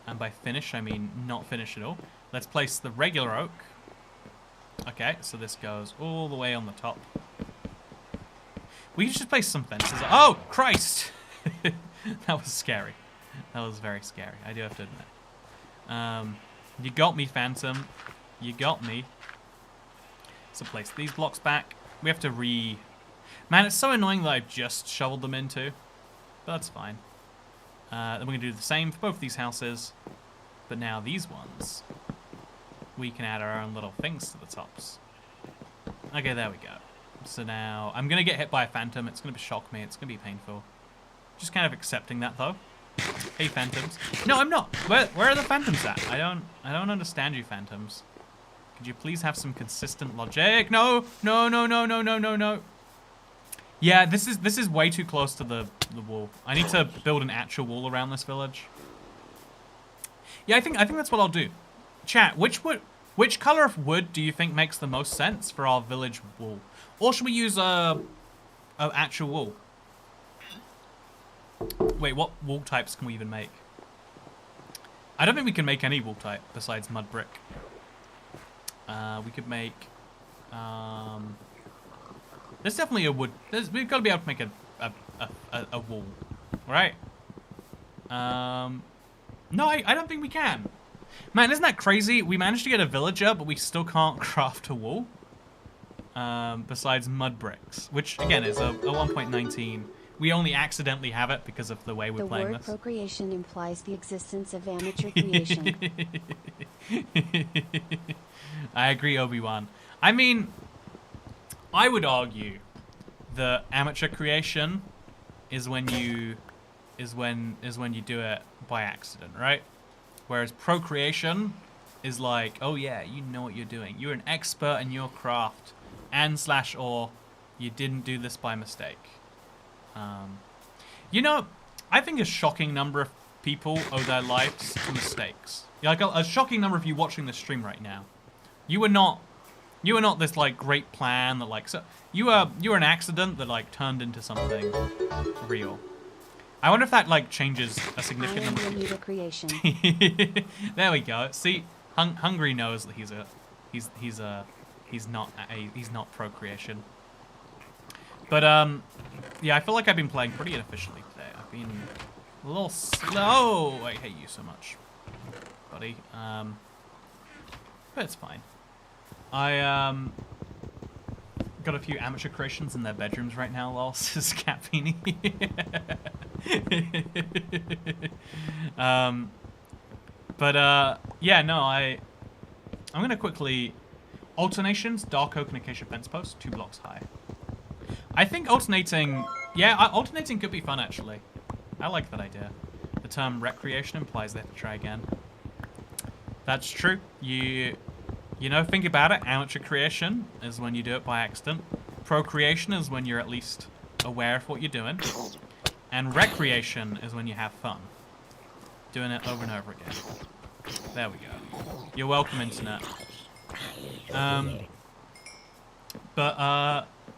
And by finish, I mean not finish at all. Let's place the regular oak. Okay, so this goes all the way on the top. We should just place some fences. Oh, Christ! That was scary. That was very scary, I do have to admit. You got me, Phantom. You got me. So place these blocks back. We have to Man, it's so annoying that I've just shoveled them into. But that's fine. Then we're going to do the same for both these houses. But now these ones, we can add our own little things to the tops. Okay, there we go. So now, I'm going to get hit by a phantom. It's going to shock me. It's going to be painful. Just kind of accepting that, though. Hey, phantoms. No, I'm not. Where are the phantoms at? I don't understand you, phantoms. Could you please have some consistent logic? No, no, no, no, no, no, no, no. Yeah, this is way too close to the wall. I need to build an actual wall around this village. Yeah, I think that's what I'll do. Chat, which color of wood do you think makes the most sense for our village wall? Or should we use a actual wall? Wait, what wall types can we even make? I don't think we can make any wall type besides mud brick. We could make... there's definitely a wood... We've got to be able to make a wall. Right? No, I don't think we can. Man, isn't that crazy? We managed to get a villager, but we still can't craft a wall. Besides mud bricks, which, again, is a 1.19... We only accidentally have it because of the way we're playing this. The word procreation implies the existence of amateur creation. I agree, Obi-Wan. I mean, I would argue that amateur creation is when you do it by accident, right? Whereas procreation is like, oh yeah, you know what you're doing. You're an expert in your craft, and/or you didn't do this by mistake. You know, I think a shocking number of people owe their lives to mistakes. Yeah, like a shocking number of you watching this stream right now. You were not this like great plan that like you were an accident that like turned into something real. I wonder if that like changes a significant number of people. Creation. There we go. See, Hungry knows that he's not procreation. But yeah, I feel like I've been playing pretty inefficiently today. I've been a little slow. I hate you so much, buddy. But it's fine. I got a few amateur creations in their bedrooms right now, lol, says Capini. Yeah, no, I'm gonna quickly alternations, dark oak and acacia fence post, 2 blocks high. I think alternating, yeah, alternating could be fun actually. I like that idea. The term recreation implies they have to try again. That's true. You know, think about it. Amateur creation is when you do it by accident. Procreation is when you're at least aware of what you're doing. And recreation is when you have fun. Doing it over and over again. There we go. You're welcome, internet.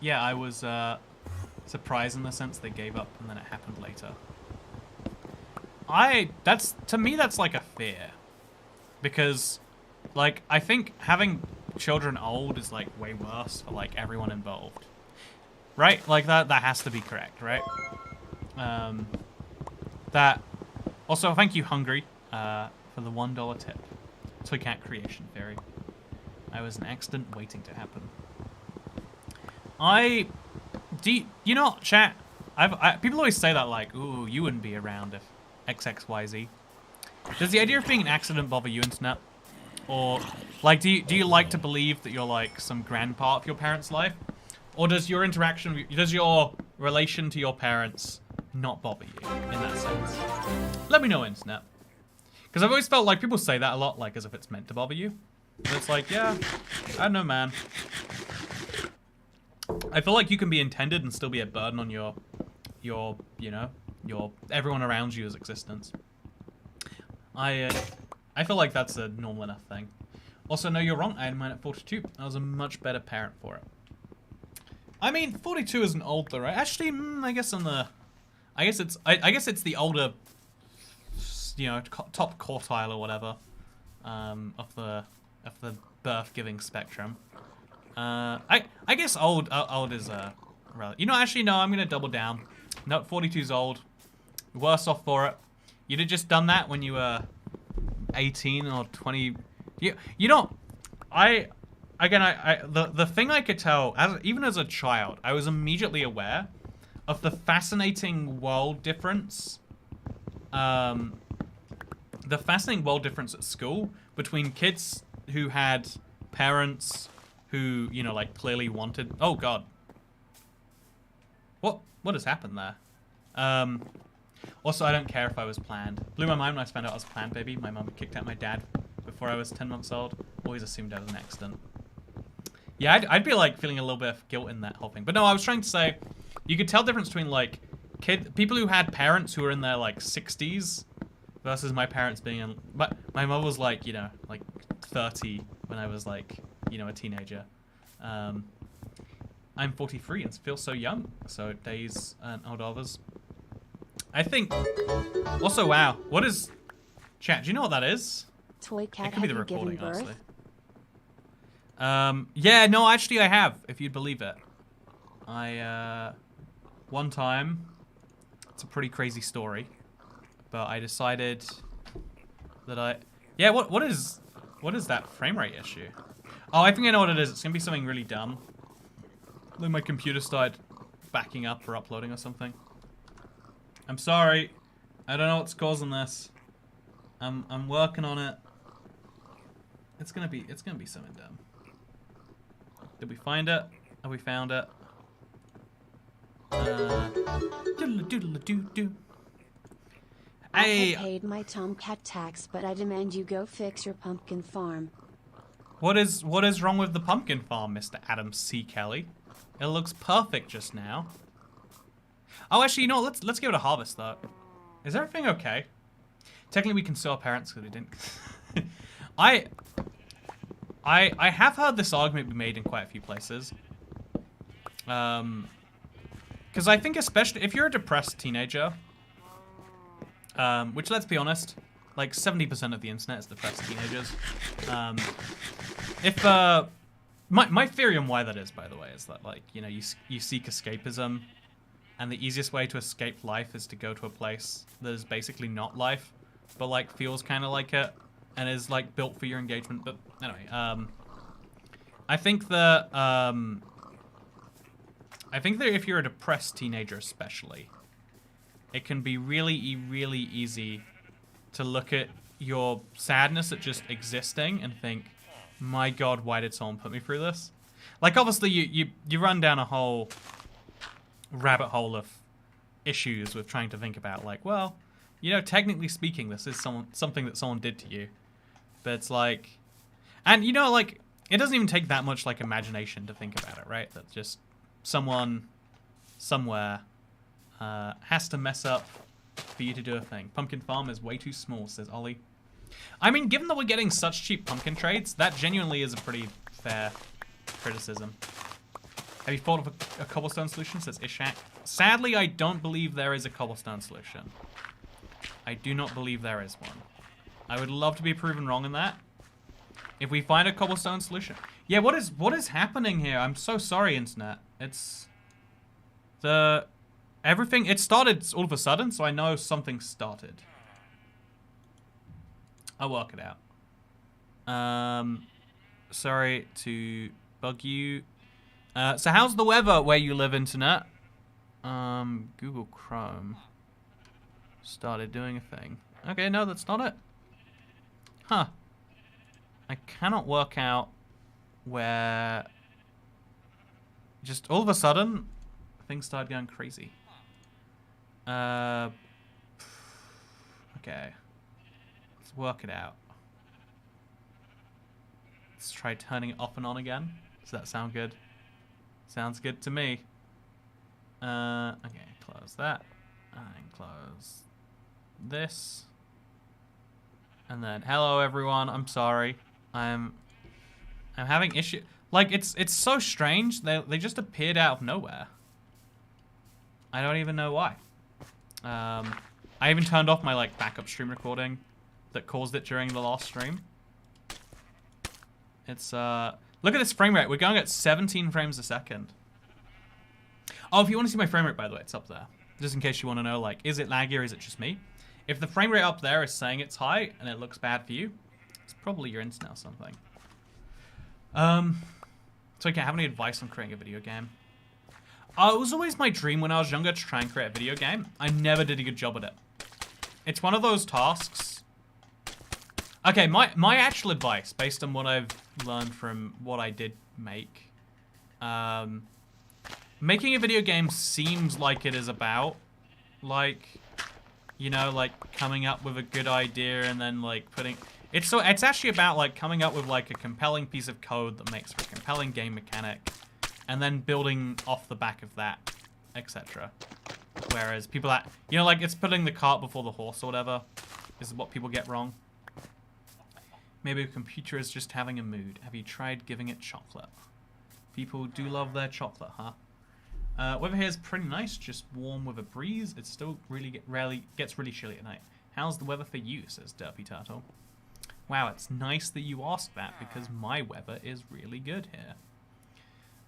Yeah, I was surprised in the sense they gave up and then it happened later. To me, that's like a fear. Because, like, I think having children old is, like, way worse for, like, everyone involved. Right? Like, that has to be correct, right? Also, thank you, Hungry, for the $1 tip. Toy Cat Creation Theory. I was an accident waiting to happen. You know, chat, people always say that, like, ooh, you wouldn't be around if XXYZ. Does the idea of being an accident bother you, internet? Or, like, do you like to believe that you're, like, some grand part of your parents' life? Or does your relation to your parents not bother you in that sense? Let me know, internet. Because I've always felt like people say that a lot, like, as if it's meant to bother you. But it's like, yeah, I don't know, man. I feel like you can be intended and still be a burden on your everyone around you's existence. I feel like that's a normal enough thing. Also, no, you're wrong. I had mine at 42. I was a much better parent for it. I mean, 42 isn't old though, right? Actually, I guess it's the older, you know, top quartile or whatever, of the birth-giving spectrum. I guess old is relative. You know, actually, no, I'm gonna double down. No, 42's old. Worse off for it. You'd have just done that when you were 18 or 20. You know, the thing I could tell, even as a child, I was immediately aware of the fascinating world difference. The fascinating world difference at school between kids who had parents who, you know, like clearly wanted. Oh God. What has happened there? Also, I don't care if I was planned. Blew my mind when I found out I was planned, baby. My mum kicked out my dad before I was 10 months old. Always assumed I was an accident. Yeah, I'd be like feeling a little bit of guilt in that whole thing. But no, I was trying to say, you could tell the difference between like people who had parents who were in their like 60s versus my parents being in. But my mum was like, you know, like 30 when I was like, you know, a teenager. I'm 43 and feel so young. So days and old others. I think. Also, wow, what is? Chat, do you know what that is? Toy cat. It could be the recording, birth? honestly. Yeah, no, actually, I have. If you'd believe it, one time. It's a pretty crazy story, but I decided that yeah. What is that frame rate issue? Oh, I think I know what it is. It's gonna be something really dumb. Like my computer started backing up or uploading or something. I'm sorry. I don't know what's causing this. I'm working on it. It's gonna be something dumb. Did we find it? Have we found it? Doodle-a-doodle-a-doo-doo. Hey. I paid my tomcat tax, but I demand you go fix your pumpkin farm. What is wrong with the pumpkin farm, Mr. Adam C. Kelly? It looks perfect just now. Oh, actually, you know what? Let's give it a harvest though. Is everything okay? Technically, we can sue our parents because we didn't. I have heard this argument be made in quite a few places. Because I think especially if you're a depressed teenager, which let's be honest, like 70% of the internet is depressed teenagers. My theory on why that is, by the way, is that like, you know, you seek escapism, and the easiest way to escape life is to go to a place that is basically not life, but like feels kind of like it, and is like built for your engagement. But anyway, I think that if you're a depressed teenager especially, it can be really easy to look at your sadness at just existing and think, my God, why did someone put me through this? Like, obviously, you run down a whole rabbit hole of issues with trying to think about, like, well, you know, technically speaking, this is something that someone did to you. But it's like... And, you know, like, it doesn't even take that much, like, imagination to think about it, right? That just someone somewhere has to mess up for you to do a thing. Pumpkin farm is way too small, says Ollie. I mean, given that we're getting such cheap pumpkin trades, that genuinely is a pretty fair criticism. Have you thought of a cobblestone solution, says Ishak? Sadly, I don't believe there is a cobblestone solution. I do not believe there is one. I would love to be proven wrong in that. If we find a cobblestone solution. Yeah, what is happening here? I'm so sorry, internet. It's... Everything... It started all of a sudden, so I know something started. I'll work it out. Sorry to bug you. So how's the weather where you live, internet? Google Chrome started doing a thing. Okay, no, that's not it. Huh. I cannot work out where... Just all of a sudden, things started going crazy. Okay. Let's work it out. Let's try turning it off and on again. Does that sound good? Sounds good to me. Okay, close that. And close this. And then, hello everyone, I'm sorry. I'm having issue. Like, it's so strange. They just appeared out of nowhere. I don't even know why. I even turned off my, like, backup stream recording that caused it during the last stream. It's, look at this frame rate. We're going at 17 frames a second. Oh, if you want to see my frame rate, by the way, it's up there. Just in case you want to know, like, is it laggy or is it just me? If the frame rate up there is saying it's high and it looks bad for you, it's probably your internet or something. So okay, have any advice on creating a video game? It was always my dream when I was younger to try and create a video game. I never did a good job at it. It's one of those tasks. Okay, my actual advice, based on what I've learned from what I did make, making a video game seems like it is about, like, you know, like coming up with a good idea and then like putting... It's actually about like coming up with like a compelling piece of code that makes for a compelling game mechanic and then building off the back of that, etc. Whereas people that, you know, like it's putting the cart before the horse or whatever is what people get wrong. Maybe a computer is just having a mood. Have you tried giving it chocolate? People do love their chocolate, huh? Weather here is pretty nice, just warm with a breeze. It still rarely gets really chilly at night. How's the weather for you, says Derpy Turtle. Wow, it's nice that you asked that because my weather is really good here.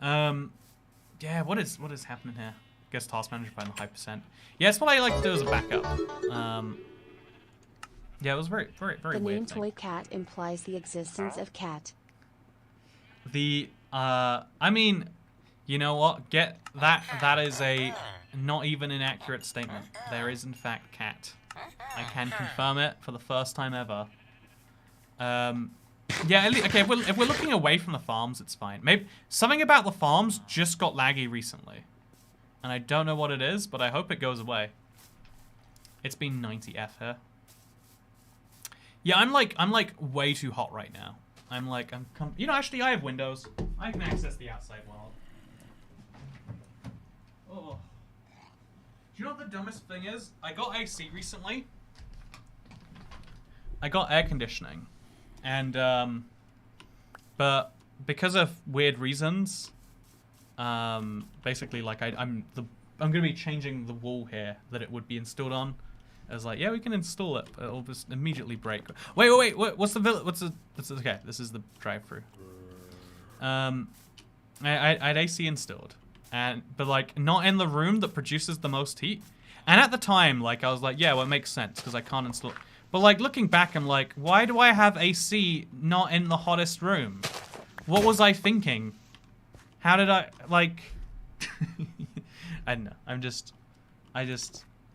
Yeah, what is happening here? Guess task manager by the high percent. Yeah, it's what I like to do as a backup. Yeah, it was very weird. The name Toy Cat implies the existence of cat. I mean, you know what? Get that. That is a not even inaccurate statement. There is in fact cat. I can confirm it for the first time ever. Yeah, okay, if we're looking away from the farms, it's fine. Maybe something about the farms just got laggy recently. And I don't know what it is, but I hope it goes away. It's been 90F here. Yeah, I'm like way too hot right now. You know, actually I have windows. I can access the outside world. Oh. Do you know what the dumbest thing is? I got AC recently. air conditioning, and but because of weird reasons, basically like I'm gonna be changing the wall here that it would be installed on. I was like, yeah, we can install it, but it'll just immediately break. Wait, what's the okay, this is the drive-through. I had AC installed, but like not in the room that produces the most heat. And at the time, like I was like, yeah, well, it makes sense because I can't install. But like looking back, I'm like, why do I have AC not in the hottest room? What was I thinking? How did I like? I don't know.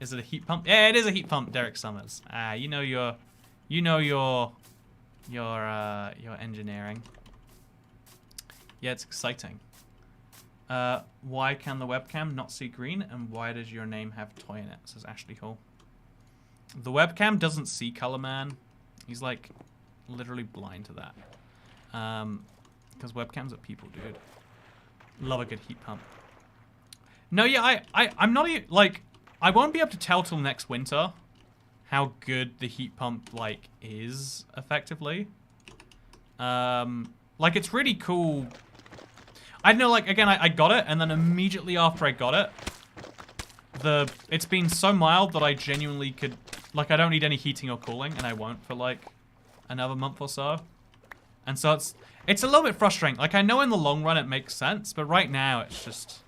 Is it a heat pump? Yeah, it is a heat pump, Derek Summers. You know your engineering. Yeah, it's exciting. Why can the webcam not see green, and why does your name have toy in it? Says Ashley Hall. The webcam doesn't see color, man. He's like literally blind to that. Because webcams are people, dude. Love a good heat pump. No, yeah, I'm not even like. I won't be able to tell till next winter how good the heat pump, like, is, effectively. Like, it's really cool. I don't know, like, again, I got it, and then immediately after I got it, it's been so mild that I genuinely could, like, I don't need any heating or cooling, and I won't for, like, another month or so. And so it's a little bit frustrating. Like, I know in the long run it makes sense, but right now it's just...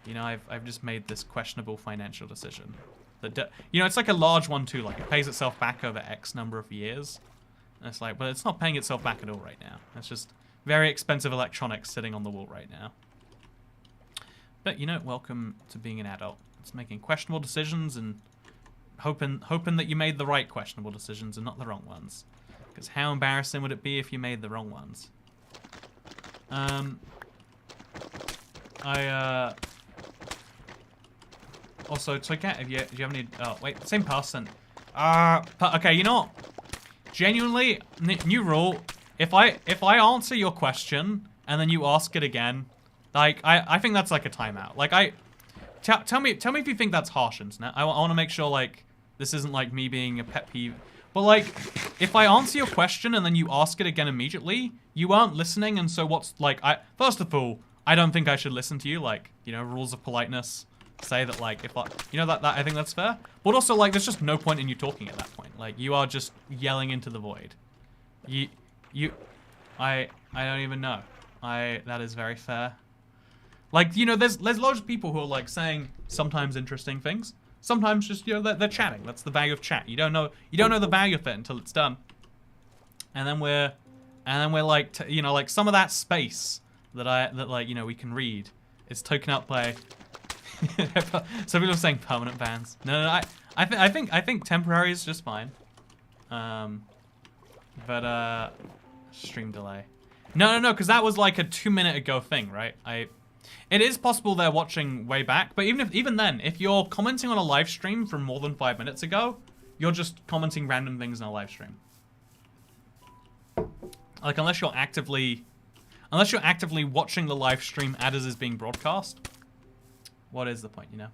You know, I've just made this questionable financial decision. That you know, it's like a large one too. Like it pays itself back over X number of years. And it's like, but it's not paying itself back at all right now. It's just very expensive electronics sitting on the wall right now. But you know, welcome to being an adult. It's making questionable decisions and hoping that you made the right questionable decisions and not the wrong ones. Because how embarrassing would it be if you made the wrong ones? Also, it's okay if do you have any... Oh, wait, same person. Okay, you know what? Genuinely, new rule. If I answer your question and then you ask it again, like, I think that's like a timeout. Like, tell me if you think that's harsh, internet. I want to make sure, like, this isn't like me being a pet peeve. But, like, if I answer your question and then you ask it again immediately, you aren't listening, and so what's, like, first of all, I don't think I should listen to you, like, you know, rules of politeness. Say that, like, if I, you know, that I think that's fair. But also, like, there's just no point in you talking at that point. Like, you are just yelling into the void. I don't even know. That is very fair. Like, you know, there's loads of people who are, like, saying sometimes interesting things. Sometimes just, you know, they're chatting. That's the value of chat. You don't know the value of it until it's done. And then we're like, you know, like, some of that space that like, you know, we can read is taken up by... So people are saying permanent bans. No, I think temporary is just fine. But stream delay. No, because that was like a 2-minute ago thing, right? It is possible they're watching way back, but even then, if you're commenting on a live stream from more than 5 minutes ago, you're just commenting random things in a live stream. Like unless you're actively watching the live stream as it is being broadcast. What is the point, you know?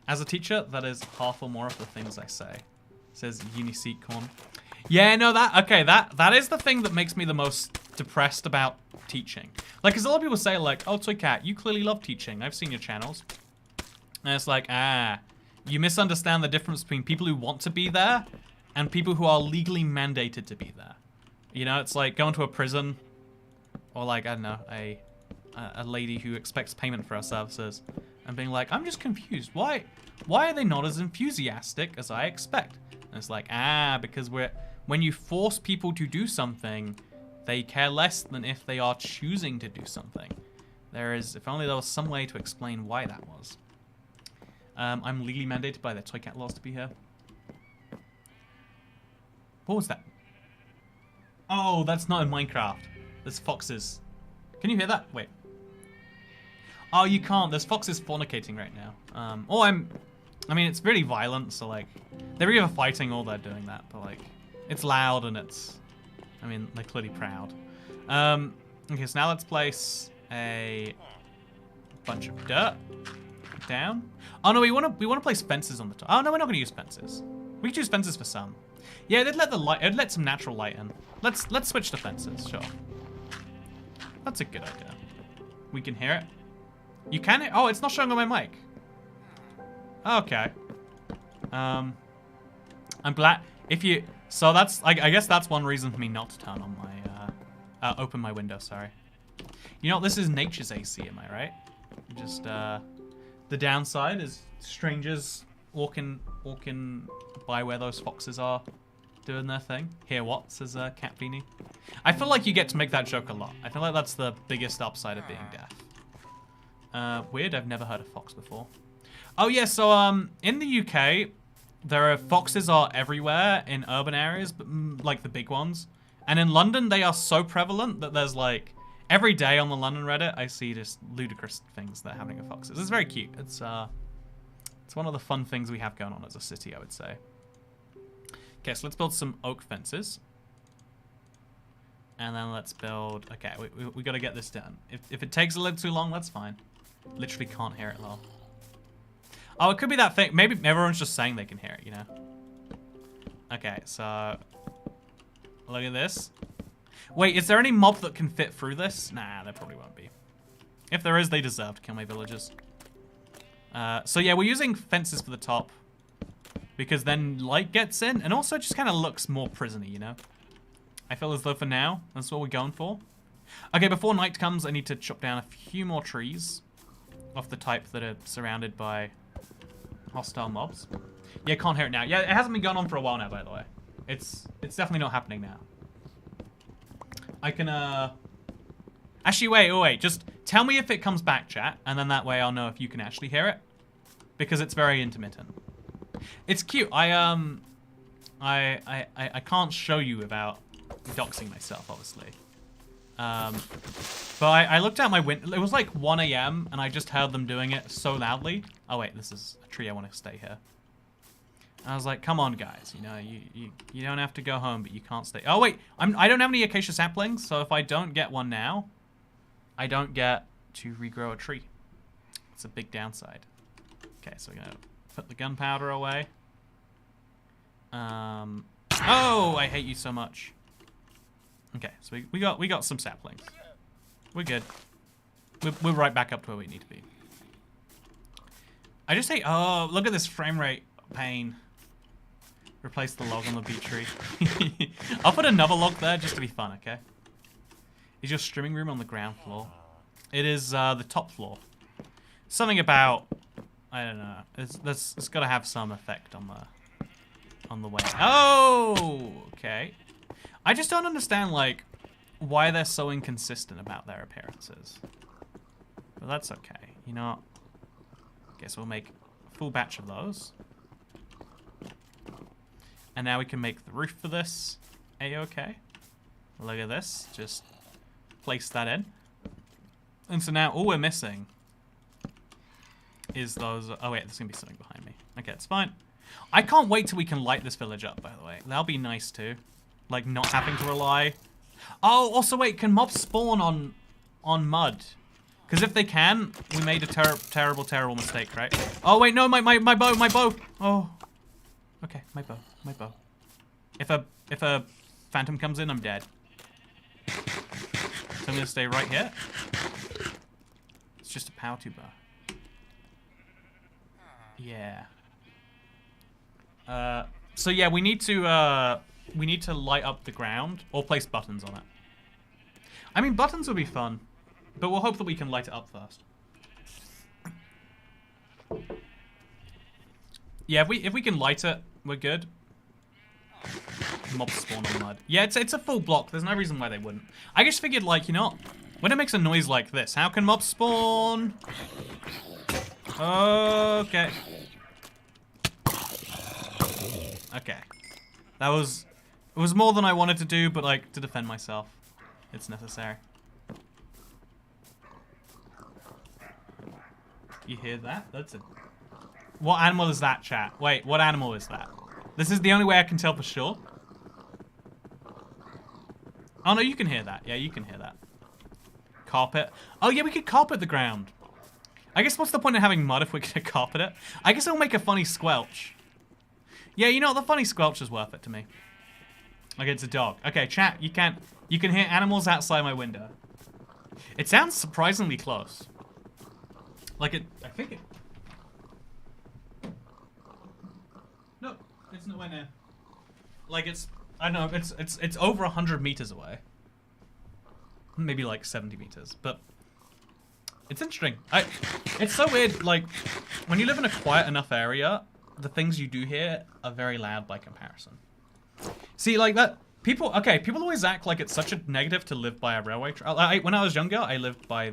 As a teacher, that is half or more of the things I say. Says Uniseek Corn. Yeah, no, that is the thing that makes me the most depressed about teaching. Like, because a lot of people say, like, oh, Toy Cat, you clearly love teaching. I've seen your channels. And it's like, you misunderstand the difference between people who want to be there and people who are legally mandated to be there. You know, it's like going to a prison or, like, I don't know, a lady who expects payment for her services. And being like, I'm just confused. Why are they not as enthusiastic as I expect? And it's like, because when you force people to do something, they care less than if they are choosing to do something. If only there was some way to explain why that was. I'm legally mandated by the Toy Cat laws to be here. What was that? Oh, that's not in Minecraft. There's foxes. Can you hear that? Wait. Oh, you can't. There's foxes fornicating right now. I mean, it's really violent, so, like, they're either fighting or they're doing that, but, like, it's loud and I mean, they're clearly proud. Okay, so now let's place a bunch of dirt down. Oh, no, we want to place fences on the top. Oh, no, we're not going to use fences. We could use fences for some. Yeah, it'd let the light. It'd let some natural light in. Let's switch to fences. Sure. That's a good idea. We can hear it. You can. Oh, it's not showing on my mic. Okay. I'm glad if you. So that's. I guess that's one reason for me not to turn on my. Open my window. Sorry. You know, this is nature's AC. Am I right? Just the downside is strangers walking by where those foxes are doing their thing. Hear what? Says Cat Beanie. I feel like you get to make that joke a lot. I feel like that's the biggest upside of being deaf. Weird, I've never heard of fox before. Oh yeah, so in the UK, foxes are everywhere in urban areas, but like the big ones. And in London, they are so prevalent that there's like every day on the London Reddit, I see just ludicrous things that are happening with foxes. It's very cute. It's one of the fun things we have going on as a city, I would say. Okay, so let's build some oak fences. And then let's build... Okay, we got to get this done. If it takes a little too long, that's fine. Literally can't hear it though. Oh, it could be that thing. Maybe everyone's just saying they can hear it, you know? Okay, so... Look at this. Wait, is there any mob that can fit through this? Nah, there probably won't be. If there is, they deserve to kill my villagers. So yeah, we're using fences for the top. Because then light gets in. And also it just kind of looks more prisony, you know? I feel as though for now, that's what we're going for. Okay, before night comes, I need to chop down a few more trees. Of the type that are surrounded by hostile mobs. Yeah, can't hear it now. Yeah, it hasn't been going on for a while now, by the way. It's definitely not happening now. I can, Actually, wait. Just tell me if it comes back, chat. And then that way I'll know if you can actually hear it. Because it's very intermittent. It's cute. I can't show you without doxing myself, obviously. But I looked out my window. It was like 1 AM, and I just heard them doing it so loudly. Oh, wait, this is a tree. I want to stay here. I was like, come on, guys. You know, you don't have to go home, but you can't stay. Oh, wait. I don't have any acacia saplings, so if I don't get one now, I don't get to regrow a tree. It's a big downside. Okay, so we're going to put the gunpowder away. Oh, I hate you so much. Okay, so we got some saplings. We're good. We're right back up to where we need to be. I just hate... Oh, look at this frame rate pain. Replace the log on the beech tree. I'll put another log there just to be fun, okay? Is your streaming room on the ground floor? It is the top floor. Something about... I don't know. It's got to have some effect on the way. Oh, okay. I just don't understand, like, why they're so inconsistent about their appearances. But that's okay. You know what? Guess we'll make a full batch of those. And now we can make the roof for this. A-okay. Look at this. Just place that in. And so now all we're missing is those... Oh, wait. There's going to be something behind me. Okay, it's fine. I can't wait till we can light this village up, by the way. That'll be nice, too. Like, not having to rely... Oh, also, wait. Can mobs spawn on mud? Because if they can, we made a terrible, terrible mistake, right? Oh, wait. No, my bow. Oh. Okay, my bow. If a phantom comes in, I'm dead. So I'm going to stay right here. It's just a power tuber. Yeah. So yeah, we need to light up the ground or place buttons on it. I mean, buttons would be fun, but we'll hope that we can light it up first. Yeah, if we can light it, we're good. Mobs spawn on mud. Yeah, it's a full block. There's no reason why they wouldn't. I just figured, like, you know, when it makes a noise like this, how can mobs spawn? Okay. Okay. It was more than I wanted to do, but, like, to defend myself, it's necessary. You hear that? That's a... What animal is that, chat? Wait, what animal is that? This is the only way I can tell for sure. Oh, no, you can hear that. Yeah, you can hear that. Carpet. Oh, yeah, we could carpet the ground. I guess what's the point of having mud if we're going to carpet it? I guess it'll make a funny squelch. Yeah, you know what? The funny squelch is worth it to me. Okay, it's a dog. Okay, chat, you can hear animals outside my window. It sounds surprisingly close. Like I think it... No, it's nowhere near. Like I don't know, it's over 100 meters away. Maybe like 70 meters, but it's interesting. It's so weird, like, when you live in a quiet enough area, the things you do hear are very loud by comparison. See, like that, people always act like it's such a negative to live by a railway track. When I was younger, I lived by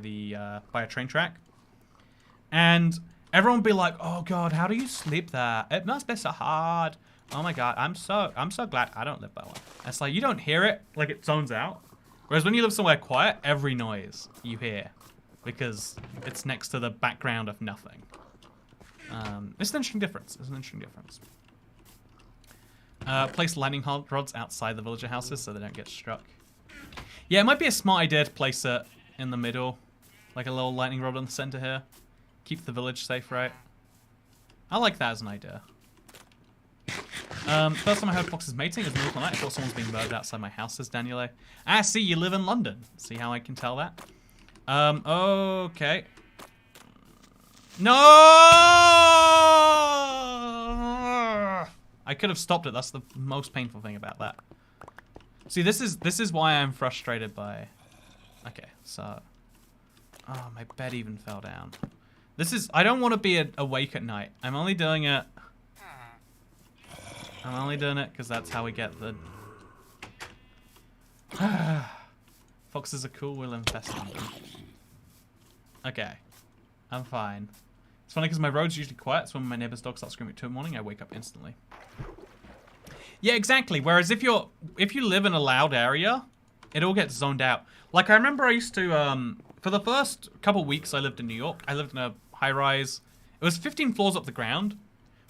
by a train track. And everyone would be like, oh God, how do you sleep there? It must be so hard. Oh my God, I'm so glad I don't live by one. And it's like, you don't hear it, like it zones out. Whereas when you live somewhere quiet, every noise you hear, because it's next to the background of nothing. It's an interesting difference. Place lightning rods outside the villager houses so they don't get struck. Yeah, it might be a smart idea to place it in the middle, like a little lightning rod in the center here. Keep the village safe, right? I like that as an idea. First time I heard foxes mating is in the middle of the night. I thought someone was being murdered outside my house, says Daniele. Ah, see, you live in London. See how I can tell that? Okay. No! I could have stopped it. That's the most painful thing about that. See, this is why I'm frustrated by... Okay, so... Oh, my bed even fell down. I don't want to be awake at night. I'm only doing it because that's how we get the... Foxes are cool, we'll infest them. Okay. I'm fine. It's funny because my road's usually quiet, so when my neighbor's dog starts screaming at 2 in the morning, I wake up instantly. Yeah, exactly. Whereas if you live in a loud area, it all gets zoned out. Like, I remember I used to, for the first couple weeks I lived in New York, I lived in a high-rise. It was 15 floors up the ground,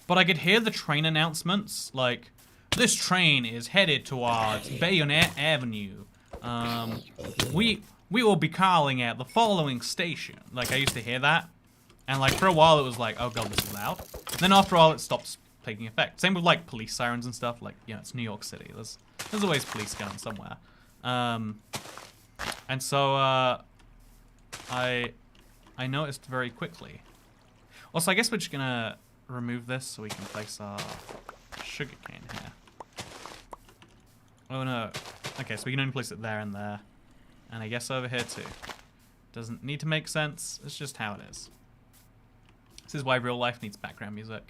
but I could hear the train announcements, like, this train is headed towards Bayonet Avenue. We will be calling at the following station. Like, I used to hear that. And, like, for a while it was like, oh god, this is loud. Then after a while it stops taking effect. Same with, like, police sirens and stuff. Like, you know, it's New York City. There's always police going somewhere. And so, I noticed very quickly. Also, I guess we're just gonna remove this so we can place our sugarcane here. Oh no. Okay, so we can only place it there and there. And I guess over here too. Doesn't need to make sense. It's just how it is. This is why real life needs background music.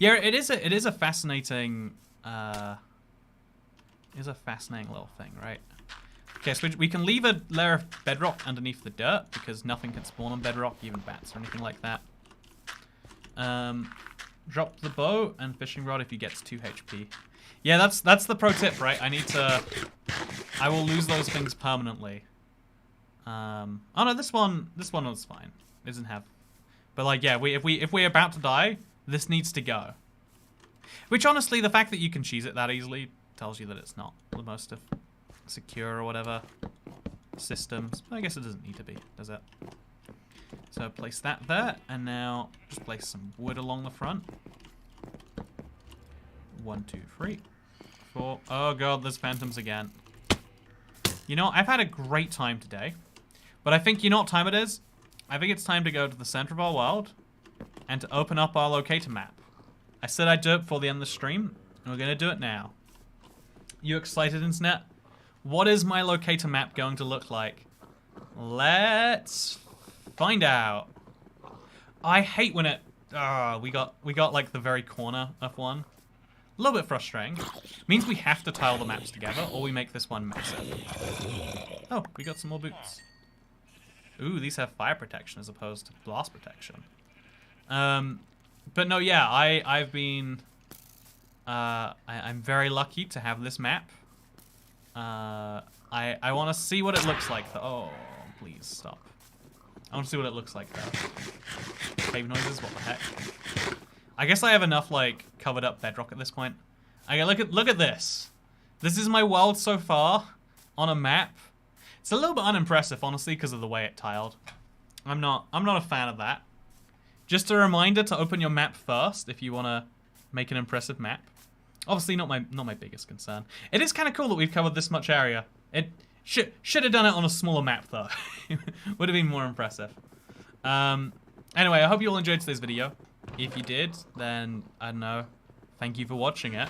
Yeah, it is a fascinating little thing, right? Okay, so we can leave a layer of bedrock underneath the dirt because nothing can spawn on bedrock, even bats or anything like that. Drop the bow and fishing rod if he gets 2 HP. Yeah, that's the pro tip, right? I will lose those things permanently. Oh no, this one was fine. It doesn't have. But like, yeah, if we're about to die, this needs to go. Which honestly, the fact that you can cheese it that easily tells you that it's not the most secure or whatever systems. I guess it doesn't need to be, does it? So place that there, and now just place some wood along the front. 1, 2, 3, 4. Oh god, there's phantoms again. You know, I've had a great time today, but I think you know what time it is? I think it's time to go to the center of our world and to open up our locator map. I said I'd do it before the end of the stream, and we're gonna do it now. You excited, internet? What is my locator map going to look like? Let's find out. I hate when it... we got like the very corner of one. A little bit frustrating. Means we have to tile the maps together, or we make this one massive. Oh, we got some more boots. Ooh, these have fire protection as opposed to blast protection. But no, yeah, I've been... I'm very lucky to have this map. I want to see what it looks like. Oh, please stop. I want to see what it looks like though. Cave noises, what the heck? I guess I have enough like covered up bedrock at this point. Okay, look at this. This is my world so far on a map. It's a little bit unimpressive, honestly, because of the way it tiled. I'm not a fan of that. Just a reminder to open your map first if you want to make an impressive map. Obviously not my biggest concern. It is kind of cool that we've covered this much area. It should have done it on a smaller map though. Would have been more impressive. Anyway, I hope you all enjoyed today's video. If you did, then I don't know. Thank you for watching it,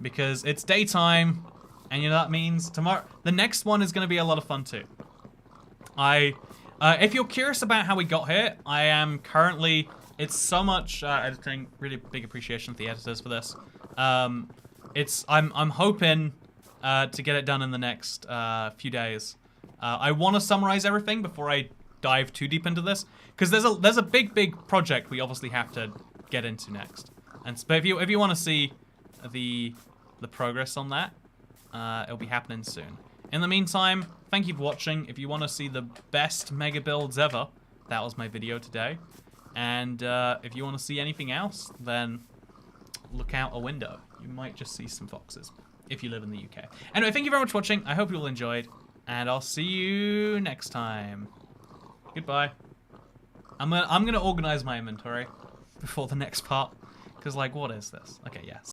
because it's daytime, and you know that means tomorrow. The next one is going to be a lot of fun too. If you're curious about how we got here, I am currently. It's so much editing. Really big appreciation to the editors for this. I'm hoping to get it done in the next few days. I want to summarize everything before I dive too deep into this, because there's a big project we obviously have to get into next. But if you want to see the progress on that, it'll be happening soon. In the meantime, thank you for watching. If you want to see the best mega builds ever, that was my video today. And if you want to see anything else, then look out a window. You might just see some foxes if you live in the UK. Anyway, thank you very much for watching. I hope you all enjoyed, and I'll see you next time. Goodbye. I'm gonna organize my inventory before the next part, because like, what is this? Okay, yes.